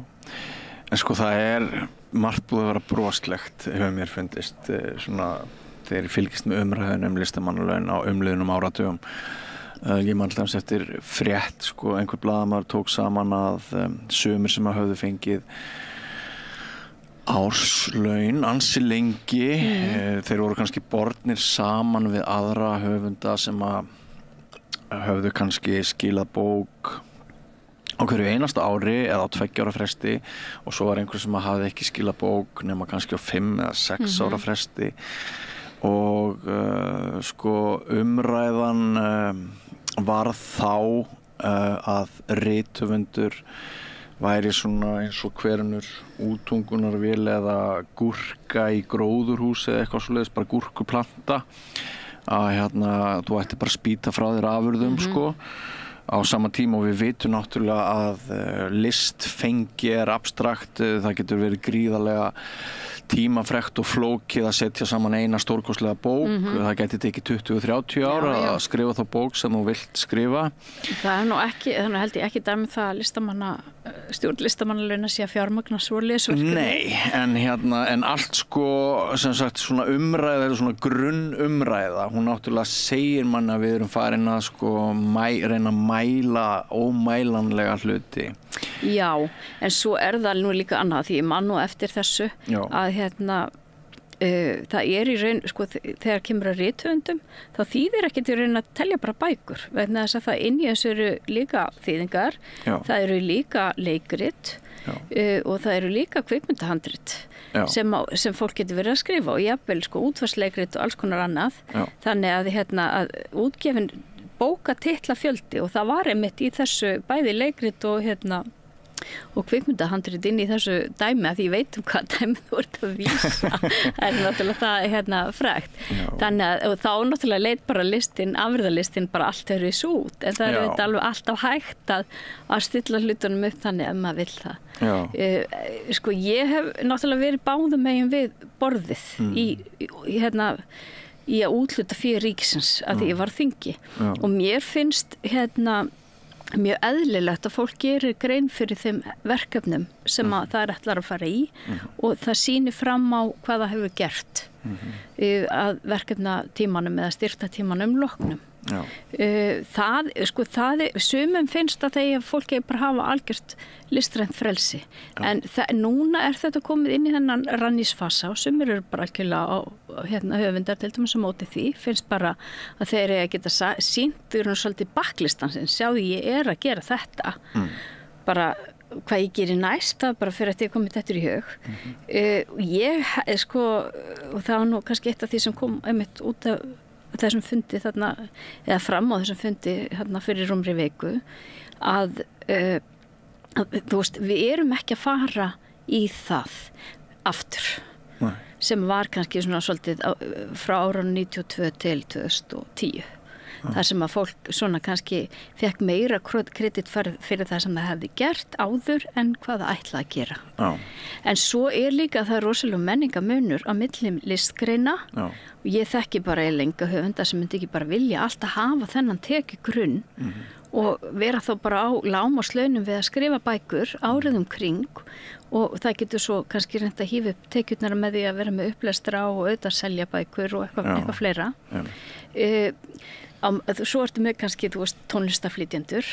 en sko það er margt búið að vera broslegt, hefur mér fundist, svona þegar ég fylgist með umræðunum listamannalaun á umliðnum áratugum. Ég man alltaf eftir frétt, sko, einhver blaðamaður tók saman að sumir sem að höfðu fengið árslaun ansi lengi, þeir voru kannski bornir saman við aðra höfunda sem að höfðu kannski skilað bók á hverju einasta ári eða á 2 ára fresti og svo var einhver sem hafði ekki skilað bók nema kannski á 5 eða 6 ára fresti og sko umræðan var þá að rithöfundur væri svona eins og hverjunur útungunarvél eða gúrka í gróðurhúsi eða eitthvað svoleiðis, bara gúrkuplanta að þú ætti bara að spýta frá þér afurðum sko á sama tíma og við vitum náttúrulega að listfengi er abstrakt, það getur verið gríðarlega tímafrekt og flókið að setja saman eina stórkostlega bók, það geti tekið 20-30 ára að skrifa þá bók sem þú vilt skrifa. Það er nú ekki, þannig held ég ekki dæmi það að stjórn listamannalauna sé að fjármagna svoleiðis verkefni. Nei, en allt sko, sem sagt, svona umræða, svona grunnumræða, hún náttúrulega segir mann að við erum farin að sko reyna að mæla ómælanlega hluti. Já, en svo er það nú líka annað því ég man nú eftir þessu að það er í raun, sko, þegar kemur að rithöfundum, þá þýðir ekkert í raun að telja bara bækur, vegna þess að það inn í þessu eru líka þýðingar, það eru líka leikrit og það eru líka kvikmyndahandrit sem fólk getur verið að skrifa og jafnvel sko útvarsleikrit og alls konar annað, þannig að útgefin bókatitla fjöldi og það var einmitt í þessu bæði leikrit og kvikmyndahandrit inn í þessu dæmi að því ég veit hvað dæmi þú ert að vísa það er náttúrulega það frægt þannig að þá náttúrulega leit bara afurðalistin bara allt eru í út en það er alveg alltaf hægt að stilla hlutunum upp þannig að maður vill það sko ég hef náttúrulega verið báðum megin við borðið í að úthluta fyrir ríkisins að því ég var þingi og mér finnst mjög eðlilegt að fólk gerir grein fyrir þeim verkefnum sem að það ætlar að fara í og það sýnir fram á hvað það hefur gert að verkefnatímanum eða styrktatímanum loknum. Sumum finnst að þegar fólk er bara hafa algjört listrænt frelsi en núna er þetta komið inn í þennan rannísfasa og sumir eru bara algjörlega höfundar til dæmis á móti því finnst bara að þeir eru að geta sýnt þau eru svolítið bakklistan sem sjáðu ég er að gera þetta bara hvað ég gerir næst, það bara fyrir að ég komið þetta í hug. Ég, sko, og það var nú kannski eitt af því sem kom einmitt út af þessum fundi þarna, eða fram á þessum fundi þarna fyrir rúmri viku, að þú veist, við erum ekki að fara í það aftur. Nei. Sem var kannski svona svolítið frá árunum 92 til 2010. Þar sem að fólk svona kannski fekk meira kredit fyrir það sem það hefði gert áður en hvað það ætlaði að gera. Já. En svo líka það rosalega menningamunur á millum listgreina. Já. Og ég þekki bara lenga höfunda sem myndi ekki bara vilja alltaf hafa þennan tekigrunn og vera þá bara á lágmarkslaunum við að skrifa bækur árið kring og það getur svo kannski reynt að hífa upp tekjurnar með því að vera með upplestra og auðvitað selja bækur og eitthvað fleira. Svo ertu með kannski, þú veist, tónlistaflytjendur.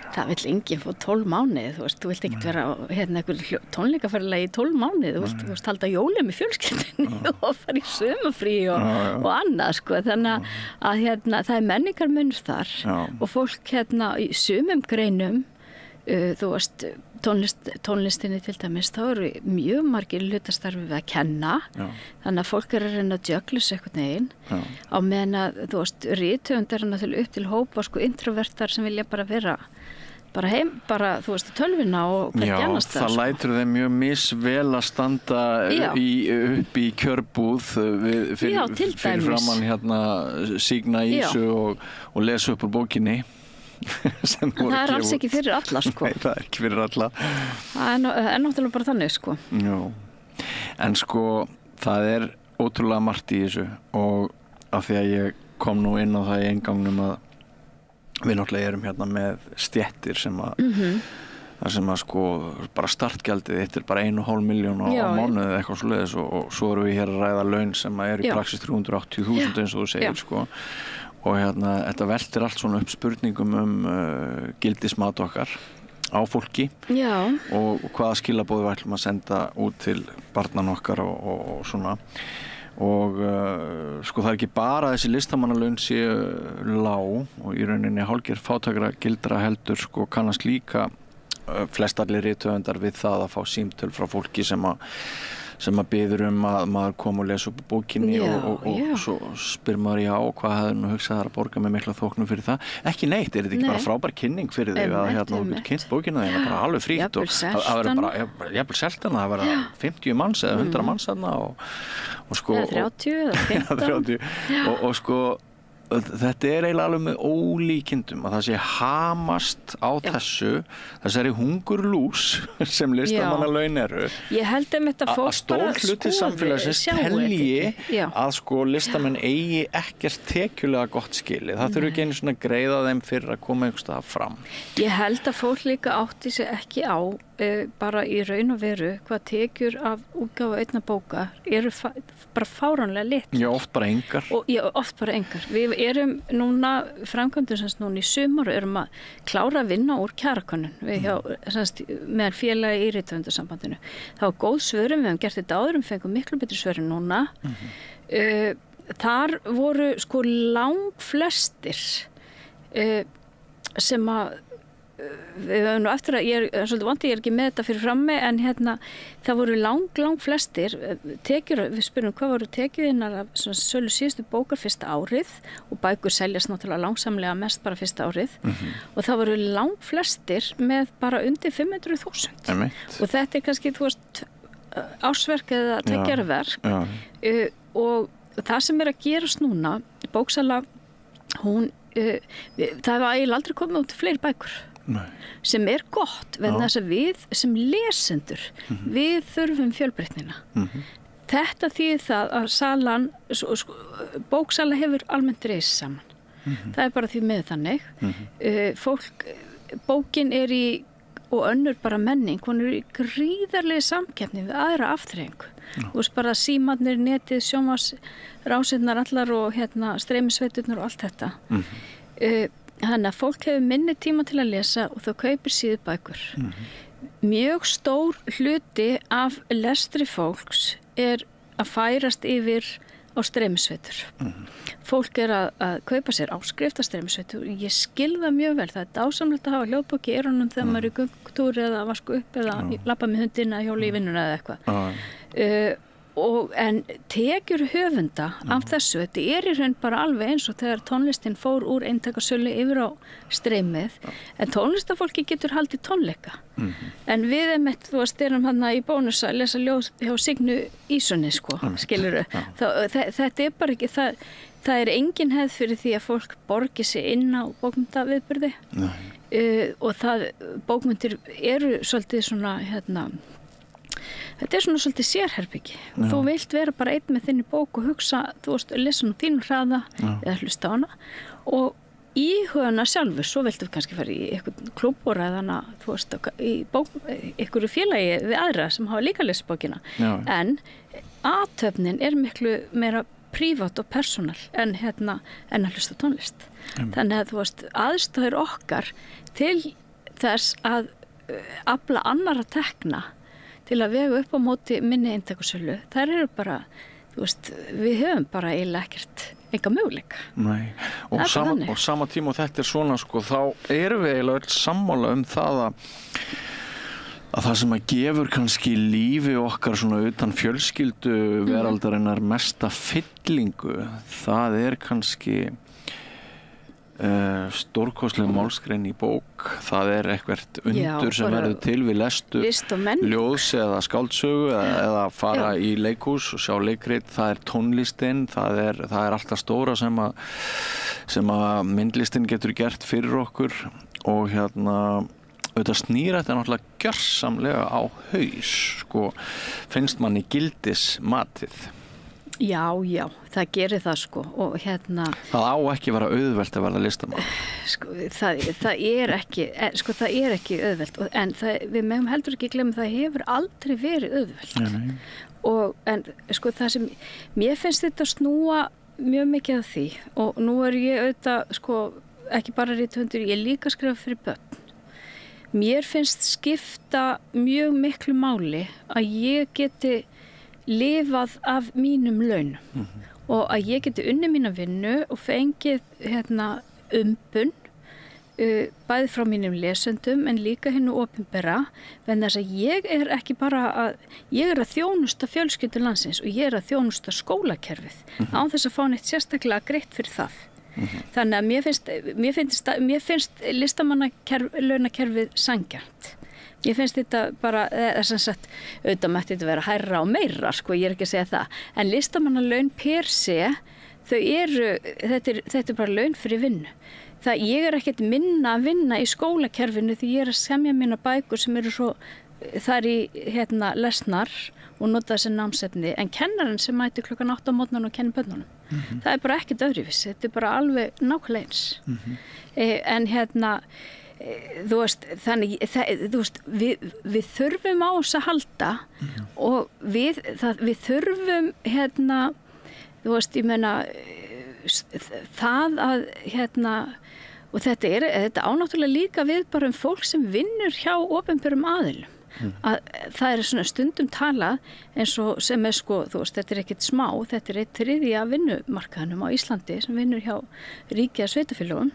Það vill enginn fá 12 mánuði, þú veist, þú vilt ekkert vera einhver tónleikaferðalagi í 12 mánuði, þú veist, halda jólið með fjölskyldinni og fara í sumafrí og annað, sko. Þannig að það menningarmunur þar og fólk í sumum greinum, þú veist, tónlistinni til dæmis, þá eru mjög margir hlutastarfi við að kenna. Þannig að fólk að reyna að jögla sig einhvern veginn á meðan að, þú veist, rithöfundar náttúrulega upp til hópa, sko, introvertar sem vilja bara vera heim, þú veist, tölvuna og hvernig annars það. Já, það lætur þeim mjög misvel að standa upp í kjörbúð fyrir framann Signa Ísu og lesa upp úr bókinni. Það alls ekki fyrir alla, sko. Nei, það ekki fyrir alla. Það náttúrulega bara þannig, sko. Já. En sko, það ótrúlega margt í þessu og af því að ég kom nú inn á það í eingangnum að við náttúrulega erum með stéttir sem að þar sem að sko bara startgjaldið þetta bara 1,5 milljón á mánuði eitthvað svoleiðis og svo erum við hér að ræða laun sem að í praxis 380.000 eins og þú segir, sko. Og þetta veltir allt svona upp spurningum gildismat okkar á fólki og hvaða skilaboð við ætlum að senda út til barnan okkar og svona og sko það ekki bara þessi listamannalaun séu lág og í rauninni hálfgerð fátækra gildra heldur sko kannast líka flestallir rithöfundar við það að fá símtöl frá fólki sem að biður að maður kom og lesa upp bókinni og svo spyr maður og hvað hefði nú hugsað að borga með mikla þóknum fyrir það. Ekki neitt, þetta ekki bara frábær kynning fyrir þig að þú getur kynnt bókina þeirra bara alveg frítt og það verður bara jafnvel seltana, það verður 50 manns eða 100 manns þarna og sko 30 eða 50 og sko þetta eiginlega alveg með ólíkindum að það sé hamast á þessari hungurlús sem listamannalaun eru. Ég held að fólk bara stór hluti samfélagsins telji að sko listamenn eigi ekkert tekjulega gott skilið. Það þurfi ekki einu svona að greiða þeim fyrir að koma einhvers staðar fram. Ég held að fólk líka átti sig ekki á bara í raun og veru hvað tekjur af útgáfu einna bóka eru bara fáránlega litlar. Já, oft bara engar. Oft bara engar. Við erum núna, framkvæmdum semst núna í sumar og erum að klára að vinna úr kjarakönnun með félagi í Rithöfundasambandinu. Það var góð svörum, við hefum gert þetta áður, við fengum miklu betri svörum núna. Þar voru sko langflestir sem að við höfum nú eftir að ég svolítið vandi, ég ekki með þetta fyrir frammi en það voru lang flestir tekjur, við spyrum hvað voru tekjuðinnar af sölu síðustu bókar fyrsta árið og bækur seljast náttúrulega langsamlega mest bara fyrsta árið og það voru lang flestir með bara undir 500.000 og þetta kannski, þú veist, ársverk eða tekjarverk og það sem að gerast núna, bóksala hún, það hefur eiginlega aldrei komið út fleiri bækur. Nei. Sem gott vegna þess að við sem lesendur við þurfum fjölbreytnina. Þetta þýðir það að salan bóksala hefur almennt reist saman. Það bara því með þannig. Bókin í og önnur bara menning, hún í gríðarlega samkeppni við aðra afþreyingu. Þú veist bara símarnir, netið, sjónvarpsrásinnar allar og streymisveiturnar og allt þetta. Þannig að fólk hefur minni tíma til að lesa og þau kaupir síður bækur. Mjög stór hluti af lestri fólks að færast yfir á streymisveitur. Fólk að kaupa sér áskrift af streymisveitur og ég skil það mjög vel. Það dásamlegt að hafa hljóðbók í eyrunum þegar maður í göngutúr eða vasku upp eða labba með hundina, hjóla í vinnuna eða eitthvað. En tekjur höfunda af þessu, þetta í raun bara alveg eins og þegar tónlistin fór úr eintakasölu yfir á streymið, en tónlistafólki getur haldið tónleika. En við erum hann í Bónus að lesa ljóð hjá Signu Ísunni, skilurðu. Þetta bara ekki, það engin hefð fyrir því að fólk borgi sig inn á bókmyndaviðburði og bókmyndir eru svolítið svona, þetta svona svolítið sérherbyggi. Þú vilt vera bara einn með þinni bók og hugsa, lesa hún á þínu hraða eða hlusta á hana og íhugana sjálfur, svo viltu kannski fara í eitthvað klúbbor eða í einhverju félagi við aðra sem hafa líka lesið bókina. En athöfnin miklu meira prívat og persónal en að hlusta tónlist. Þannig að aðstæður okkar til þess að afla annarra tekna til að vega upp á móti minni eintakasölu, þær eru bara, við höfum bara eiginlega enga möguleika. Nei, og sama tíma og þetta svona, þá erum við eiginlega öll sammála það að það sem að gefur kannski lífi okkar svona utan fjölskyldu veraldarinnar mesta fyllingu, það kannski stórkostleg málsgrein í bók, það eitthvert undur sem verður til við lestu ljóðs eða skáldsögu eða fara í leikhús og sjá leikrit, það tónlistin, það alltaf stóra sem að myndlistin getur gert fyrir okkur og auðvitað snýr þetta náttúrulega gjörsamlega á haus, finnst manni gildismatið. Já, það gerir það og Það á ekki vera auðvelt að verða listamann. Það ekki auðvelt en við megum heldur ekki glemma það hefur aldrei verið auðvelt. En það sem mér finnst þetta snúa mjög mikið af því og nú ég auðvitað ekki bara rithöfundur, ég líka skrifa fyrir börn. Mér finnst skipta mjög miklu máli að ég geti lifað af mínum launum og að ég geti unnið mína vinnu og fengið umbun bæði frá mínum lesendum en líka hinnu opinbera vegna þess að ég ekki bara ég að þjónusta fjölskyldu landsins og ég að þjónusta skólakerfið án þess að fá neitt sérstaklega greitt fyrir það. Þannig að mér finnst listamannalaunakerfið sanngjarnt. Ég finnst þetta bara, auðvitað mætti þetta vera hærra og meira, ég ekki að segja það. En listamannalaun per se, þetta bara laun fyrir vinnu. Ég ekkert minna að vinna í skólakerfinu því ég að semja mína bækur sem eru svo, þar í lesnar og nota þessi námsefni. En kennarinn sem mæti 8 á morgnan og kenni börnunum. Það bara ekkert öðruvísi, þetta bara alveg nákvæmlega eins. En þannig við þurfum á þess að halda og við þurfum ég meina það að og þetta ánáttúrulega líka við bara fólk sem vinnur hjá opinberum aðilum að það svona stundum talað eins og sem þetta ekkert smá, þetta 1/3 af vinnumarkaðnum á Íslandi sem vinnur hjá ríki eða sveitarfélögum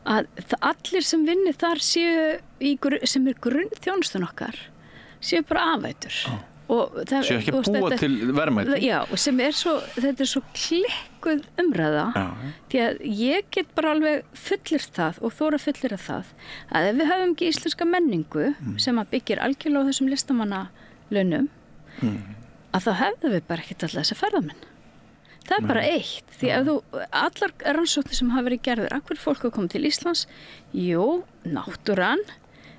að allir sem vinnir þar sem grunnþjónustun okkar séu bara afætur og séu ekki búa til verðmæti. Já, og sem þetta svo klikkuð umræða því að ég get bara alveg fullir það og þóra fullir það að ef við höfum ekki íslenska menningu sem að byggir algjörlega á þessum listamannalaunum að þá hefðum við bara ekkert alltaf þessi ferðamenn. Það bara eitt, því að allar rannsóknir sem hafa verið gerður, af hverju fólk hafa komið til Íslands? Jú, náttúran,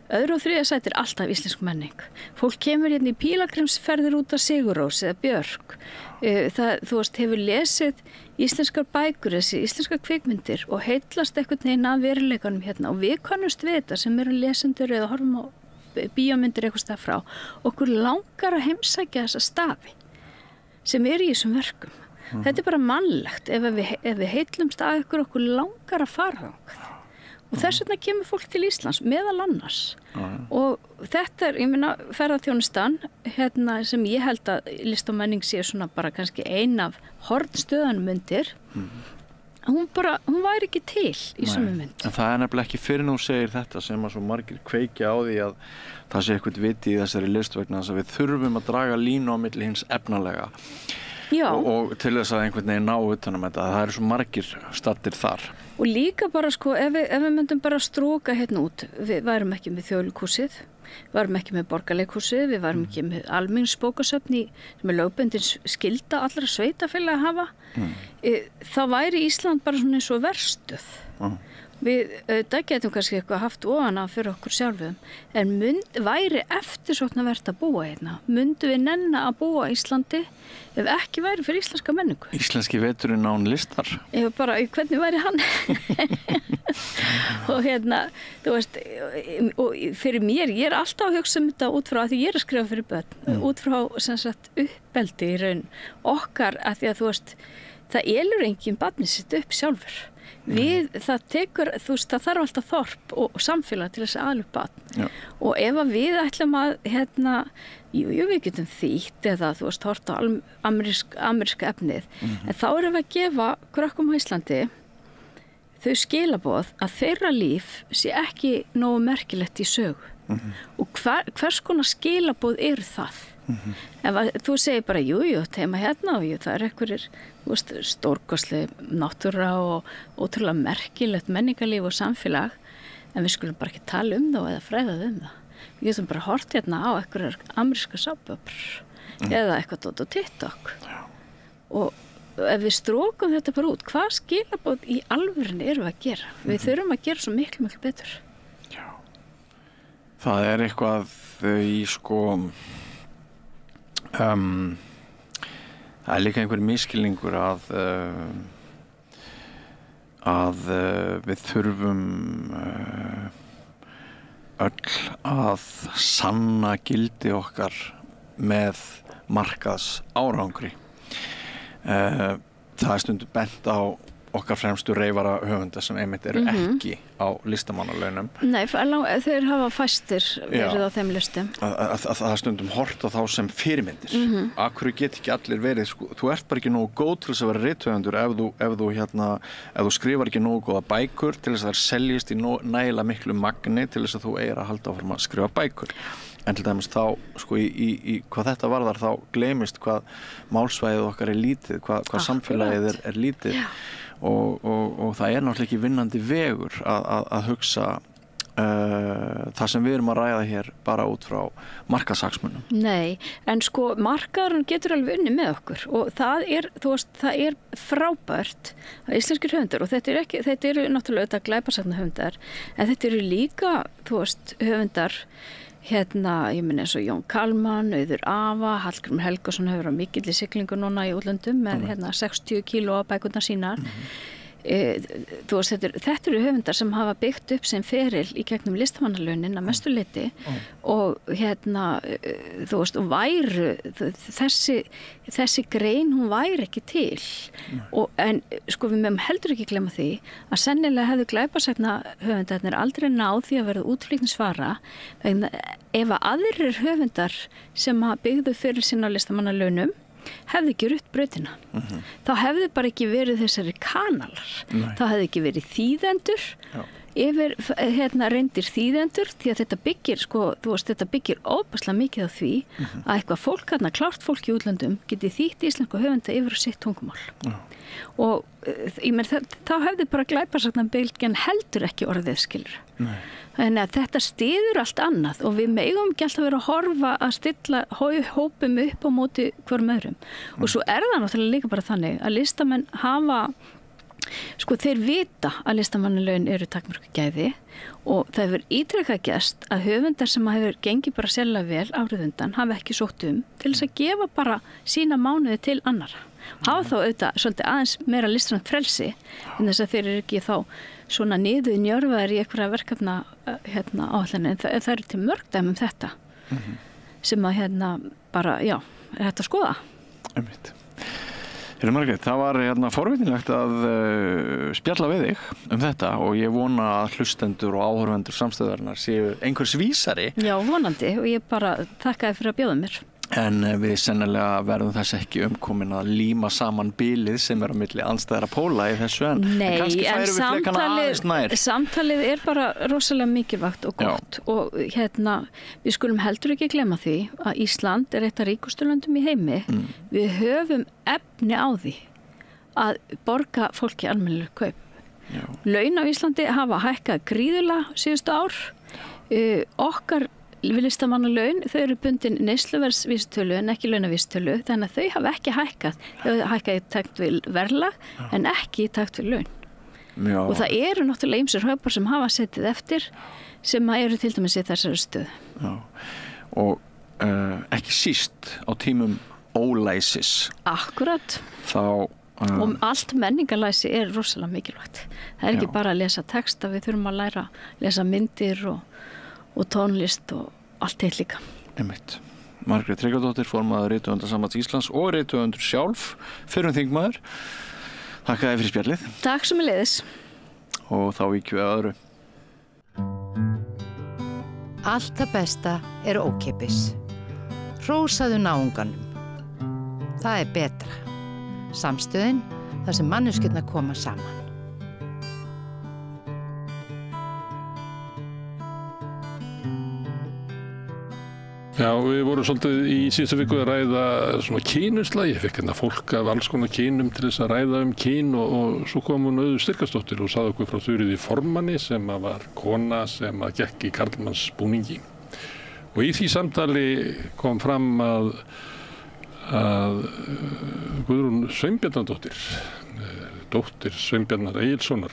2. og 3. sæti alltaf íslensk menning. Fólk kemur í pílagrímsferðir út af Sigurrós eða Björk. Hefur lesið íslenskar bækur, þessi íslenskar kvikmyndir og heillast einhvern veginn að veruleikanum og við kannumst við þetta sem eru lesendur eða horfum á bíómyndir eitthvað stað frá. Okkur langar að heimsækja þessa staði sem í þessum verkum. Þetta bara mannlegt ef við heillumst að okkur langar að fara þangað og þess vegna kemur fólk til Íslands meðal annars og þetta ég meina ferðaþjónustan sem ég held að list og menning sé svona bara kannski ein af hornstöðanum undir hún væri ekki til í svona mynd. En það nefnilega ekki fyrir nú segir þetta sem að svo margir kveikja á því að það sé eitthvað viti í þessari list vegna þess að við þurfum að draga línu á milli hins efnalega og til þess að einhvern veginn ná utanum þetta. Það eru svo margir staddir þar. Og líka bara ef við myndum bara stróka út, við værum ekki með Þjóðleikhúsið, við værum ekki með Borgarleikhúsið, við værum ekki með almenningsbókasöfn sem lögbundin skylda allra sveitafélaga að hafa. Þá væri Ísland bara svona eins og verstuð. Við getum kannski eitthvað haft ofana fyrir okkur sjálfum, en væri eftirsóknarvert að búa hérna. Mundu við nenna að búa í Íslandi ef ekki væri fyrir íslenska menningu? Íslenski veturinn án listar? Bara, hvernig væri hann? Og þú veist, og fyrir mér, ég alltaf að hugsa þetta út frá að því ég að skrifa fyrir börn, út frá sem sagt uppeldi í raun okkar, að því að þú veist, það elur enginn barnið sitt upp sjálfur. Það þarf alltaf þorp og samfélag til þess að alveg barn og ef að við ætlum að við getum þýtt eða þú veist hort á ameríska efnið en þá erum við að gefa krökkum á Íslandi þau skilaboð að þeirra líf sé ekki nógu merkilegt í sögu og hvers konar skilaboð eru það? Ef þú segir bara jú, teima hérna og það einhverjir stórkostleg náttúra og ótrúlega merkilegt menningarlíf og samfélag en við skulum bara ekki tala um það eða fræða það. Við getum bara hort hérna á einhverjar ameríska sápöpur eða eitthvað á TikTok og ef við strókum þetta bara út, hvað skilaboð í alvörunni erum við að gera? Við þurfum að gera svo miklu betur. Já. Það eitthvað í það líka einhver miskilningur að við þurfum öll að sanna gildi okkar með markaðs árangri. Það stundum bent á okkar fremstu reyfara höfunda sem einmitt eru ekki á listamannalaunum. Nei, þeir hafa fæstir verið á þeim listum. Það stundum hort á þá sem fyrirmyndir. Akkur get ekki allir verið, þú ert bara ekki nógu góð til þess að vera rithöfundur ef þú skrifar ekki nógu góða bækur til þess að það seljist í nægilega miklu magni til þess að þú eigir að halda áfram að skrifa bækur. En til dæmis þá, í hvað þetta varðar þá gleymist hvað málsvæðið okkar lítið, hvað samfélagið lítið. Og það náttúrulega ekki vinnandi vegur að hugsa það sem við erum að ræða hér bara út frá markaðshagsmunum. Nei, en markaðurinn getur alveg unni með okkur og það er frábært að íslenskir höfundar og þetta eru náttúrulega auðvitað glæpasagna höfundar en þetta eru líka, höfundar ég minna eins og Jón Kalman, Auður Ava, Hallgrímur Helgason hefur á mikilli siglingu núna í útlöndum með 60 kíló bækurnar sínar. Þetta eru höfundar sem hafa byggt upp sem feril í gegnum listamannalaunin að mestu leyti og væru þessi grein hún væri ekki til en við mögum heldur ekki glemma því að sennilega hefðu glæpasagna höfundarnir aldrei náð því að verða útflutningsvara ef að aðrir höfundar sem byggðu fyrir sína listamannalaunum hefði ekki rutt brautina. Þá hefði bara ekki verið þessari kanalar. Þá hefði ekki verið þýðendur yfir reyndir þýðendur því að þetta byggir þetta byggir óbærslega mikið á því að eitthvað fólk klárt fólk í útlöndum geti þýtt íslensku höfunda yfir á sitt tungumál. Og þá hefði bara glæpasagnadeildin heldur ekki orðið skilur. Þannig að þetta styður allt annað og við megum ekki alltaf vera að horfa að stilla hópum upp á móti hverjum öðrum. Og svo það náttúrulega líka bara þannig að listamenn hafa þeir vita að listamannalaun eru takmörku gæði og það hefur ítrekað gerst að höfundar sem hefur gengið bara sérlega vel árið undan hafa ekki sótt til þess að gefa bara sína mánuði til annara. Hafa þá auðvitað svolítið aðeins meira listrænt frelsi en þess að þeir eru ekki þá svona niður njörfaðir í einhverja verkefna áætlun en það eru til mörg dæmi þetta sem að bara, er hægt að skoða. Margrét, það var forvitnilegt að spjalla við þig þetta og ég vona að hlustendur og áhorfendur samstöðarinnar séu einhvers vísari. Já, vonandi og ég bara þakkaði fyrir að bjóða mér. En við sennilega verðum þess ekki umkomin að líma saman bilið sem á milli andstæðra póla í þessu Nei, en samtalið bara rosalega mikilvægt og gott og við skulum heldur ekki glemma því að Ísland eitt af ríkustu löndum í heimi. Við höfum efni á því að borga fólki almennileg kaup. Já. Laun á Íslandi hafa hækkað gríðarlega síðustu ár. Okkar listamannalaun, þau eru bundin neysluverðsvísitölu en ekki launavísitölu, þannig að þau hafa ekki hækkað. Þau hækkað í takt við verðlag en ekki í takt við laun. Já. Og það eru náttúrulega ýmsir hópar sem hafa setið eftir sem eru til dæmis í þessari stöðu. Já. Og ekki síst á tímum ólæsis. Akkurat. Þá og allt menningarlæsi rosalega mikilvægt. Það ekki bara að lesa texta, við þurfum að læra að lesa myndir og tónlist og allt heilt líka. Einmitt. Margrét Tryggvadóttir, formaður Rithöfundasambands Íslands og rithöfundur sjálf, fyrrum þingmaður. Þakka þér fyrir spjallið. Takk sömuleiðis. Og þá víkjum við að öðru. Allt það besta ókeypis. Hrósaðu náunganum. Það betra. Samstöðin, þar sem manneskjurnar koma saman. Já, við vorum svolítið í síðustu viku að ræða svona kynusla. Ég fekk fólk af alls konar kynum til þess að ræða kyn og svo kom hún Auður Styrkasdóttir og sagði okkur frá Þuríði formanni sem var kona sem gekk í karlmannsbúningi. Og í því samtali kom fram að Guðrún Sveinbjarnardóttir, dóttir Sveinbjarnar Egilssonar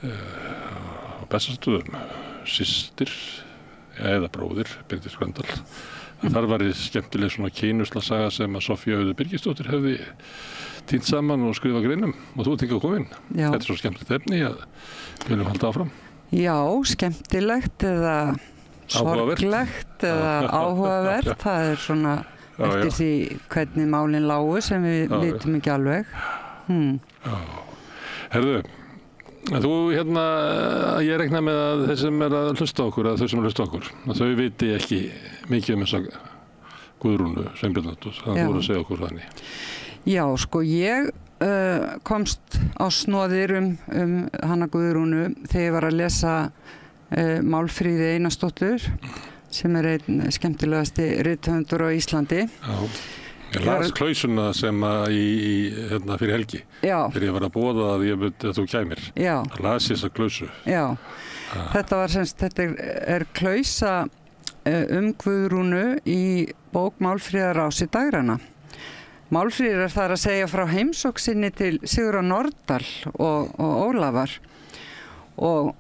á Bessastöðum, systir eða bróðir, Bryndís Gröndal. Þar var skemmtileg svona kynusla-saga sem að Soffía Auður Birgisdóttir hefði týnt saman og skrifað greinum og þú ert hingað komin. Já. Þetta svo skemmtilegt efni að við viljum halda áfram. Já, skemmtilegt eða sorglegt eða áhugavert. Það svona eftir því hvernig málin lágu sem við vitum ekki alveg. Já. Herðu, þú ég rekna með að þeir sem að hlusta okkur, að þau sem hlusta okkur, að þau viti ekki mikið þessa Guðrúnu Sveinbjarnardóttur, þannig að þú voru að segja okkur þannig. Já, sko ég komst á snoðir hana Guðrúnu þegar ég var að lesa Málfríði Einarsdóttur sem einn skemmtilegasti rithöfundur á Íslandi. Já. Ég las klausuna sem fyrir helgi. Já. Þegar ég var að boða að ég myndi að þú kæmir. Já. Það las ég þessa klausu. Já. Þetta klausa Guðrúnu í bók Málfríðar Ási Dagrana. Málfríður þar að segja frá heimsókn sinni til Sigurðar Nordal og Ólafar. Og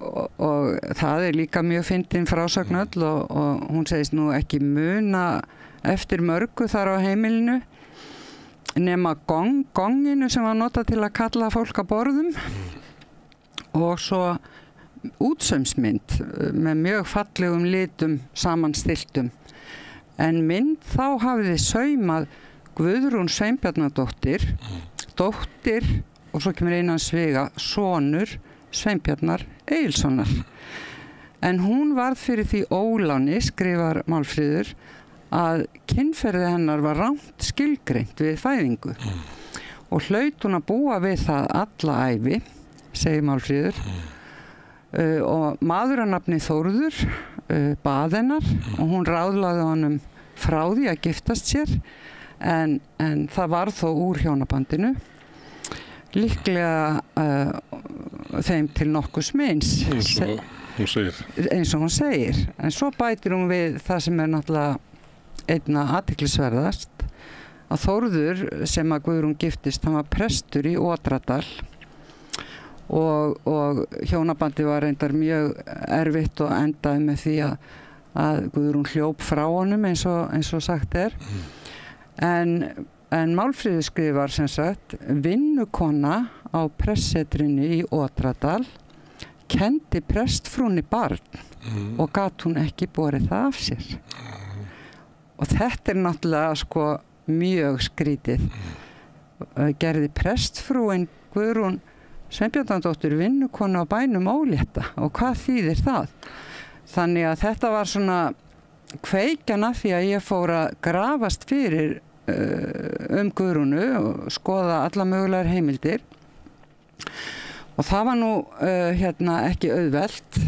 það líka mjög fyndin frásögn öll og hún segist nú ekki muna eftir mörgu þar á heimilinu nema gonginu sem var notað til að kalla fólk að borðum og svo útsaumsmynd með mjög fallegum litum samanstiltum en mynd þá hafiði saumað Guðrún Sveinbjarnardóttir dóttir og svo kemur innan sviga sonur Sveinbjarnar Egilssonar en hún varð fyrir því óláni skrifar Málfríður að kynferði hennar var rangt skilgreint við fæðingu og hlaut hún að búa við það alla ævi, segir Málfríður og maður að nafni Þórður bað hennar og hún ráðlagði honum frá því að giftast sér en það var þó úr hjónabandinu líklega þeim til nokkurs meins eins og hún segir en svo bætir hún við það sem náttúrulega einna athyglisverðast að Þórður sem að Guðrún giftist hann var prestur í Otradal og hjónabandi var reyndar mjög erfitt og endaði með því að Guðrún hljóp frá honum eins og sagt en Málfríður skrifar sem sagt vinnukona á prestssetrinu í Otradal kenndi prestfrúnni barn og gat hún ekki borið það af sér og þetta náttúrulega sko mjög skrítið gerði prestfrúin Guðrún Sveinbjarnardóttir vinnukonu á bænum ólétta og hvað þýðir það? Þannig að þetta var svona kveikjan af því að ég fór að grafast fyrir Guðrúnu og skoða alla mögulegar heimildir og það var nú ekki auðvelt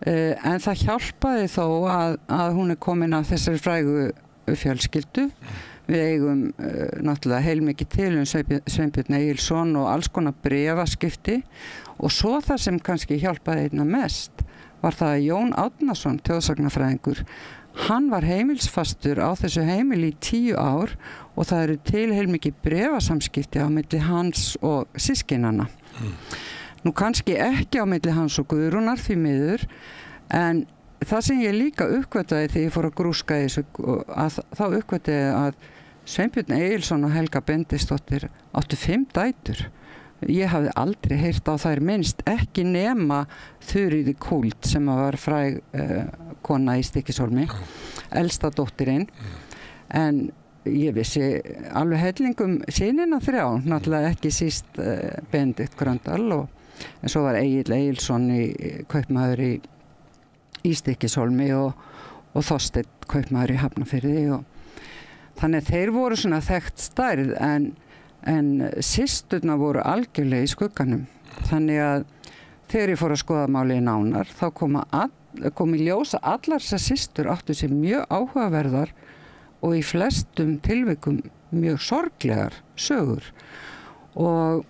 en það hjálpaði þó að hún komin af þessari frægu fjölskyldu. Við eigum náttúrulega heilmikið til Sveinbjörn Egilsson og alls konar bréfaskipti og svo það sem kannski hjálpaði einna mest var það að Jón Árnason, þjóðsagnafræðingur, hann var heimilsfastur á þessu heimili í 10 ár og það eru til heilmikið bréfasamskipti á milli hans og systkinanna. Nú kannski ekki á milli hans og Guðrúnar því miður, en það sem ég líka uppgötaði þegar ég fór að grúska í þessu, þá uppgötaði að Sveinbjörn Egilsson og Helga Bendisdóttir áttu 5 dætur. Ég hafði aldrei heyrt á þær minnst, ekki nema Þuríði Kúld sem var fræg kona í Stykkishólmi, elsta dóttirinn, en ég vissi alveg hellingum synina 3, náttúrulega ekki síst Benedikt Gröndal en svo var Egill Egilsson kaupmaður í Stykkishólmi og Þorsteinn kaupmaður í Hafnarfirði og þannig að þeir voru svona þekkt stærð en systurnar voru algjörlega í skugganum. Þannig að þegar ég fór að skoða málið nánar þá kom í ljós að allar þessar systur áttu sér mjög áhugaverðar og í flestum tilvikum mjög sorglegar sögur og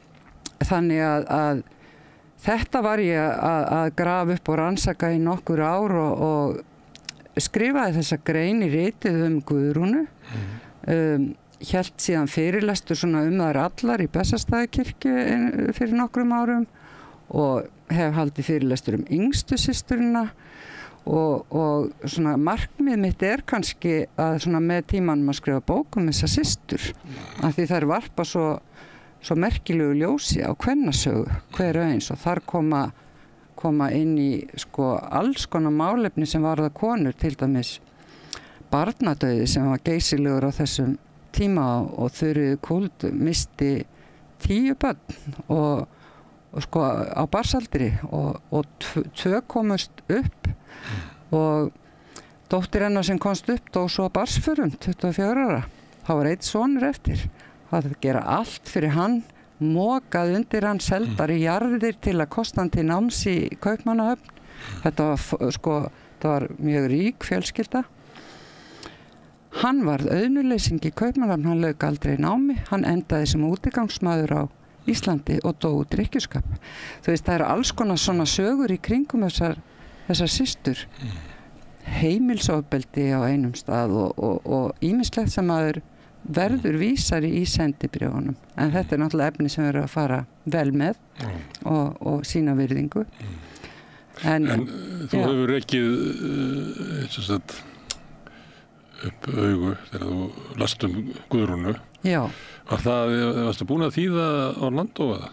þannig að þetta var ég að grafa upp og rannsaka í nokkur ár og skrifaði þessa grein í ritið Guðrúnu, hélt síðan fyrirlestur svona þær allar í Bessastaðakirkju fyrir nokkrum árum og hef haldið fyrirlestur yngstu systurina og svona markmið mitt kannski að svona með tímanum að skrifa bók þessar systur, af því þær varpa svo merkilegu ljósi á kvennasögu hver og eins og þar koma inn í alls konar málefni sem varða konur, til dæmis barnadauði sem var geysilegur á þessum tíma og Þuríður Kúld misti 10 börn og á barsaldri og 2 komust upp og dóttir hennar sem komst upp dó svo á barsförum 24 ára. Það var 1 sonur eftir. Það að gera allt fyrir hann, mokað undir hann, seldar í jarðir til að kosta hann til náms í Kaupmannahöfn. Þetta var mjög rík fjölskylda. Hann varð auðnuleysingi í Kaupmannahöfn, hann lauk aldrei námi, hann endaði sem útigangsmaður á Íslandi og dó úr drykkjuskap. Þú veist, það eru alls konar svona sögur í kringum þessar systur. Heimilsofbeldi á einum stað og ýmislegt sem maður verður vísari í sendibréfunum, en þetta náttúrulega efni sem verður að fara vel með og sína virðingu. En þú hefur rekið upp augu þegar þú last Guðrúnu. Já. Varstu búin að þýða Orlando eða?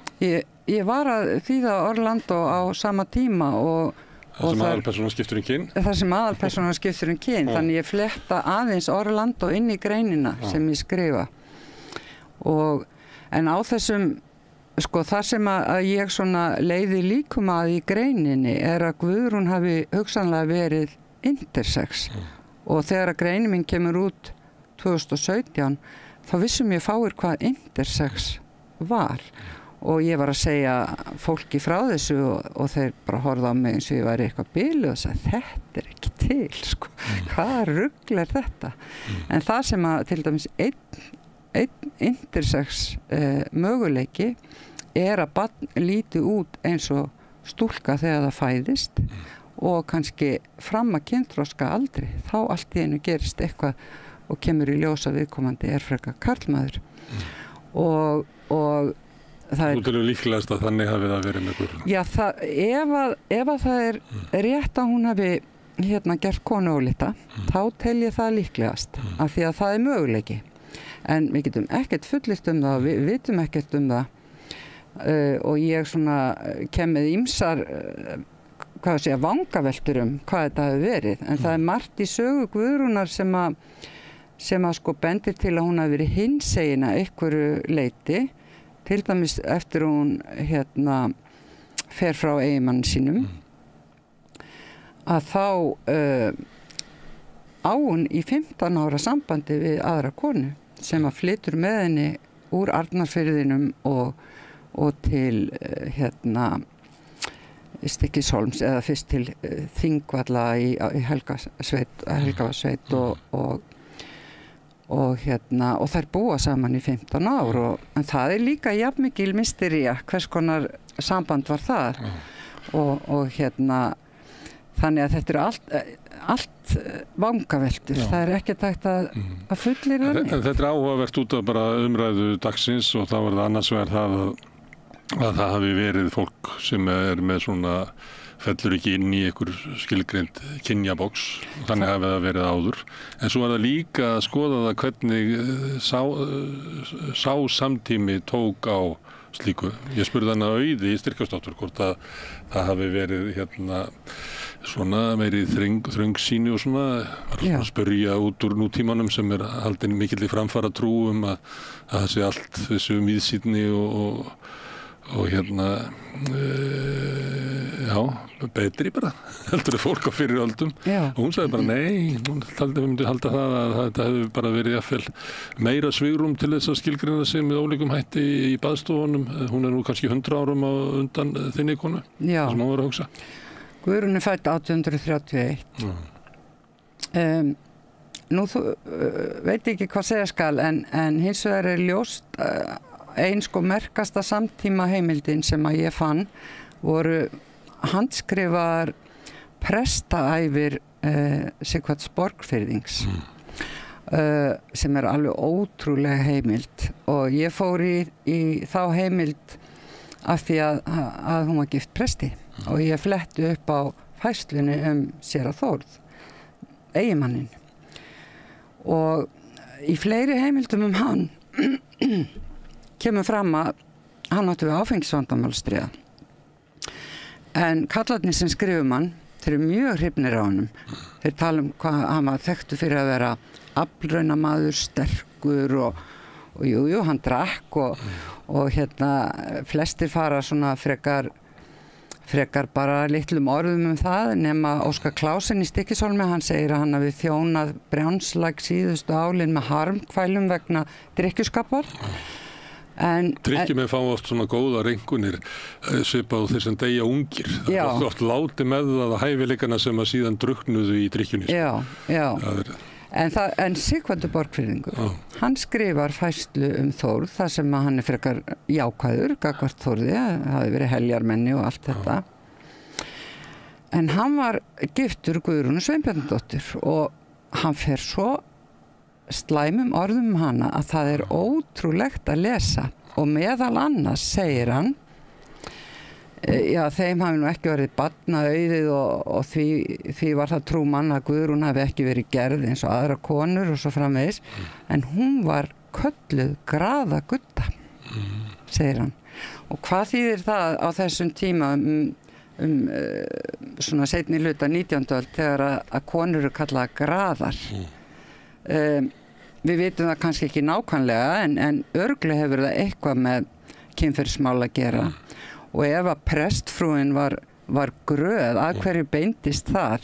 Ég var að þýða Orlando á sama tíma og Það sem aðalpersónan skiptur kyn? Það sem aðalpersónan skiptur kyn, þannig ég fletta aðeins Orlando inn í greinina sem ég skrifa. En á þessum, þar sem að ég svona leiði líkum að í greininni að Guðrún hafi hugsanlega verið intersex og þegar að greinin mín kemur út 2017 þá vissum ég fáir hvað intersex var. Og ég var að segja fólki frá þessu og þeir bara horfðu á mig eins og ég væri eitthvað biluð og sagði þetta ekki til, hvaða rugl þetta? En það sem að til dæmis einn intersex möguleiki að barn líti út eins og stúlka þegar það fæðist og kannski fram að kynþroska aldrei, þá allt í einu gerist eitthvað og kemur í ljós að viðkomandi frekar karlmaður og Þú telur líklegast að þannig hafi það verið með Guðrúnu? Já, ef að það rétt að hún hafi gert konu ólíta, þá tel ég það líklegast, af því að það möguleiki. En við getum ekkert fullyrt það, við vitum ekkert það og ég svona kem með ýmsar, vangaveltur hvað þetta hafi verið. En það margt í sögu Guðrúnar sem að sko bendir til að hún hafi verið hinsegin að einhverju leyti, til dæmis eftir hún fer frá eiginmann sínum, að þá á hún í 15 ára sambandi við aðra konu sem að flytur með henni úr Arnarfirðinum og til Stykkishólms eða fyrst til Þingvalla í Helgavarsveit og þær búa saman í 15 ár en það líka jafnmikil mystería hvers konar samband var þar og þannig að þetta allt vangaveltur, það ekki tækt að fullyrða neitt. Þetta áhugavert út af bara umræðu dagsins og þá var það annars vegar það að það hafi verið fólk sem með svona fellur ekki inn í einhver skilgreind kynjaboks, þannig hafi það verið áður. En svo var það líka að skoða það hvernig sá samtími tók á slíku. Ég spurði hana Auði í Styrkjusdóttur hvort að það hafi verið svona meiri þröngsýni og svona að spyrja út úr nútímanum sem haldin mikill í framfara trú að það sé allt þessu míðsýnni og betri bara heldur fólk á fyrir öldum og hún sagði bara nei, hún myndi halda það að þetta hefði bara verið jafnvel meira svigrúm til þess að skilgreina sig með ólíkum hætti í baðstofunum. Hún nú kannski 100 árum á undan þinni konu sem hún var að hugsa. Guðrún fædd 1831 nú veit ekki hvað segja skal en hins vegar ljóst ein sko merkasta samtíma heimildin sem að ég fann voru handskrifaðar prestaævir Sighvats Borgfirðings sem alveg ótrúlega heimild og ég fór í þá heimild af því að hún var gift presti og ég fletti upp á færslunni séra Þórð, eiginmanninn og í fleiri heimildum hann kemur fram að hann átti við áfengisvandamál að stríða. En kallarnir sem skrifum hann, þeir mjög hrifnir á honum. Þeir tala hvað hann var þekktur fyrir að vera aflraunamaður, sterkur og jú, hann drakk og flestir fara svona frekar bara litlum orðum það nema Óskar Klásen í Stykkishólmi, hann segir að hann hafi þjónað Brjánslæk síðustu álin með harmkvælum vegna drykkjuskapar. Drykkjumenn fá oft svona góða rengunir svipað á þeir sem deyja ungir. Það er oft láti með það að hæfileikana sem að síðan drukknuðu í drykkjunni. En Sighvatur Borgfirðingur, hann skrifar færslu Þórð þar sem að hann frekar jákvæður, gagnvart Þórði, hafi verið heljarmenni og allt þetta. En hann var giftur Guðrúnu Sveinbjarnardóttur og hann fer svo slæmum orðum hana að það ótrúlegt að lesa og meðal annars segir hann þeim hafi nú ekki verið barnaauðið og því var það trú manna að Guðrún hafi ekki verið gerð eins og aðra konur og svo framvegis en hún var kölluð graðagudda segir hann og hvað þýðir það á þessum tíma svona seinni hluta 19. öld þegar að konur eru kallaða graðar við vitum það kannski ekki nákvæmlega en örugglega hefur það eitthvað með kynferðismál að gera og ef að prestfrúin var gröð að hverju beindist þar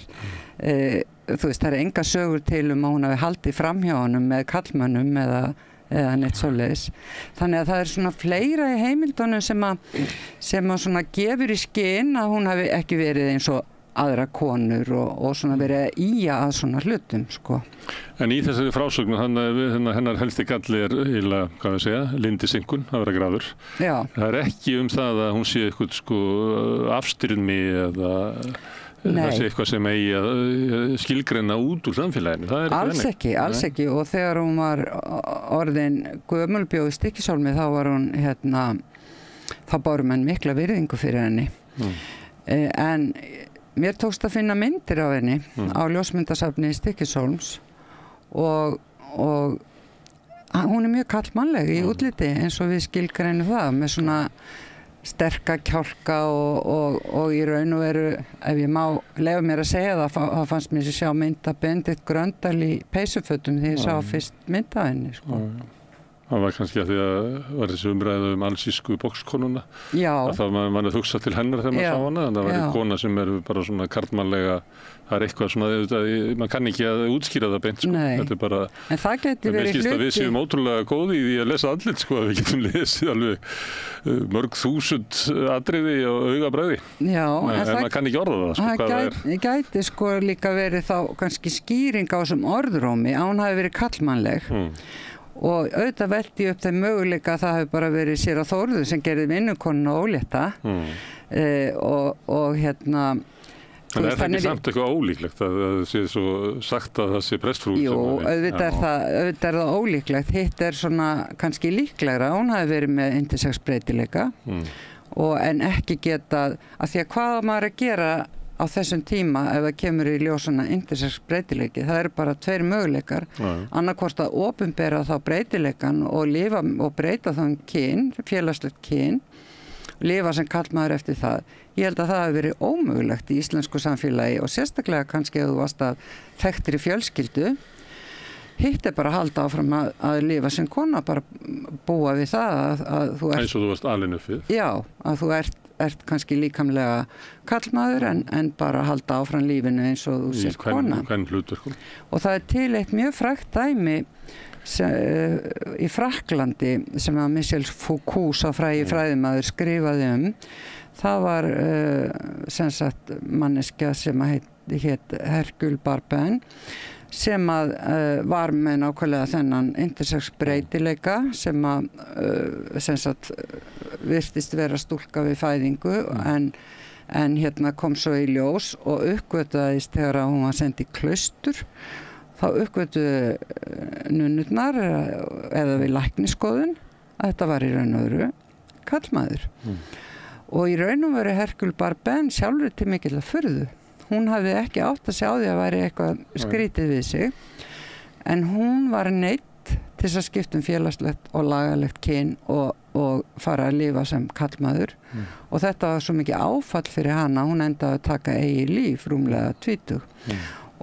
þú veist það enga sögur til að hún hafi haldið framhjá honum með kallmönnum eða neitt svoleiðis þannig að það svona fleira í heimildunum sem að svona gefur í skyn að hún hafi ekki verið eins og aðra konur og svona verið að svona hlutum sko. En í þessari frásögnu hennar helsti galli eiginlega, hvað við segja, lindisinkun að vera graður. Það ekki það að hún sé eitthvað sko afstyrmi eða það sé eitthvað sem eigi að skilgreina út úr samfélaginu. Alls ekki og þegar hún var orðin gömul bjó í Stykkishólmi þá var hún þá báru menn mikla virðingu fyrir henni en mér tókst að finna myndir af henni á ljósmyndasafni í Stykkishólms og hún mjög karlmannleg í útliti eins og við skilgreinum það með svona sterka kjálka og í raun og veru, ef ég má leyfa mér að segja það, þá fannst mér að sjá mynd af Benedikt Gröndal í peysufötum því ég sá fyrst mynd af henni, sko. Það var kannski að því að var þessi umræðu alsísku boxkonuna. Já. Að það mann hugsað til hennar þegar maður sá hana, en það var kona sem bara svona karlmannlega, það eitthvað svona, maður kann ekki að útskýra það beint, sko. Nei. Þetta bara, en það geti verið hluti. Að við séum ótrúlega góði í því að lesa andlit, sko, að við getum lesið alveg mörg þúsund atriði og augabræði. Já. En maður kann ekki orða það, sko, hvað það er. Það gæti sko líka verið þá kannski skýring á þessum orðrómi að hún hafi verið karlmannleg. Og auðvitað velti upp þeim möguleika að það hefur bara verið sér á Þórður sem gerði vinnukonuna ólétta og hérna. En er það ekki samt eitthvað ólíklegt að það sé svo sagt að það sé prestfrú? Jú, auðvitað er það ólíklegt. Hitt er svona kannski líklegra. Hún hafi verið með intersex breytileika en ekki getað, að því að hvað maður að gera á þessum tíma ef það kemur í ljós svona intersex breytileiki, það eru bara 2 möguleikar, annarkvort að opinbera þá breytileikan og lifa og breyta þá kyn, félagslegt kyn, lifa sem karlmaður eftir það. Ég held að það hafi verið ómögulegt í íslensku samfélagi og sérstaklega kannski að þú varst að þekktir í fjölskyldu. Hitt er bara að halda áfram að lifa sem kona, bara búa við það að þú ert... Eins og þú varst alin upp við. Já, að þú ert kannski líkamlega karlmaður en bara halda áfram lífinu eins og þú sért kona. Hvern hlutverkum. Og það er til eitt mjög frægt dæmi í Frakklandi sem að Michel Foucault, sá frægi fræðimaður, skrifaði Það var sem sagt manneskja sem hét Hercule Barbin sem að var með nákvæmlega þennan intersex breytileika sem að sem sagt virtist vera stúlka við fæðingu en hérna kom svo í ljós og uppgötaðist þegar hún var send í klaustur. Þá uppgötuðu nunnurnar eða við læknisskoðun að þetta var í raun og veru karlmaður. Og í raun og veru Hercule Barbin sjálfur til mikillar furðu. Hún hafði ekki átt að sjá því að væri eitthvað skrítið við sig en hún var neitt til þess að skipta félagslegt og lagalegt kyn og fara að lifa sem karlmaður og þetta var svo mikið áfall fyrir hana, hún endaði að taka eigið líf rúmlega 20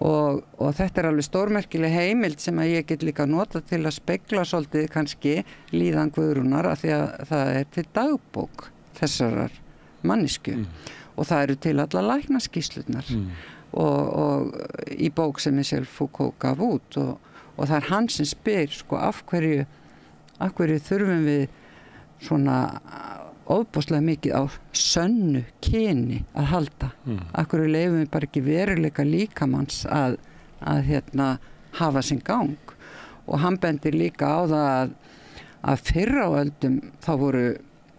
og þetta er alveg stórmerkileg heimild sem að ég get líka nota til að spegla svolítið kannski líðan Guðrúnar af því að það er til dagbók þessarar mannesku og það eru til alla læknaskýrslurnar og í bók sem Michel Foucault gaf út og það er hann sem spyr sko af hverju þurfum við svona ofboðslega mikið á sönnu kyni að halda af hverju leyfum við bara ekki veruleika líkamanns að hérna hafa sinn gang og hann bendir líka á það að fyrr á öldum þá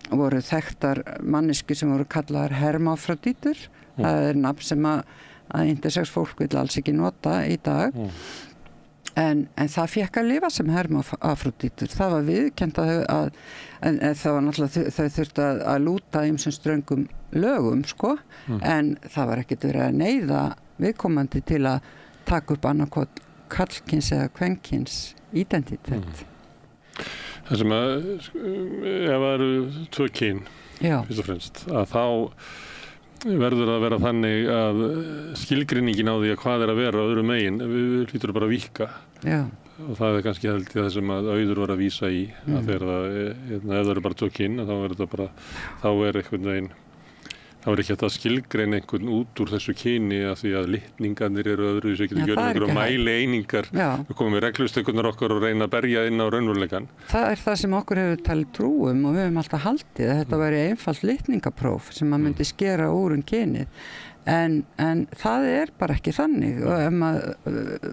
voru þekktar mannesku sem voru kallaðar hermafrodítur. Það er nafn sem að intersex fólk vil alls ekki nota í dag. En það fekk að lifa sem hermafrodítur. Það var viðurkennt að það var náttúrulega þau þurftu að lúta ýmsum ströngum lögum, sko. En það var ekkert verið að neyða viðkomandi til að taka upp annarkot karlkyns eða kvenkyns identitet. Það sem að, ef það eru 2 kyn, fyrst og fremst, að þá verður að vera þannig að skilgreiningin á því að hvað er að vera öðru megin, við hlýtur bara að víkka. Já. Og það er kannski held ég það sem að Auður var að vísa í, að þegar ef það eru bara 2 kyn, þá er þetta bara, þá er einhvern veginn, þá er ekki hægt að skilgreina einhvern út úr þessu kyni að því að litningarnir eru öðru, þess að ekki gera einhverju mælieiningar. Við komum við reglustökunnar okkar og reyna að berja inn á raunveruleikann. Það er það sem okkur hefur talið trúum og við höfum alltaf haldið að þetta væri einfalt litningapróf sem að myndi skera úr kynið. En það er bara ekki þannig og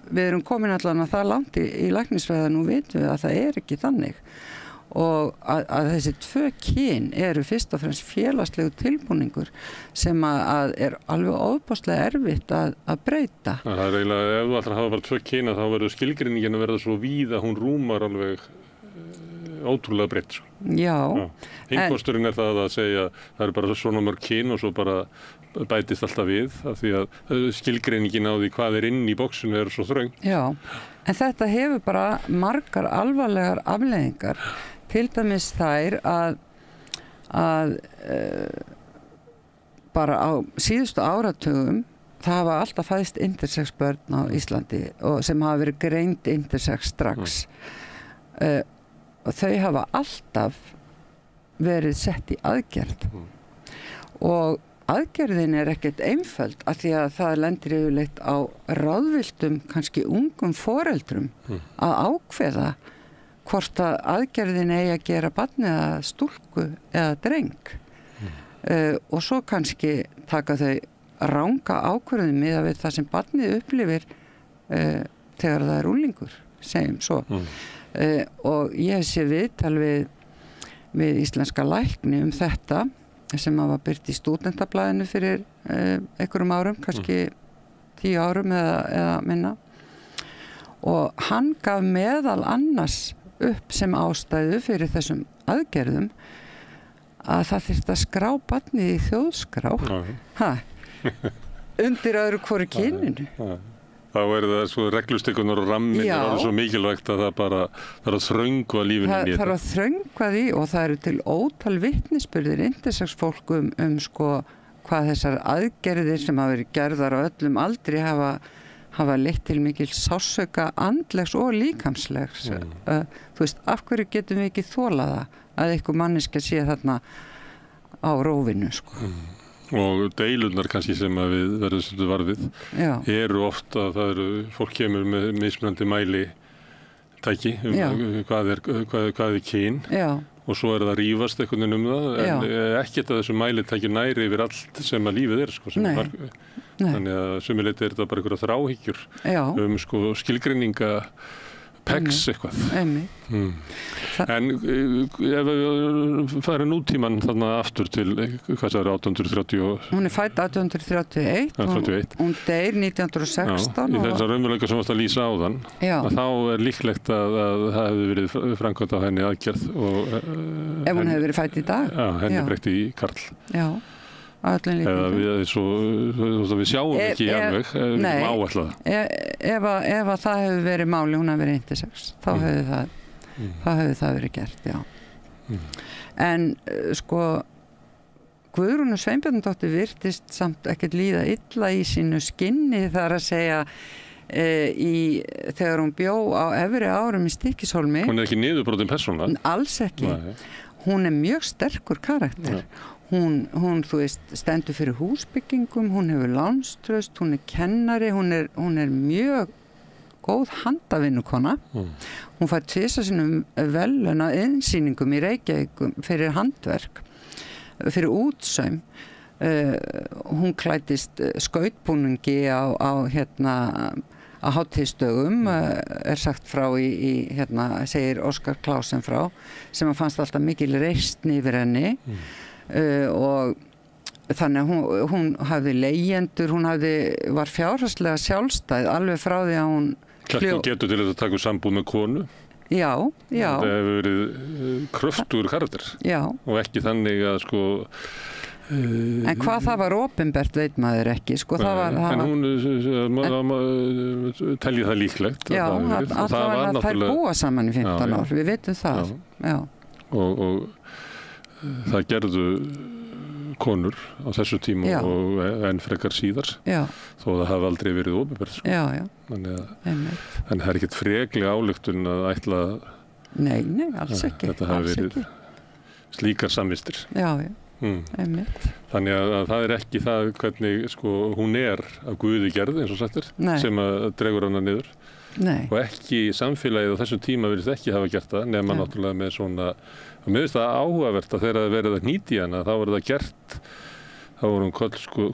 við erum komin allan að það langt í læknisfræði nú vitum við að það er ekki þannig. Og að þessi 2 kyn eru fyrst og fremst félagslegu tilbúningur sem að er alveg ofboðslega erfitt að breyta. Það er eiginlega, ef þú ætlar að hafa bara 2 kyn þá verður skilgreiningin að verða svo víð að hún rúmar alveg ótrúlega breytt. Já. Hinn það að segja það eru bara svona mörg kyn og svo bara bætist alltaf við af því að skilgreiningin á því hvað er inn í bóksinu er svo þröng. Já, en þetta hefur bara margar alvarlegar afleiðingar. Til dæmis þær að að bara á síðustu áratugum það hafa alltaf fæðst intersex börn á Íslandi og sem hafa verið greind intersex strax og þau hafa alltaf verið sett í aðgerð og aðgerðin ekkert einföld af því að það lendir yfirleitt á ráðvilltum, kannski ungum foreldrum að ákveða hvort að aðgerðin eigi að gera barn eða stúlku eða dreng og svo kannski taka þau ranga ákvörðun miðað við það sem barnið upplifir þegar það unglingur, segjum svo og ég hef séð viðtal við íslenska lækni þetta sem hafa birt í stúdentablaðinu fyrir einhverjum árum, kannski 10 árum eða minna og hann gaf meðal annars upp sem ástæðu fyrir þessum aðgerðum að það þyrfti að skrá barnið í þjóðskrá undir öðru hvoru kyninu þá það svo reglustikunar og rammin svo mikilvægt að það er að þröngva lífinu það er að þröngva því og það eru til ótal vitnisburðir intersex fólk sko hvað þessar aðgerðir sem hafa verið gerðar á öllum aldri hafa leitt til mikil sársauka andlegs og líkamslegs þú veist, af hverju getum við ekki þolað að einhver manneska sé þarna á rófinu sko og deilurnar kannski sem að við verðum svolítið varfið eru oft að það fólk kemur með mismunandi mælitæki hvað er kyn og svo það rífast einhvern veginn það en ekkert að þessu mælitæki næri yfir allt sem að lífið sko, þannig að sumuleyti þetta bara einhverja þráhyggjur sko, skilgreininga pegs eitthvað en ef við færum nútíman þarna aftur til hvað það 1830 hún fædd 1831 hún deyr 1916 í þessar raunveruleika sem varst að lýsa áðan að þá líklegt að það hefði verið framkvæmt á henni aðgerð ef hún hefði verið fædd í dag henni breytti í karl eða við sjáum ekki alveg ef að það hefur verið máli hún hafi verið intersex þá hefði það verið gert en sko Guðrúnu Sveinbjarnardóttir virtist samt ekkert líða illa í sínu skinni þar að segja þegar hún bjó á efri árum í Stykkishólmi hún ekki niðurbrotin persóna alls ekki hún mjög sterkur karakter hún þú veist stendur fyrir húsbyggingum hún hefur lánstraust, hún kennari hún mjög góð handavinnukona hún fær 2 sinnum verðlaun á innsýningum í Reykjavík fyrir handverk fyrir útsaum hún klæddist skautbúningi á hátíðisdögum sagt frá í segir Óskar Klásen frá sem að fannst alltaf mikil reisn yfir henni og þannig að hún hafði leigjendur var fjárhagslega sjálfstæð alveg frá því að hún getur til að taka sambúð með konu það hefur verið kröftugur karakter og ekki þannig að sko en hvað það var opinbert veit maður ekki sko en hún telji það líklegt það þær búa saman í 15 ár við veitum það og það gerðu konur á þessu tíma og enn frekar síðar þó það hafi aldrei verið opinbert sko. en það er ekkert freklega ályktun að ætla nei, alls ekki þetta hafi verið slíkar samvistir þannig að það er ekki það hvernig sko, hún af Guði gerð eins og sættir sem að dregur hana niður og ekki samfélagið á þessum tíma virðist ekki hafa gert það nema náttúrulega með svona og mér finnst það áhugavert að þegar það verið að hnýta í hana þá var það gert þá voru hún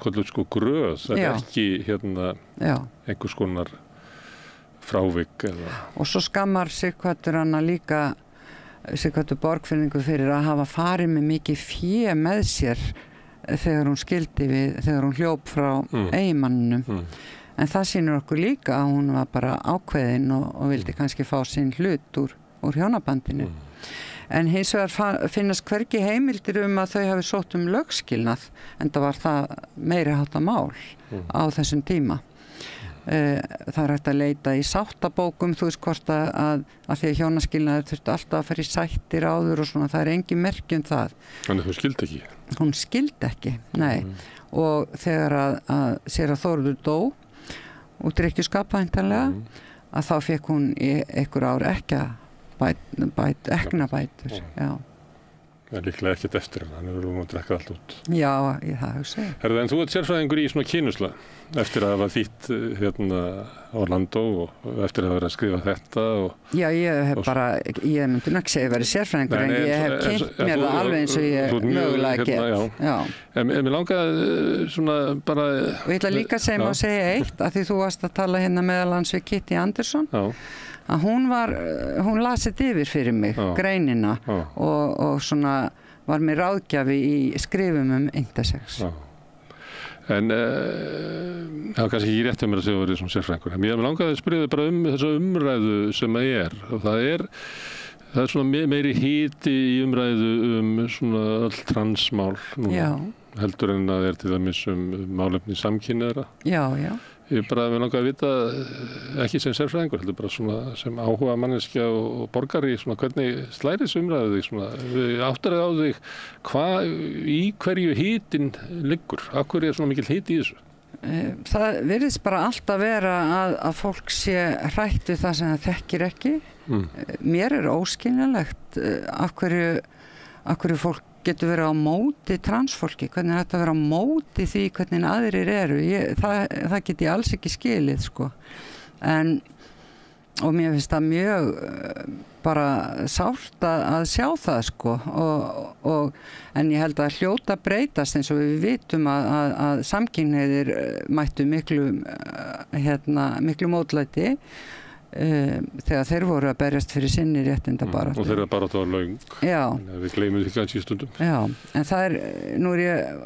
kolluð sko gröð það ekki einhvers konar frávik og svo skammar Sighvatur hana líka Sighvatur Borgfirðingur fyrir að hafa farið með mikið fé með sér þegar hún skildi þegar hún hljóp frá eiginmanninum en það sýnir okkur líka að hún var bara ákveðin og vildi kannski fá sinn hlut úr hjónabandinu en hins vegar finnast hvergi heimildir að þau hafi sótt lögskilnað en það var það meiri hátta mál á þessum tíma Það hægt að leita í sáttabókum, þú veist hvort að því að hjónaskilnaður þurfti alltaf að fara í sættir áður og svona, það engin merki það. Þannig þú skildi ekki? Hún skildi ekki, nei. Og þegar að séra Þórður dó út drykkjuskap væntanlega, að þá fekk hún í einhver ár eknabætur, já. Það líklega ekkert eftir hann hefur að drekka allt út. Já, það hugsa ég. En þú ert sérfræðingur í svona kynusla eftir að hafa þýtt Orlando og eftir að vera að skrifa þetta Já, ég myndi ekki segja að vera sérfræðingur en ég hef kynnt mér það alveg eins og ég mögulega gert. En mér langaði svona bara... Og ég ætla líka að segja eitt, að því þú varst að tala hérna meðalans við Kitty Anderson. Já. Að hún lasið yfir fyrir mig greinina og svona var mér ráðgjafi í skrifum intersex. En það var kannski ekki rétt mér að segja að vera svona sérfræðingur. Mér langaði að spyrja þig bara þessa umræðu sem og það er svona meiri hiti í umræðu svona öll transmál núna, heldur en að til dæmis málefni samkynhneigðra. Já. Ég mér langaði að vita, ekki sem sérfræðingur, heldur bara svona sem áhuga manneskja og borgari, svona hvernig slæris umræðu þig, svona, áttar á þig, í hverju hitin liggur? Af hverju svona mikil hiti í þessu? Það virðist bara alltaf vera að fólk sé hrætt við það sem það þekkir ekki. Mér óskiljanlegt af hverju fólk getur verið á móti transfólki, hvernig þetta vera á móti því hvernig aðrir eru. Það get ég alls ekki skilið, sko. Og mér finnst það mjög bara sárt að sjá það, sko. En ég held að hljóta breytast eins og við vitum að samkynhneigðir mættu miklu mótlæti þegar þeir voru að berjast fyrir sinni réttindabaráttu. Og þeirra baráttu var löng. Já. Við gleymum því kannski í stundum. Já, en nú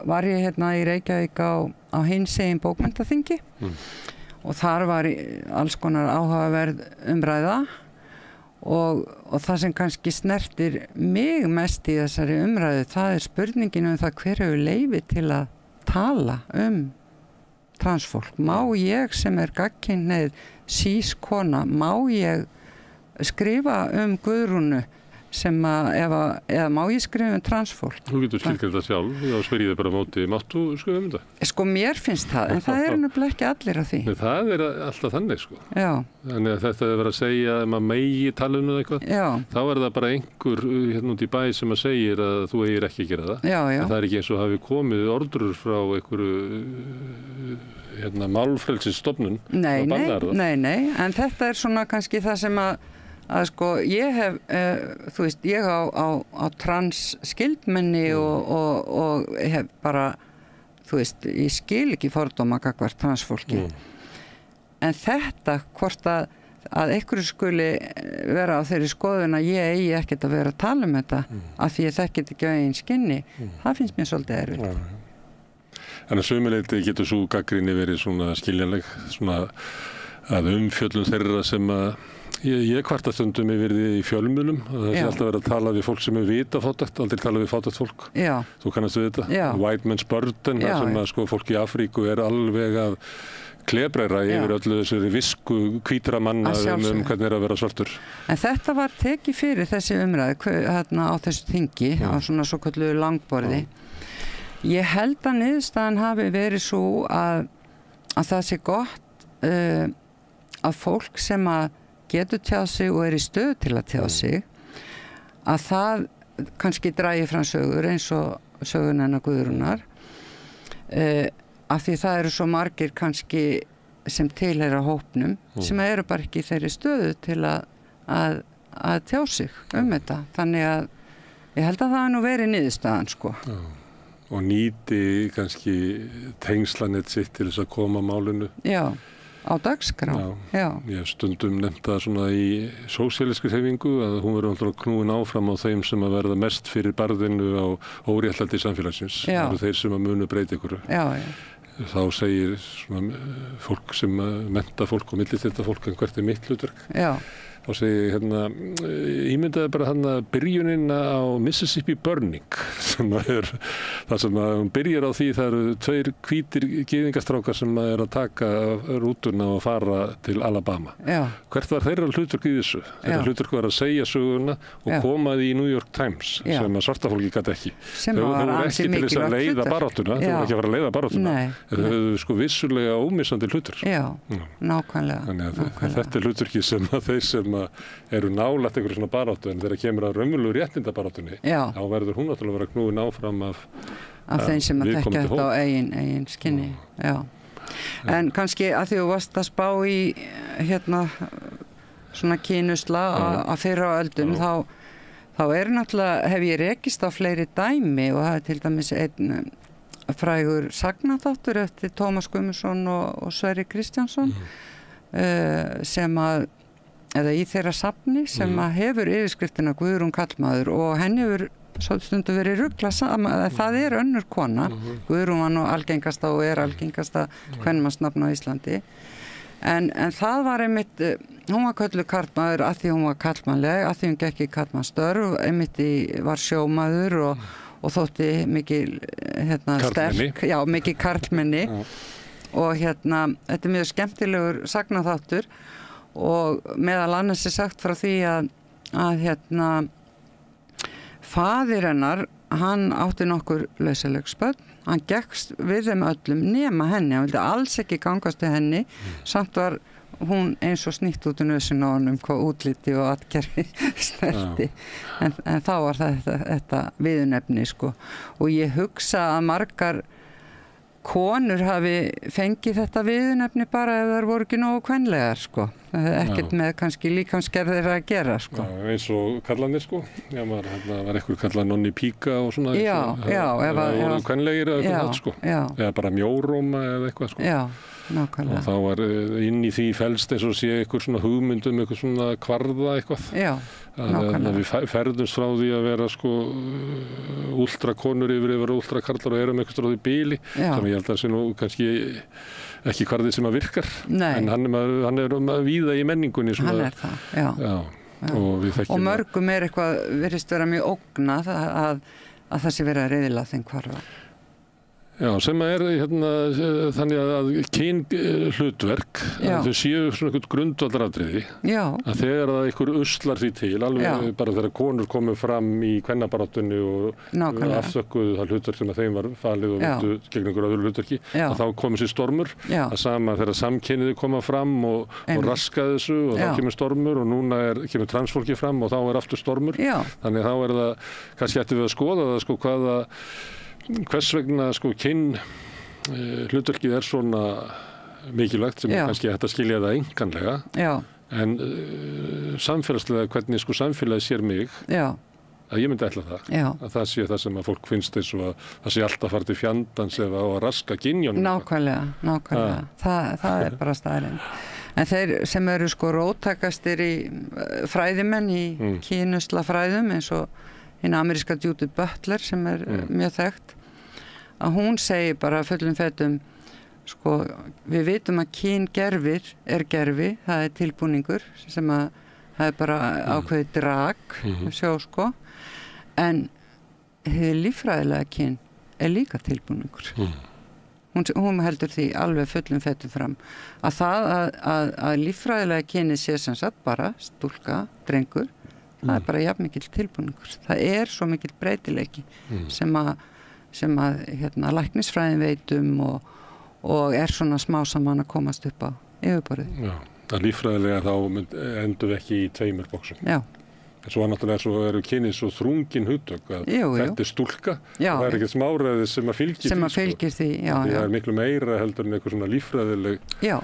var ég hérna í Reykjavík á hinsegin bókmenntaþingi og þar var alls konar áhugaverð umræða og það sem kannski snertir mig mest í þessari umræðu, það spurningin það hver hefur leyfi til að tala transfólk. Má ég sem gagnkynhneigð sískona, má ég skrifa Guðrúnu sem eða má ég skrifa transfólk? Þú getur skilgreint það sjálf, þá spyr ég þig bara á móti, máttu skrifa þetta? Sko mér finnst það, en það nefnilega ekki allir af því. Nei, það alltaf þannig, sko. Já. Þannig að þetta verið að segja að maður megi tala eitthvað. Já. Þá það bara einhver hérna út í bæ sem segir að þú eigir ekki að gera það. Já. En það ekki eins og hafi komið ordrur frá einhverju málfrelsisstofnun. Nei, en þetta svona kannski það sem að sko ég hef þú veist ég á trans skildmenni og hef bara þú veist ég skil ekki fordóma gagnvart transfólki en þetta hvort að einhverju skuli vera á þeirri skoðun að ég eigi ekkert að vera að tala þetta af því ég þekkit ekki á eigin skinni það finnst mér svolítið erfitt. En að sömuleyti getur svo gagnrýni verið svona skiljanleg svona að umfjöllun þeirra sem að ég kvarta stundum yfir því í fjölmiðlum að það sé alltaf verið að tala við fólk sem vita fátækt, aldrei tala við fátækt fólk. Já. Þú kannast við þetta. Já. White man's burden, það sem að sko fólk í Afríku alveg að klebræra yfir öllu þessari visku hvítra manna hvernig að vera svartur. En þetta var tekið fyrir þessi umræðu hérna á þessu þingi á svona svokölluðu langborði. Ég held að niðurstaðan hafi verið svo að það sé gott að fólk sem að getur tjáð sig og í stöðu til að tjáð sig að það kannski dragi fram sögur eins og sögun hennar Guðrúnar af því það eru svo margir kannski sem tilheyra hópnum sem eru bara ekki í þeirri stöðu til að tjá sig þetta þannig að ég held að það nú verið niðurstaðan sko. Og nýti kannski tengslanett sitt til þess að koma málinu. Já. Á dagskrá. Já. Ég hef stundum nefnt það svona í sósíalískri hreyfingu að hún verður alltaf knúin áfram á þeim sem að verða mest fyrir barðinu á óréttlæti samfélagsins. Það eru þeir sem að munu breyta ykkur. Já. Þá segir svona fólk sem mennta fólk og millistilla fólk en hvert mitt hlutverk. Já. þá segi ég ímyndaði bara byrjunin á Mississippi Burning sem er það sem að hún byrjar á því það eru 2 hvítir gyðingastrákar sem að taka rútuna og fara til Alabama. Já. Hvert var þeirra hlutverk í þessu? Þeirra hlutverk var að segja söguna og koma því í New York Times sem að svarta fólki gat ekki. Sem var ansi mikilvægt þau voru ekki til þess að leiða baráttuna, þau voru ekki að fara að leiða baráttuna. Þau höfðu sko vissulega ómissandi hlutverk. Já, nákvæmlega. Þannig að þetta er hlutverki sem að þeir sem eru nálægt einhverju svona baráttu en þegar kemur að raunverulegu réttindabaráttunni þá verður hún náttúrulega að vera knúin áfram af þeim sem að þekkja þetta á eigin skinni. Já. En kannski að því þú varst að spá í svona kynusla að fyrra á öldum þá er náttúrulega, hef ég rekist á fleiri dæmi og það er til dæmis einn frægur sagnaþáttur eftir Tómas Guðmundsson og Sverrir Kristjánsson sem að eða í þeirra safni sem að hefur yfirskriftina Guðrún Kallmaður og henni hefur stundu verið rugla saman, það er önnur kona, Guðrún var nú algengasta og er algengasta kvenmannsnafn á Íslandi en það var einmitt, hún var kölluð karlmaður að því hún var karlmannleg, að því hún gekk í karlmannstörf, einmitt var sjómaður og þótti mikil sterk, já mikil karlmenni og þetta er mjög skemmtilegur sagnaþáttur og meðal annars er sagt frá því að faðir hennar, hann átti nokkur lausaleg spönn, hann gekkst við þeim öllum nema henni, hann vildi alls ekki gangast við henni, samt var hún eins og snýtt út í nösinu á honum hvað útliti og atgerfi snerti, en þá var þetta viðurnefni sko og ég hugsa að margar konur hafi fengið þetta viðurnefni bara ef þær voru ekki nógu kvenlegar sko, ekkert með kannski líkamsgerðir að gera sko. Já, eins og kallanir sko, var einhver kallað nonni píka og svona, ef voru kvenlegir eða eitthvað hátt sko, eða bara mjóróma eða eitthvað sko. Já, nákvæmlega. Og þá var inn í því felst eins og sé einhver svona hugmyndum, einhver svona kvarða eitthvað. Já, nákvæmlega. Að við ferðumst frá því að vera sko últrakonur yfir últrakarlar og erum einhvers stráð í bíli, sem ég held að sé nú kannski ekki kvarðið sem að virkar. Nei. En hann er víða í menningunni. Hann er það, já. Og mörgum er eitthvað, virðist vera mjög ógnað að það sé vera að reyðila þeim kvarða. Já, sem er þannig að kynhlutverk, að þau séu svona eitthvað grundvallaratriði, að þegar það einhver uslar því til, alveg bara þegar konur komu fram í kvennabaráttunni og afþökkuðu það hlutverk sem að þeim var falið og vildu gegn einhver öðru hlutverki, að þá komið sér stormur, að sama þegar samkynniði koma fram og raska þessu og þá kemur stormur og núna kemur transfólki fram og þá er aftur stormur, þannig þá er það, kannski ættum við að skoða það sko hvers vegna sko hlutverkið er svona mikilvægt sem kannski hægt að skilja það einkanlega en samfélagslega hvernig sko samfélagi sér mig að ég myndi ætla það að það sé það sem að fólk finnst eins og að það sé alltaf farið til fjandans eða á að raska kynjónum. Nákvæmlega. Það er bara staðreynd. En þeir sem eru sko róttækastir í fræðimenn í kynusla fræðum eins og hinn ameríska Judith Butler sem er mjög þekkt að hún segir bara fullum fetum sko við vitum að kyngerfir er gerfi, það er tilbúningur sem að það er bara ákveðið drag sjó sko en hið líffræðilega kyn er líka tilbúningur hún heldur því alveg fullum fetum fram að það að líffræðilega kyni sé sem sagt bara stúlka, drengur það er bara jafn mikill tilbúningur. Það er svo mikill breytileiki sem að læknisfræðin veitum og er svona smá saman að komast upp á yfirborðið. Já, það líffræðilega þá endur við ekki í 2 boxum. Já. En svo náttúrulega eru kynið svo þrungin hugtök að þetta er stúlka og það er ekkert smáræðið sem að fylgir því. Sem að fylgir því, já. Það er miklu meira heldur en eitthvað svona líffræðileg. Já,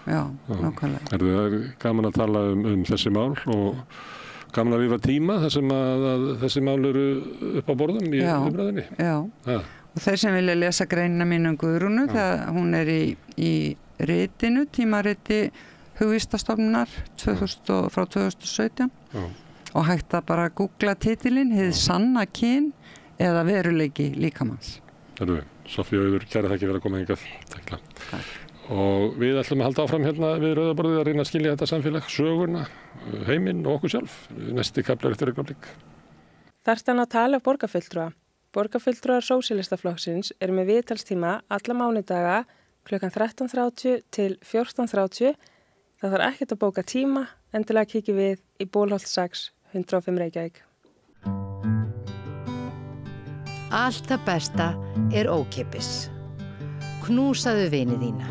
nákvæmlega. Það er gaman að tala um þessi mál og gaman að lifa tíma þar sem að þessi mál eru upp á borðum í umræðinni. Já, og þeir sem vilja lesa greinina mín Guðrúnu, hún er í ritinu, tímariti Hugvísindastofnunar frá 2017 og hægt að bara googla titilinn, hið sanna kyn eða veruleiki líkamanns. Sofía Auður, kæra þakki fyrir að koma hingað. Takk. Og við ætlum að halda áfram hérna við Rauðaborðið að reyna að skilja þetta samfélag, söguna, heiminn og okkur sjálf. Næsti kaflar eftir augnablik. Þarftu að tala af borgarfulltrúa. Borgarfulltrúar Sósíalistaflokksins eru með viðtalstíma alla mánudaga klukkan 13:30 til 14:30. Það þarf ekkert að bóka tíma, endilega kíkja við í Bólholt 6, 105 Reykjavík. Allt það besta er ókeypis. Knúsaðu vini þína.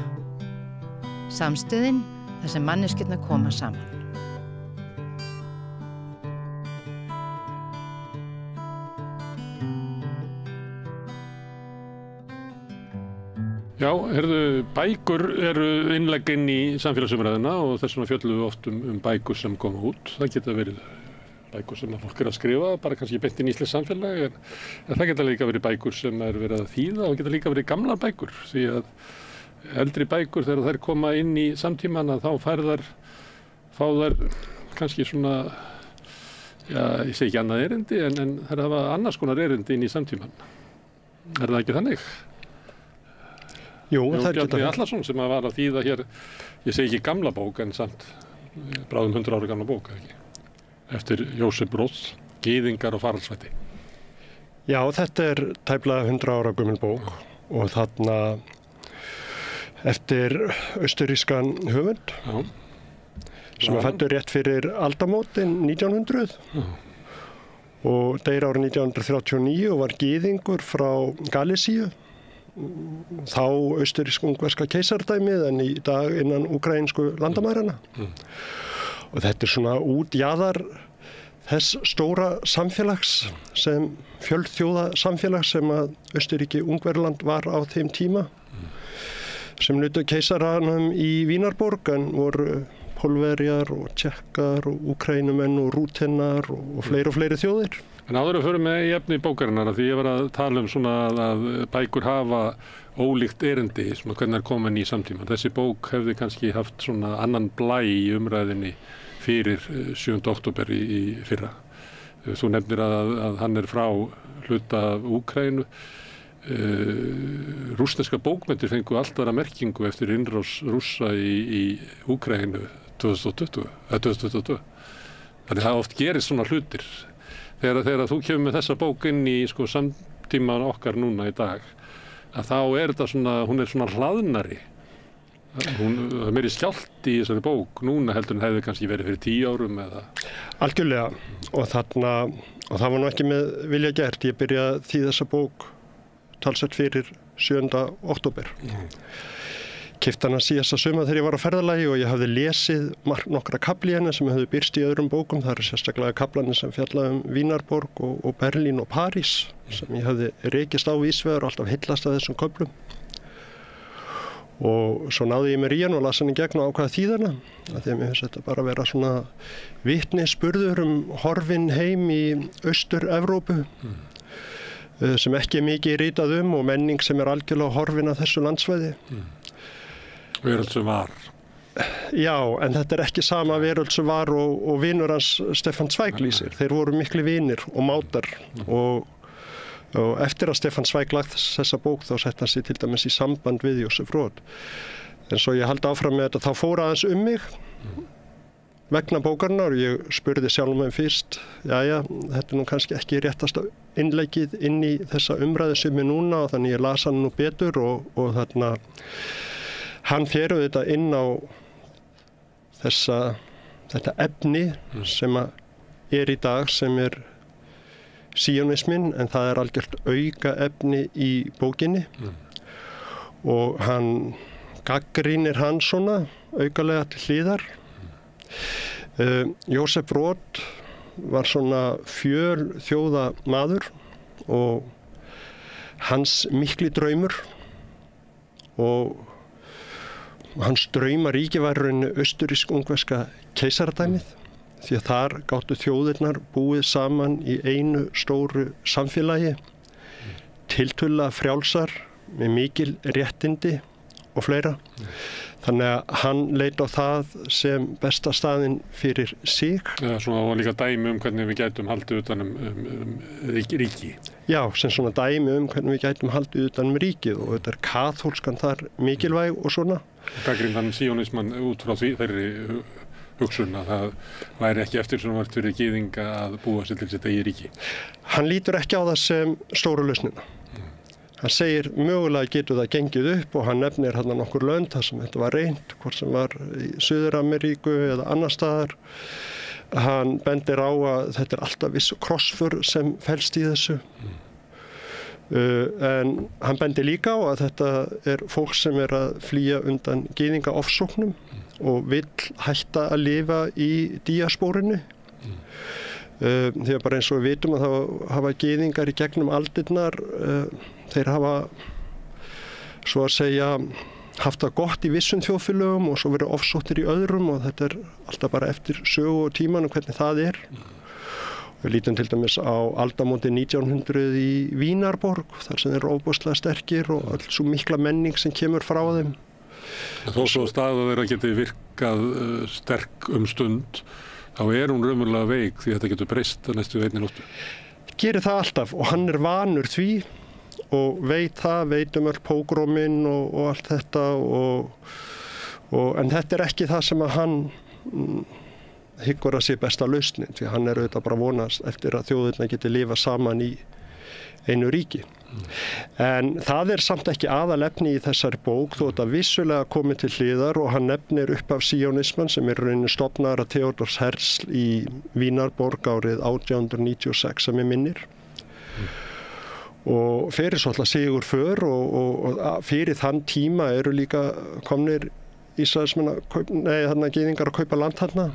Samstöðin þar sem manneskjurnar koma saman. Já, bækur eru innlegg inn í samfélagsumræðuna og þess vegna fjöllum við oft bækur sem koma út. Það geta verið bækur sem fólk að skrifa, bara kannski beint inn í íslenskt samfélag, en það geta líka verið bækur sem verið að þýða og geta líka verið gamlar bækur, því að eldri bækur þegar þær koma inn í samtímana þá fá þær kannski svona, já, ég segi ekki annað erindi, en þær hafa annars konar erindi inn í samtíman. Það ekki þannig? Jú, það er Bjarni Allarsson sem var að þýða hér, ég segi ekki gamla bók, en samt bráðum 100 ára gamla bók, ekki? Eftir Jósef Brodd, Gyðingar og faraldsvætti. Já, þetta er tæplega 100 ára gömul bók og þarna eftir austurískan höfund sem fæddur rétt fyrir aldamótin 1900 og deyr árið 1939 og var gyðingur frá Galísíu, þá austurísk-ungverska keisardæmið en í dag innan úkraínsku landamærana. Og þetta er svona útjaðar þess stóra samfélags sem fjölþjóða samfélags sem að Austurríki-Ungverjaland var á þeim tíma sem nutu keisaranum í Vínarborg en voru Pólverjar og Tjekkar og Úkraínumenn og Rútenar og fleiri þjóðir. En áður að fyrir með í efni bókarinnar því ég var að tala svona að bækur hafa ólíkt erindi, svona hvernig komin í samtíma. Þessi bók hefði kannski haft svona annan blæ í umræðinni fyrir 7. október í fyrra. Þú nefnir að hann frá hluta af Úkraínu. Rússneska bókmenntir fengu allt aðra merkingu eftir innrás Rússa í Úkraínu 2022. Þannig það oft gerist svona hlutir. Þegar þú kemur með þessa bók inn í samtíman okkar núna í dag, að þá þetta svona, hún svona hlaðnari. Hún er meiri skjált í þessari bók núna heldur en hefði kannski verið fyrir 10 árum eða. Algjörlega og það var nú ekki með vilja gert. Ég byrjaði því þessa bók talsett fyrir 7. október. Keypti hana síðasta sumar þegar ég var á ferðalagi og ég hafði lesið nokkra kafli hennar sem hefðu birst í öðrum bókum. Það eru sérstaklega kaflanir sem fjalla Vínarborg og Berlín og París sem ég hafði rekist á vísvegar og alltaf heillast af þessum köflum. Og svo náði ég mér í hann og las hann í gegn og ákvaða þýðana. Því að mér finnst þetta bara að vera svona vitnisburður horfinn heim í Austur-Evrópu sem ekki mikið ritað og menning sem algjörlega horfinn af þessu landsvæði. Veröld sem var. Já, en þetta er ekki sama veröld sem var og vinur hans Stefán Zweig lýsir. Þeir voru miklu vinir og mátar og eftir að Stefán Zweig lagt þessa bók þá sett hann sig til dæmis í samband við Jósef Brodd. En svo ég haldi áfram með þetta, þá fór aðeins mig vegna bókarinnar og ég spurði sjálf mig fyrst, jæja, þetta er nú kannski ekki réttasta innleggið inn í þessa umræðu sem núna og þannig ég las hann nú betur og þarna hann fer þetta inn á þetta efni sem í dag sem síonisminn en það algjört auka efni í bókinni og hann gagnrýnir hann svona aukalega til hliðar. Jósef Brodd var svona fjölþjóða maður og hans mikli draumur og hans draumaríki var rauninni austurísk-ungverska keisaradæmið því að þar gáttu þjóðirnar búið saman í einu stóru samfélagi, tiltölulega frjálsar með mikil réttindi og fleira. Þannig að hann leit á það sem besta staðinn fyrir sig. Já, svona og líka dæmi hvernig við gætum haldið utan ríki. Já, sem svona dæmi hvernig við gætum haldið utan ríkið og þetta kaþólskan þar mikilvæg og svona. Gagnrýndi hann síónismann út frá því þeirri hugsun að það væri ekki eftirsóknarvert fyrir gyðinga að búa sér til sitt eigið ríki. Hann lítur ekki á það sem stóru lausnina. Hann segir mögulega getur það gengið upp og hann nefnir hérna nokkur lönd þar sem þetta var reynt, hvort sem var í Suður-Ameríku eða annar staðar. Hann bendir á að þetta alltaf viss krossför sem felst í þessu. En hann bendir líka á að þetta fólk sem að flýja undan gyðingaofsóknum og vill hætta að lifa í díaspórinu. Því að bara eins og við vitum að það hafa gyðingar í gegnum aldirnar, þeir hafa svo að segja haft það gott í vissum þjóðfélögum og svo verið ofsóttir í öðrum og þetta alltaf bara eftir sögu og tímanum hvernig það er. Við lítum til dæmis á aldamóti 1900 í Vínarborg þar sem þeir eru ofboðslega sterkir og öll svo mikla menning sem kemur frá þeim. Þó svo staða þeirra geti virkað sterk stund, þá hún raunverulega veik því þetta getur breyst að næstu einni nóttu. Gerir það alltaf og hann vanur því og veit öll pógróminn og allt þetta en þetta ekki það sem að hann hyggur að sé besta lausnin því hann auðvitað bara vonast eftir að þjóðirna geti lifað saman í einu ríki. En það samt ekki aðalefni í þessari bók þó þetta vissulega komið til hliðar og hann nefnir upp af síónismann sem rauninni stofnaður af Theodors Herzl í Vínarborg árið 1896 sem minnir. Og fyrir svolítið sigur för og fyrir þann tíma eru líka komnir gyðingar að kaupa land þarna.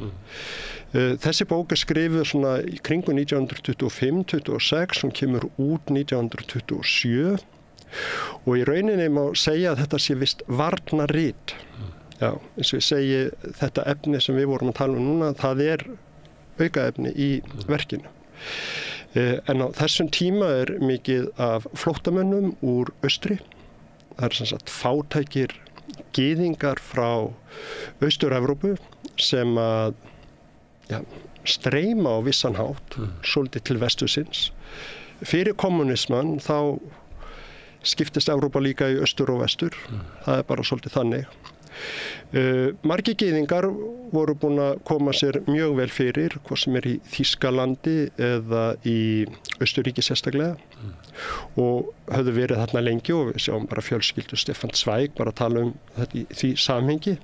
Þessi bók skrifuð svona í kringu 1925-26, hún kemur út 1927 og í rauninni má segja að þetta sé vist varnarrit. Já, eins og ég segi þetta efni sem við vorum að tala núna, það aukaefni í verkinu. En á þessum tíma mikið af flóttamönnum úr austri. Það sem sagt fátækir gyðingar frá Austur-Evrópu sem að streyma á vissan hátt svolítið til vestursins. Fyrir kommunismann þá skiptist Evrópa líka í austur og vestur. Það bara svolítið þannig. Margir gyðingar voru búin að koma sér mjög vel fyrir, hvað sem í Þýskalandi eða í Austurríki sérstaklega og höfðu verið þarna lengi og við sjáum bara fjölskyldu Stefán Zweig bara tala þetta í því samhengi.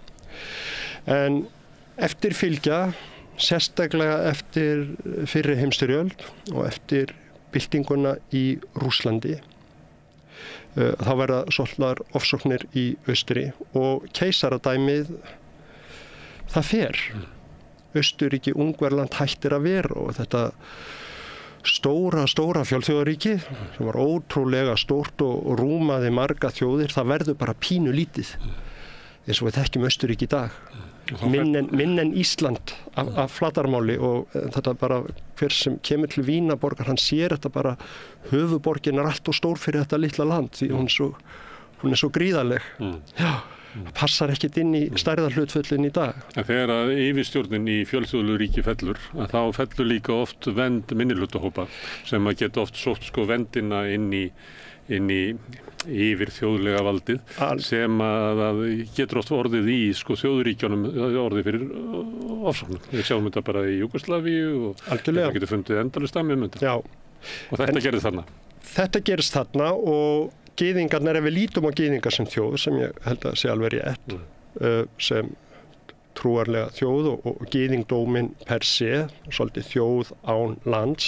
En eftir fylgja, sérstaklega eftir fyrri heimsstyrjöld og eftir byltinguna í Rússlandi, þá verða svolítið ofsóknir í austri og keisaradæmið það fer. Austurríki Ungverjaland hættir að vera og þetta stóra fjölþjóðaríki sem var ótrúlega stórt og rúmaði marga þjóðir, það verður bara pínu lítið eins og við þekkjum Austurríki í dag. Minn en Ísland af flatarmáli og þetta bara hver sem kemur til Vínarborgar hann sér þetta bara höfuborgin allt og stór fyrir þetta litla land því hún svo gríðarleg. Já, það passar ekkert inn í stærðarhlutföllin í dag. En þegar að yfirstjórnin í fjölþjóðaríki fellur, að þá fellur líka oft vend minnihlutahópa sem að geta oft sótt vendina inn í yfir þjóðlega valdið sem að getur oft orðið í þjóðuríkjónum orðið fyrir ofsóknum. Við sjáum þetta bara í Júgoslavíu og þetta getur fundið endalaust dæmi þetta. Já. Og þetta gerist þarna. Þetta gerist þarna og gyðingarnir, ef við lítum á gyðingar sem þjóð, sem ég held að sé alveg rétt, sem trúarlega þjóð og gyðingdóminn per se, svolítið þjóð án lands,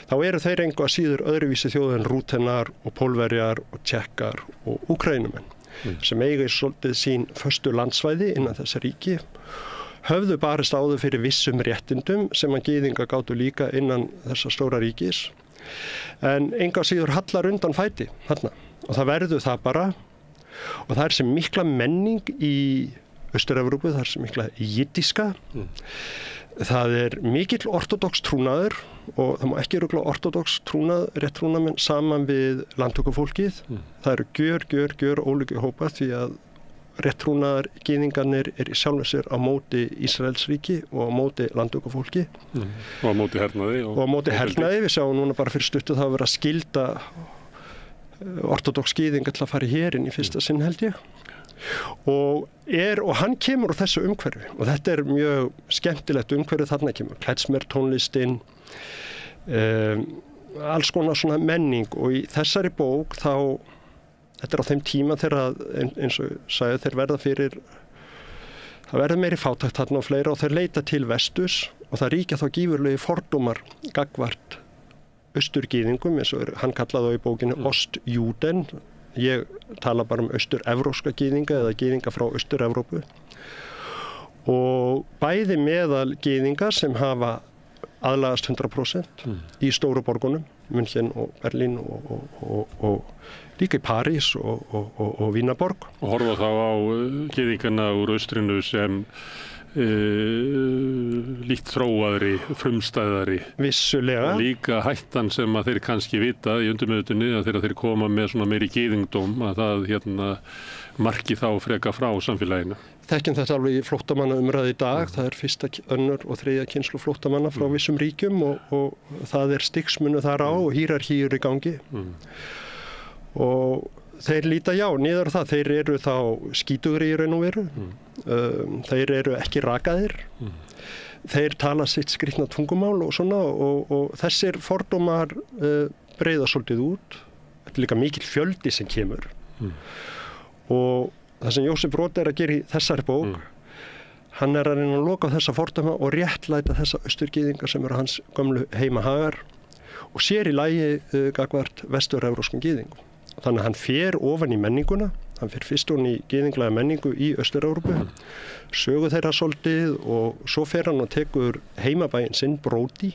þá eru þeir engu að síður öðruvísi þjóð en rútenar og pólverjar og tjekkar og úkrænumenn sem eiga svolítið sín föstu landsvæði innan þessa ríki, höfðu barist áður fyrir vissum réttindum sem að gyðingar gátu líka innan þessa stóra ríkis, en engu að síður hallar undan fæti þarna og það verður það bara og það sem mikla menning í Austur-Evrópu, það sem mikla jiddíska. Það mikill ortodox trúnaður og það má ekki rugla ortodox trúnað, rétt trúnamenn saman við landtökufólkið. Það eru gjör ólíkir hópar því að réttrúnaðar gyðingarnir í sjálfum sér á móti Ísraelsríki og á móti landtökufólki. Og á móti hernaði. Og á móti hernaði, við sjáum núna bara fyrir stuttu það að vera að skylda ortodox gyðinga til að fara í herinn í fyrsta sinn held ég. Og hann kemur úr þessu umhverfi og þetta er mjög skemmtilegt umhverfi, þarna kemur klezmer tónlistin, alls konar svona menning og í þessari bók þá, þetta á þeim tíma þegar eins og sagði þeir verða fyrir, það verða meiri fátækt þarna og fleira og þeir leita til vesturs og það ríkja þá gífurlegi fordómar gagnvart austurgyðingum eins og hann kallaði á í bókinni Ostjúden, ég tala bara austur-evrópska gyðinga eða gyðinga frá Austur-Evrópu og bæði meðal gyðinga sem hafa aðlagast 100% í stóru borgunum, München og Berlín og líka í París og Vínaborg. Og horfa þá á gyðingana úr austrinu sem líkt þróaðri, frumstæðari. Vissulega. Og líka hættan sem að þeir kannski vita í undirmeðutunni að þegar þeir koma með svona meiri gyðingdóm að það marki þá freka frá samfélaginu. Þekkjum þetta alveg í flóttamanna umræði í dag, það fyrsta, önnur og þriðja kynslu flóttamanna frá vissum ríkjum og það stigsmunu þar á og hýrarhýr í gangi. Og þeir líta niður það, þeir eru þá skítugri í raun og veru, þeir eru ekki rakaðir, þeir tala sitt skrýtna tungumál og svona og þessir fordómar breiða svolítið út, þetta líka mikill fjöldi sem kemur og það sem Jósef Brot að gera í þessari bók, hann að reyna að loka á þessa fordóma og réttlæta þessa austurgyðinga sem eru hans gömlu heimahagar og sér í lagi gagnvart vestur-evrópskum gyðingum. Þannig að hann fer ofan í menninguna, hann fer fyrst ofan í gyðinglega menningu í Austur-Evrópu, sögu þeirra svolítið og svo fer hann og tekur heimabæinn sinn Brody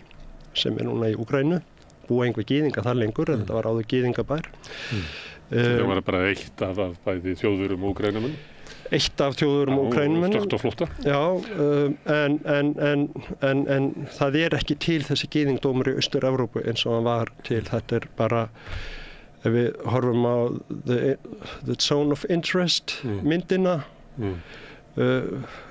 sem núna í Úkraínu, búa einhver gyðinga þar lengur, en þetta var áður gyðingabær. Það var bara eitt af bæði þjóðurum og Úkraínumenn. Eitt af þjóðurum og Úkraínumenn. Stökkt og flótta. Já, en það ekki til þessi gyðingdómur í Austur-Evrópu eins og hann var til. Þetta bara, ef við horfum á the Zone of Interest myndina,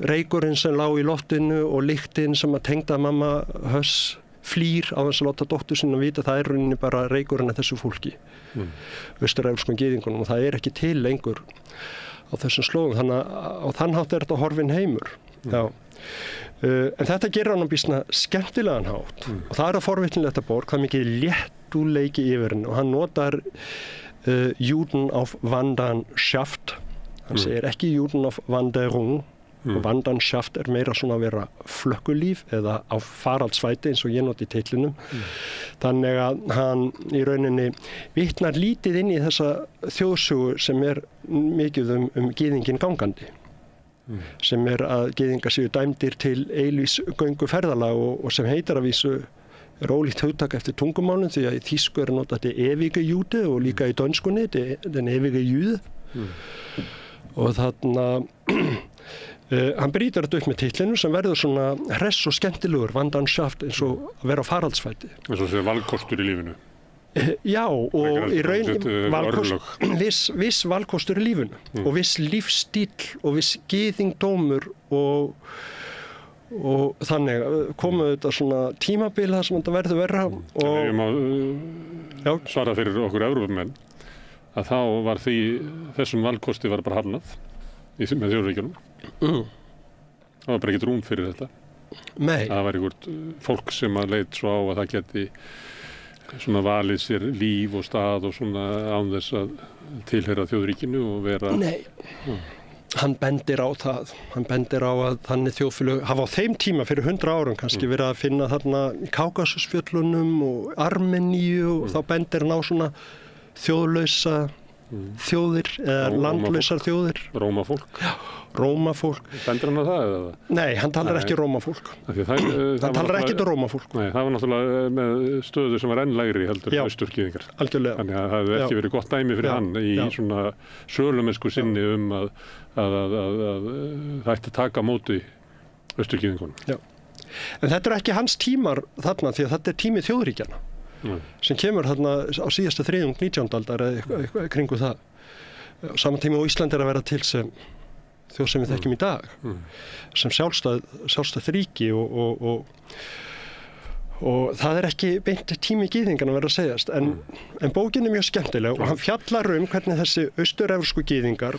reykurinn sem lá í loftinu og lyktin sem að tengda mamma Höss flýr á þess að láta dóttur sinna vita, það rauninni bara reykurinn af þessu fólki, austur-evrópskum gyðingunum og það ekki til lengur á þessum slóðum, þannig að á þann hátt þetta horfinn heimur. Já. En þetta gerir hann á býsna skemmtilegan hátt og það að forvitnilegt að borg, það mikið léttúleiki yfir henni og hann notar Juden auf Wanderschaft, hann segir ekki Juden auf Wanderung og Wanderschaft meira svona að vera flökkulíf eða á faraldsvæti eins og ég noti í titlinum. Þannig að hann í rauninni vitnar lítið inn í þessa þjóðsögu sem mikið gyðinginn gangandi. Sem að gyðingar séu dæmdir til eilífsgöngu ferðalag og sem heitir að vísu ólíkt hugtak eftir tungumálum því að í þýsku notað þetta evige júde og líka í dönskunni den evige júde. Og þarna hann brýtur þetta upp með titlinu sem verður svona hress og skemmtilegur, Wanderschaft eins og að vera á faraldsfæti. Eins og þessi valkostur í lífinu. Já, og í raun viss valkostur í lífinu og viss lífstíll og viss gyðingdómur og þannig komu þetta svona tímabil þar sem þetta verður verra. Og ég má svara fyrir okkur Evrópumenn að þá var þessum valkosti var bara hafnað með þjóðríkjunum. Það var bara ekkert rúm fyrir þetta. Nei. Það var einhvert fólk sem að leit svo á að það geti svona valið sér líf og stað og svona án þess að tilheyra þjóðríkinu og vera... Nei. Hann bendir á það. Hann bendir á að þannig þjóðfélög hafa á þeim tíma fyrir 100 árum kannski verið að finna þarna í Kákasusfjöllunum og Armeníu og þá bendir hann á svona þjóðlausa þjóðir eða landlausar þjóðir. Rómafólk. Já, Rómafólk. Bendur hann á það eða? Nei, hann talar ekki Rómafólk. Hann talar ekki um Rómafólk. Nei, það var náttúrulega með stöðu sem var enn lægri heldur austurgyðingar. Algjörlega. Þannig að það hefði ekki verið gott dæmi fyrir hann í svona sölumesku sinni að það ætti að taka móti austurgyðingunum. Já. En þetta ekki hans tímar þarna því að þetta tími þjóðríkjana. Sem kemur þarna á síðasta þriðjung 19. aldar eða kringu það. Saman tíma á Íslandi að vera til sem þjóð sem við þekkjum í dag, sem sjálfstæð ríki og það ekki beint tími gyðinganna verið að segjast, en bókin mjög skemmtileg og hann fjallar hvernig þessi austur-evrópsku gyðingar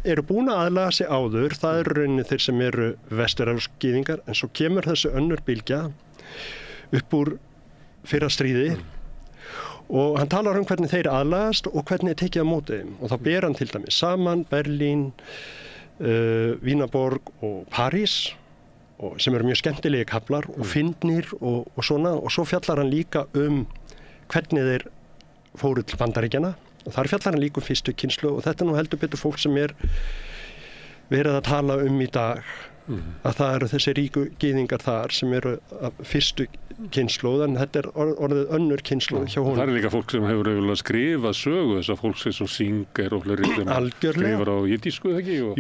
eru búin að aðlaga sig áður, það rauninni þeir sem eru vestur-evrópsku gyðingar, en svo kemur þessi önnur bylgja upp úr fyrra stríði og hann talar hvernig þeir aðlagast og hvernig tekið á móti þeim og þá ber hann til dæmis saman Berlín, Vínarborg og París sem eru mjög skemmtilegi kaflar og fyndnir og svona og svo fjallar hann líka hvernig þeir fóru til Bandaríkjanna og þar fjallar hann líka fyrstu kynslóð og þetta nú heldur betur fólk sem verið að tala í dag að það eru þessi ríku gyðingar þar sem eru fyrstu kynslóð en þetta orðið önnur kynslóð hjá honum. Það líka fólk sem hefur auðvitað skrifað sögu þess að fólk sem Singer og fleiri sem skrifar á jiddísku ekki og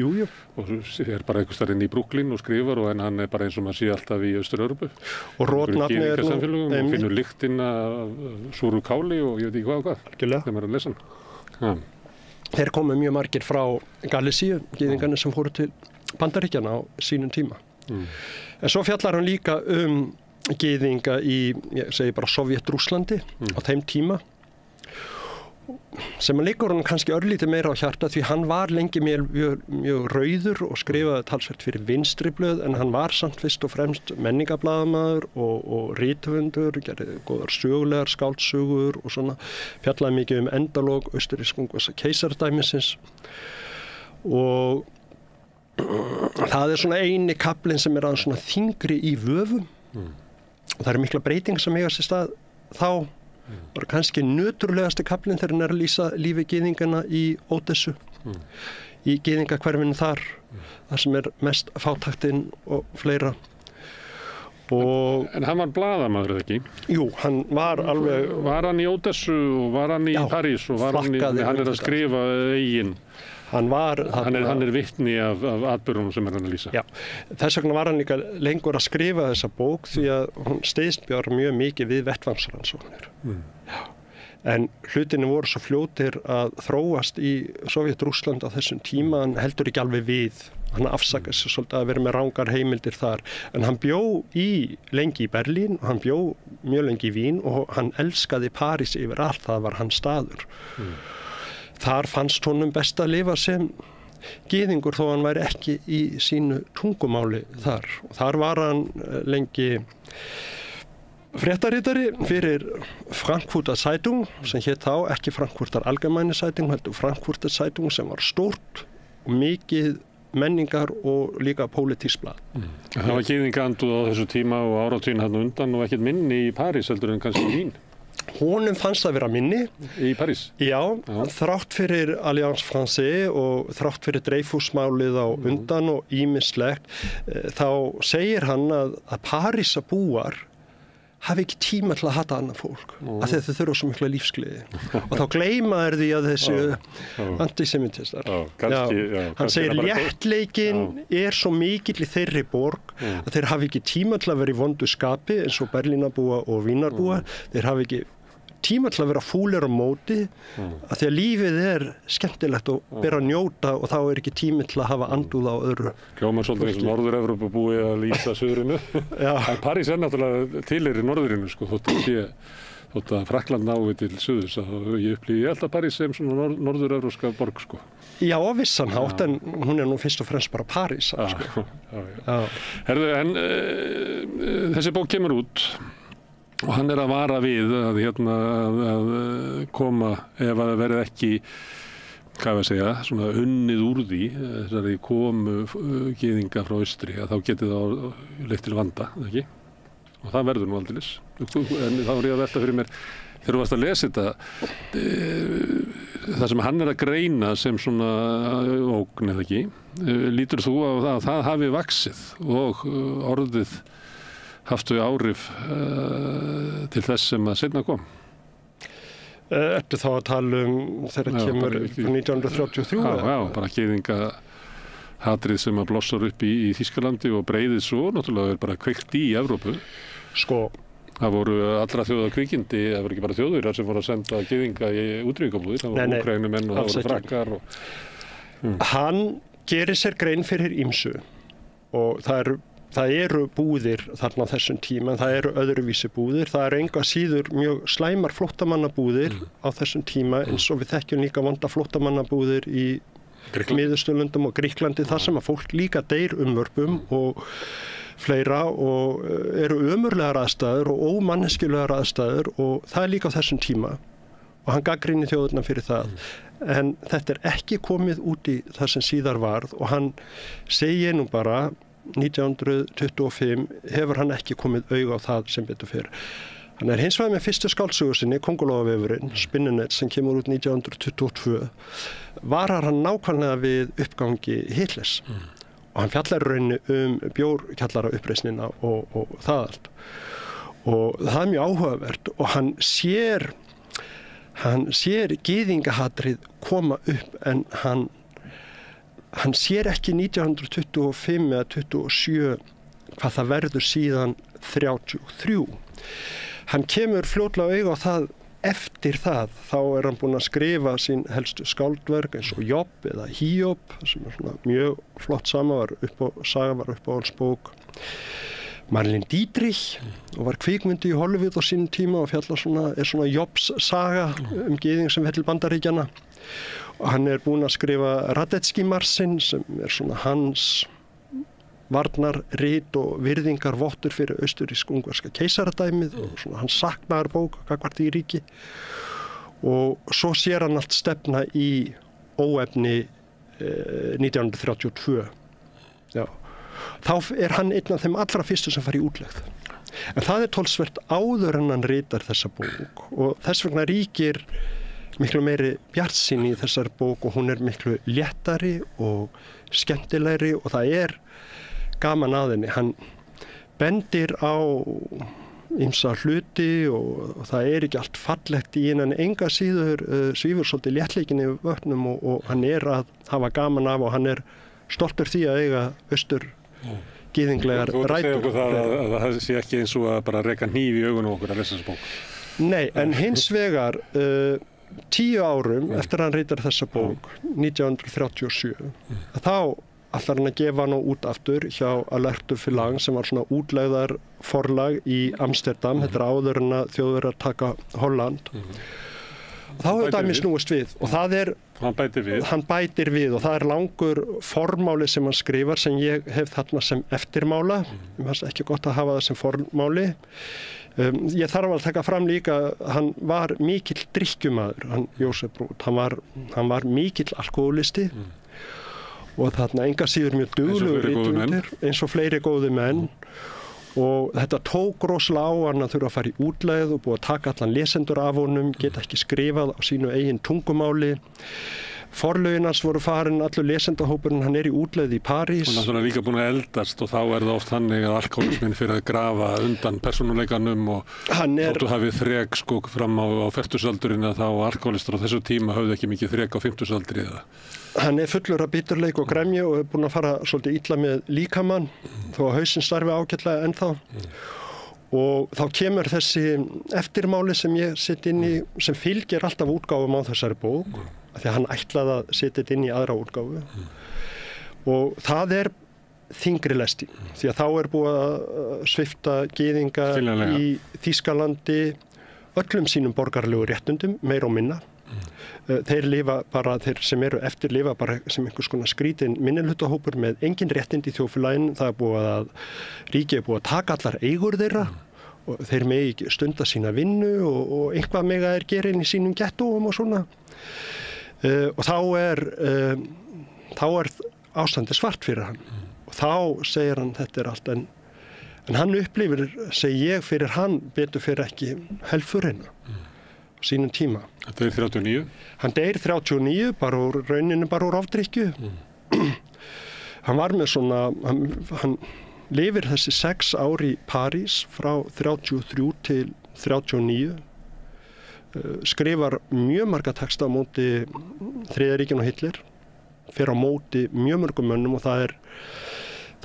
bara einhvers þar inn í Brooklyn og skrifar og hann bara eins og maður sé alltaf í Austur-Evrópu og rótnafni og finnur lyktin af súru káli og ég veit ekki hvað þegar maður að lesa hann. Þeir komu mjög margir frá Galísíu, gyðingarnir sem fóru til Bandaríkjanna á sínum tíma. En svo fjallar hann líka gyðinga ég segi bara Sovjet-Rússlandi á þeim tíma sem hann leikur hann kannski örlítið meira á hjarta því hann var lengi mjög rauður og skrifaði talsvert fyrir vinstriblöð en hann var samt fyrst og fremst menningablaðamaður og rithöfundur, gerði góðar sögulegar skáldsögur og svona fjallaði mikið endalóg austurrísk-ungverska keisardæmisins og það svona eini kaflinn sem aðeins svona þyngri í vöfum og það mikla breyting sem eiga sér stað þá bara kannski nöturlegasti kaflinn þegar hann að lýsa lífi gyðingana í Ódessu í gyðingahverfinu þar sem mest fátæktinn og fleira En hann var blaðamaður, ekki? Jú, hann var alveg Var hann í Ódessu og var hann í París og var hann að skrifa eigin Hann vitni af atburðunum sem hann að lýsa. Já, þess vegna var hann líka lengur að skrifa þessa bók því að hún styðst mjög mikið við vettvangsrannsóknir. En hlutinni voru svo fljótir að þróast í Sovjet-Rússland á þessum tíma, hann heldur ekki alveg við. Hann afsakar sig svolítið að vera með rangar heimildir þar. En hann bjó lengi í Berlín og hann bjó mjög lengi í Vín og hann elskaði París yfir allt, það var hans staður. Þar fannst honum best að lifa sem gyðingur þó hann væri ekki í sínu tungumáli þar. Og þar var hann lengi fréttaritari fyrir Frankfurter Zeitung sem hét þá ekki Frankfurter Allgemeine Zeitung, heldur Frankfurter Zeitung sem var stórt og mikið menningar og líka pólitískt blað. Það var gyðingaanduð á þessu tíma og áratuginn hann undan og ekkert minni í París heldur en kannski í Vín. Honum fannst það vera minni. Í París? Já, þrátt fyrir Alliance Française og þrátt fyrir Dreyfusmálið á undan og ýmislegt, þá segir hann að Parísarbúar hafi ekki tíma til að hata annað fólk af því að þau þurfa svo mikla lífsgleði og þá gleyma þeir því að þessu antisemitistar. Hann segir léttleikinn svo mikill í þeirri borg að þeir hafi ekki tíma til að vera í vondu skapi eins og Berlínarbúa og Vínarbúa, þeir hafi ekki tíma til að vera fúlir á móti að því að lífið skemmtilegt og ber að njóta og þá ekki tími til að hafa andúð á öðru. Hljómar svolítið eins og Norður-Evrópu búið að lýsa suðrinu. En París náttúrulega tilheyrir norðurinu sko, þótt að Frakkland nái til suðurs og ég held að París sem svona norður-evrópska borg sko. Já, á vissan hátt en hún nú fyrst og fremst bara París. Herðu, en þessi bók kemur út og hann að vara við að koma ef að verði ekki svona unnið úr því þessari komu gyðinga frá austri að þá geti það leitt til vanda, ekki? Og það verður nú aldeilis. En þá ég að velta fyrir mér þegar þú varst að lesa þetta það sem hann að greina sem svona ógn eða ekki, lítur þú á að það hafi vaxið og orðið haft þau áhrif til þess sem að seinna kom? Ertu þá að tala þegar kemur 1933? Já, bara gyðingahatrið sem að blossar upp í Þýskalandi og breiðið svo, náttúrulega bara kveikt í Evrópu. Sko. Það voru allra þjóða kvikindi, það voru ekki bara þjóðurar sem voru að senda gyðinga í útrýmingabúðir, það voru úkrænumenn og það voru frakkar. Hann gerir sér grein fyrir ýmsu og það eru búðir þarna á þessum tíma, en það eru öðruvísi búðir. Það eru enga síður mjög slæmar flóttamannabúðir á þessum tíma, eins og við þekkjum líka vonda flóttamannabúðir í Miðausturlöndum og Grikklandi, þar sem að fólk líka deyr umvörpum og fleira og eru ömurlegar aðstæður og ómanneskjulegar aðstæður og það er líka á þessum tíma og hann gagnrýnir þjóðirna fyrir það. En þetta er ekki komið út í það sem síðar varð og hann segir nú bara 1925 hefur hann ekki komið auga á það sem betur fyrir. Hann er hins vegar með fyrstu skáldsögu sinni, Kóngulóarvefurinn, Spinnennet, sem kemur út 1922, varar hann nákvæmlega við uppgangi Hitlers. Og hann fjallar rauninni bjórkjallara uppreisnina og það allt. Og það er mjög áhugavert og hann sér gyðingahatrið koma upp en hann sér ekki 1925 eða 27 hvað það verður síðan 33. Hann kemur fljótlega auga á það eftir það, þá er hann búinn að skrifa sín helstu skáldverk eins og Jobb eða Híob, sem er svona mjög flott saga var upp á hans bók. Marlene Dietrich og var kvikmyndi í Hollywood á sínum tíma og er svona Jobbs saga gyðing sem fer til Bandaríkjanna. Og hann er búinn að skrifa Radetzky-marsinn sem er svona hans varnarrit og virðingarvottur fyrir austurrísk-ungverska keisaradæmið og svona hans saknaðarbók gagnvart því ríki. Og svo sér hann allt stefna í óefni 1932. Já. Þá er hann einn af þeim allra fyrstu sem fari í útlegð. En það er töluvert áður en hann ritar þessa bók og þess vegna ríkir miklu meiri bjartsýni í þessar bók og hún er miklu léttari og skemmtilegri og það er gaman að henni. Hann bendir á ýmsa hluti og það er ekki allt fallegt í henni en enga síður svífur svolítið léttleikin yfir vötnum og hann er að hafa gaman af og hann er stoltur því að eiga austur gyðinglegar rætur. Þú segir okkur það að það sé ekki eins og að bara reka hníf í augunum okkur að lesa þessu bók. Nei, en hins vegar 10 árum eftir að hann ritar þessa bók, 1937, þá ætlar hann að gefa hann út aftur hjá Alertu Filang sem var svona útlegðar forlag í Amsterdam, þetta er áður en að Þjóðverjar taka Holland. Þá hefur dæmi snúist við og það er, hann bætir við og það er langur formáli sem hann skrifar sem ég hef þarna sem eftirmála, mér fannst ekki gott að hafa það sem formáli. Ég þarf að taka fram líka, hann var mikill drykkjumaður, hann Jósef Brot, hann var mikill alkohólisti og þarna enga síður mjög duglegur rithöfundur, eins og fleiri góði menn og þetta tók rosalega á hann að þurfa að fara í útlegð og búið að taka allan lesendur af honum, geta ekki skrifað á sínu eigin tungumáli. Forlögin hans voru farin, allur lesendahópurinn, hann er í útlegð í París. Og náttúrulega líka búin að eldast og þá er það oft þannig að alkoholismin fyrir að grafa undan persónuleikanum og þóttu hafið þrek sko fram á fertugsaldurinn að þá alkoholistar á þessu tíma höfðu ekki mikið þrek á 50-saldri eða. Hann er fullur af biturleik og gremju og er búinn að fara svolítið illa með líkamann þó að hausinn starfi ágætlega ennþá. Og þá kemur þessi eftirmáli sem ég sitt inn í, sem fylgir alltaf útgáfum á þessari bók, af því að hann ætlaði að setja þetta inn í aðra útgáfu. Og það er þyngri lesting, því að þá er búið að svipta gyðinga í Þýskalandi öllum sínum borgaralegu réttundum, meira og minna. Þeir lifa bara, þeir sem eru eftir lifa bara sem einhvers konar skrítin minnihlutahópur með engin réttindi í þjóðfélaginu. Það er búið að ríkið er búið að taka allar eigur þeirra og þeir megi ekki stunda sína vinnu og eitthvað mega er gerin í sínum gettóum og svona. Og þá er ástandið svart fyrir hann og þá segir hann þetta er allt en hann upplifir, segi ég, fyrir hann betur fyrir ekki helfurina sínum tíma. Þetta er 39? Hann deyr 39, bara úr rauninu, bara úr ofdrykkju. Hann var með svona, hann lifir þessi 6 ár í París frá 33 til 39. Skrifar mjög marga texta á móti Þriðja ríkinu og Hitler. Fer á móti mjög mörgum mönnum og það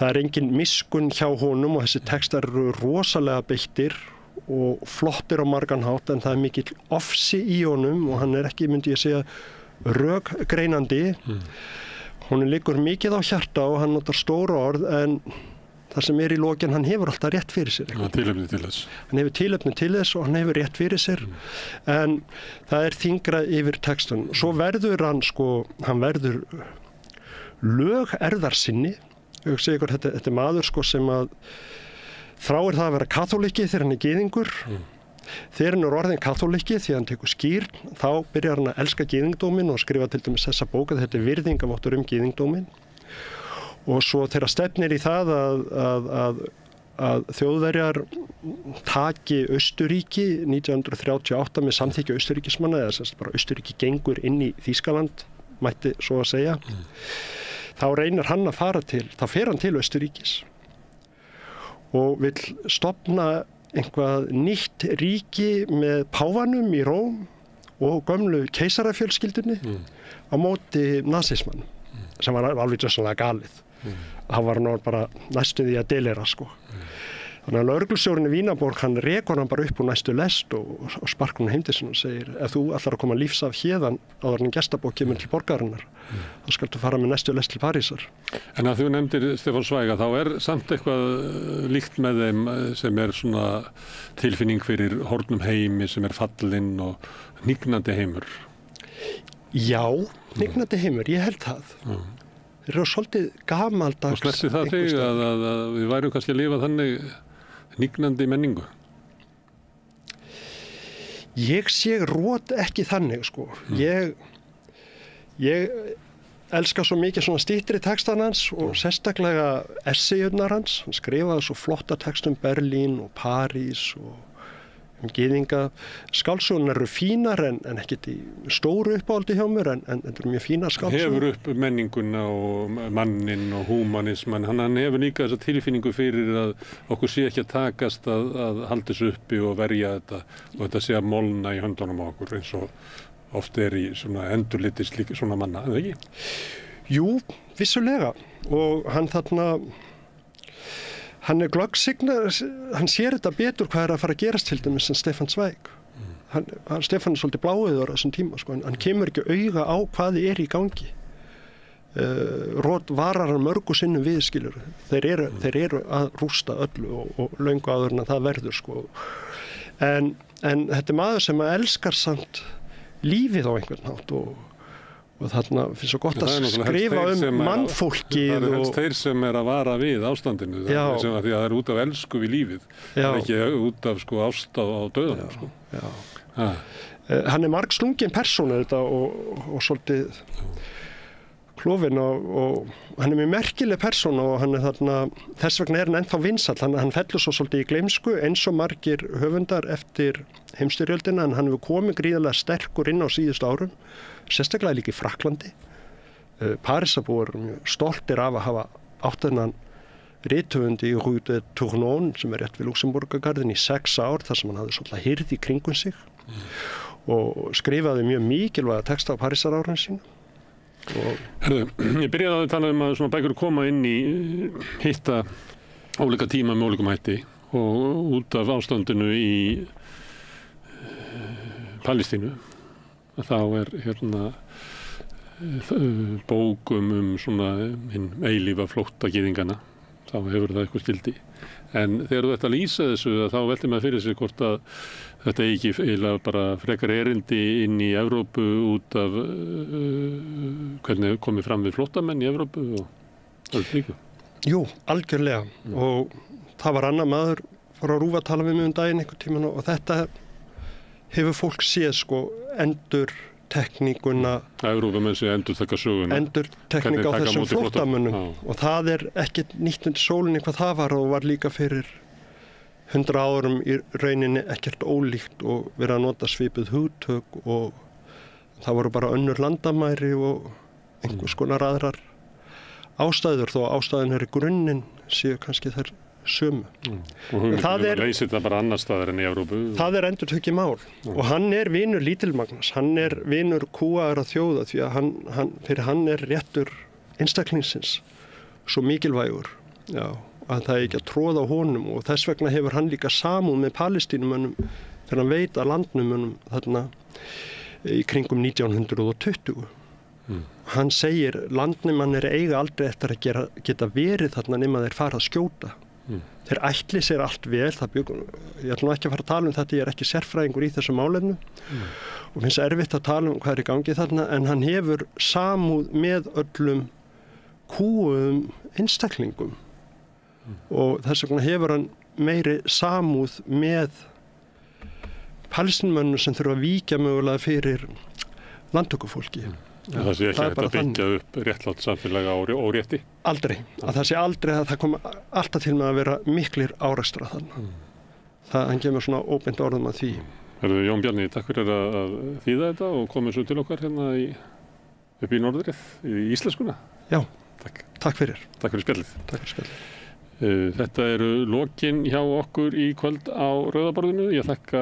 er engin miskunn hjá honum og þessi textar eru rosalega beittir og flottir á margan hátt en það er mikill ofsi í honum og hann er ekki, myndi ég segja, rökgreinandi Honum liggur mikið á hjarta og hann notar stóra orð en það sem í lokin, hann hefur alltaf rétt fyrir sér. Tilefni til þess. Hann hefur tilefni til þess og hann hefur rétt fyrir sér en það þyngra yfir textun. Svo verður hann hann verður lögerðarsinni. Ég segi ykkur, þetta maður sem að þráir það að vera kaþóliki þegar hann gyðingur. Þegar hann orðin kaþóliki því hann tekur skírn, þá byrjar hann að elska gyðingdóminn og skrifa til dæmis þessa bók að þetta virðingavottur gyðingdóminn. Og svo þegar stefnir í það að Þjóðverjar taki Austurríki 1938 með samþykki Austurríkismanna, eða bara Austurríki gengur inn í Þýskaland, mætti svo að segja, þá reynir hann að þá fer hann til Austurríkis og vill stofna einhvað nýtt ríki með páfanum í Róm og gömlu keisarafjölskyldunni á móti nasismann, sem var alveg gjörsamlega galið. Það var nú bara næstu því að delera Þannig að lögreglustjórinn í Vínarborg, hann rekur hann bara upp úr næstu lest og sparkar hann heim til sín og segir ef þú ætlar að koma lífs af héðan áður en gestabók kemur til borgarinnar, þá skaltu fara með næstu lest til Parísar. En að þú nefndir Stefán Zweig, þá samt eitthvað líkt með þeim sem svona tilfinning fyrir horfnum heimi sem fallinn og hnignandi heimur. Já, hnignandi heimur, ég held það. Þeir eru svolítið gamaldags. Og snerti það þig að við værum kannski að lifa þannig hnignandi menningu? Ég sé rót ekki þannig, Ég elska svo mikið svona styttri textan hans og sérstaklega essayurnar hans. Hann skrifaði svo flotta text Berlín og París og gyðinga. Skáldsögunar eru fínar en ekkert í stóru uppáhaldi hjá mér en þetta eru mjög fínar skáldsögur. Hefur upp menninguna og mannin og humanisman. Hann hefur líka þessa tilfinningu fyrir að okkur sé ekki að takast að halda þessu uppi og verja þetta og þetta sé að molna í höndunum á okkur eins og oft í svona endurlitis líka svona manna, eða ekki? Jú, vissulega og hann glöggsignar, hann sér þetta betur hvað að fara að gerast til dæmis en Stefán Zweig. Stefán svolítið bláiður á þessum tíma, hann kemur ekki auga á hvað í gangi. Rót varar hann mörgu sinnum við, skilur. Þeir eru að rústa öllu og löngu áður en það verður, En þetta maður sem elskar samt lífið á einhvern hátt og þarna finnst svo gott að skrifa mannfólkið. Það helst þeir sem að vara við ástandinu, því að það er út af elsku við lífið, það er ekki út af ást á döðanum. Hann margslungin persóna þetta og svolítið klofin og hann mjög merkileg persóna og hann þess vegna hann ennþá vinsæll, hann fellur svo svolítið í gleymsku eins og margir höfundar eftir heimsstyrjöldina en hann hefur komið gríðarlega sterkur inn á síðustu árum, sérstaklega líka í Frakklandi. Parísarbúar eru mjög stoltir af að hafa átt þennan rithöfund í Rue de Tournon sem rétt við Luxemburgargarðin í 6 ár þar sem hann hafði svolítið hirð í kringum sig og skrifaði mjög mikilvæga texta á Parísarárun sínu. Herðu, ég byrjaði að tala að svona bækur koma inn í hitta ólíka tíma með ólíkum hætti og út af ástandinu í Palestínu þá bókum svona hinn eilífa flótta gyðingana, þá hefur það eitthvað skildi. En þegar þú ert að lýsa þessu þá veltir maður fyrir sig hvort að þetta ekki eiginlega bara frekar erindi inn í Evrópu út af hvernig komið fram við flóttamenn í Evrópu og allt líka. Jú, algjörlega og það var annar maður fór að rúfa að tala við mig daginn einhvern tímann og þetta hefur fólk séð endurtekninguna Evrópumenn sé endurtaka söguna endurtekning á þessum flóttamönnum og það ekkert nýtt undir sólinni hvað það var og var líka fyrir 100 árum í rauninni ekkert ólíkt og verið að nota svipuð hugtök og það voru bara önnur landamæri og einhvers konar aðrar ástæður þó ástæðin í grunninn séu kannski þær sömu. Og það leysir það bara annar staðar en í Evrópu. Það endurtekið mál og hann vinur Lítilmagnús, hann vinur kúaðra þjóða því að fyrir hann réttur einstaklingsins svo mikilvægur, að það ekki að tróða á honum og þess vegna hefur hann líka samúð með Palestínumönnum þegar hann veit að landnumönnum þarna í kringum 1920. Hann segir landnemannir eiga aldrei eftir að geta verið þarna nema þeir fara að skjóta. Þeir ætli sér allt vel, ég ætla nú ekki að fara að tala um þetta, ég er ekki sérfræðingur í þessu málefnu og finnst erfitt að tala um hvað er í gangi þarna, en hann hefur samúð með öllum kúuðum einstaklingum og þess vegna hefur hann meiri samúð með palestínumönnum sem þurfa að víkja mögulega fyrir landtökufólki. Það sé ekki að byggja upp réttlátt samfélag á rétti? Aldrei. Að það sé aldrei að það kom alltaf til með að vera miklir árekstrar þannig. Hann kemur svona óbeint orðum að því. Jón Bjarni, takk fyrir að þýða þetta og komið svo til okkar hérna upp í norðrið, í íslenskuna. Já, takk fyrir. Takk fyrir spjallið. Takk fyrir spjallið. Þetta eru lokin hjá okkur í kvöld á Rauðaborðinu. Ég þakka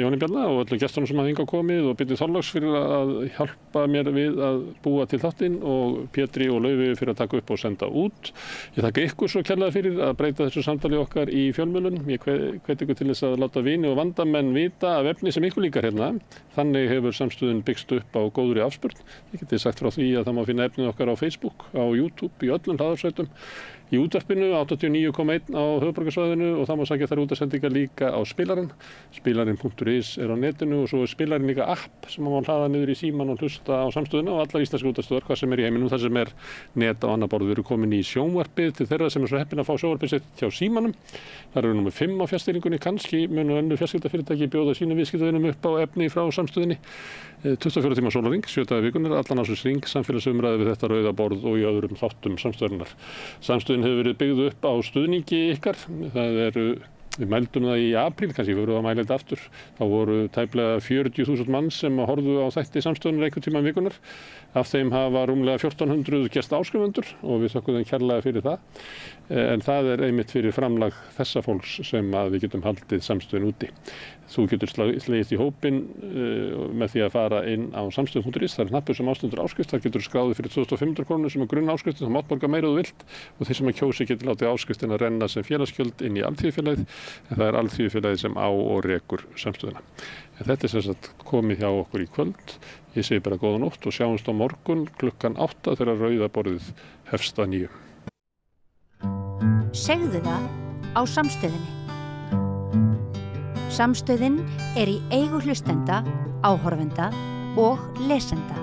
Jóni Bjarna og öllum gestunum sem hafa hingað komið og Birni Þorláks fyrir að hjálpa mér við að búa til þáttinn og Pétri og Laufi fyrir að taka upp og senda út. Ég þakka ykkur svo kærlega fyrir að breyta þessu samtali okkar í fjölmiðlum. Ég hvet ykkur til þess að láta vini og vandamenn vita af efni sem ykkur líkar hérna. Þannig hefur samstöðin byggst upp á góðri afspurn. Ég geti sagt frá því að það má finna efnið okkar á Facebook, á YouTube, í öllum hlaðarsveitum. Í útvarpinu 89,1 á höfuðborgarsvæðinu og það má sækja þær útasendingar líka á spilarinn. Spilarinn.is er á netinu og svo er spilarinn líka app sem má hlaða niður í síman og hlusta á samstöðuna og allar íslenska útastöðar, hvað sem er í heiminum, þar sem er net á annað borð. Við erum komin í sjónvarpið til þeirra sem er svo heppin að fá sjónvarpið sitt hjá símanum. Það eru númer 5 á fjarstýringunni, kannski munu önnur fjarskiptafyrirtæki bjóða sínum viðskiptavinum upp á efni frá samstöðinni. 24 tíma sólarhring, 7 daga vikunnar, allan ásins hring, samfélagsumræði við þetta rauða borð og í öðrum þáttum samstöðunar. Samstöðin hefur verið byggð upp á stuðningi ykkar. Við mældum það í apríl, kannski við vorum að mæla þetta aftur. Þá voru tæplega 40.000 manns sem horfðu á þætti samstöðunar einhvern tíma vikunar. Af þeim hafa rúmlega 1400 gestaskrifendur og við þökkum þeim kærlega fyrir það. En það er einmitt fyrir framlag þessa fólks sem að við getum haldið samstöðun úti. Þú getur slegist í hópinn með því að fara inn á samstöðun.is. Það er hnappur sem ástendur áskrift. Það getur skráðið fyrir 2.500 krónur sem er grunn áskrift. Það mátt borga meira þú vilt og þeir sem að kjósi getur látið áskriftin að renna sem félagsgjöld inn í Alþýðufélagið. En það er Alþýðufélagið sem á og rekur samstöðuna. En þetta er sem sagt komið hjá okkur í kvöld. Ég segi bara góða nótt og sjáumst á morgun klukkan 8 þegar Rauðaborðið hefst að 9. Segðu það á samstöðinni. Samstöðin er í eigu hlustenda, áhorfenda og lesenda.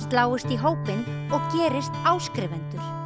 Sláist í hópinn og gerist áskrifendur.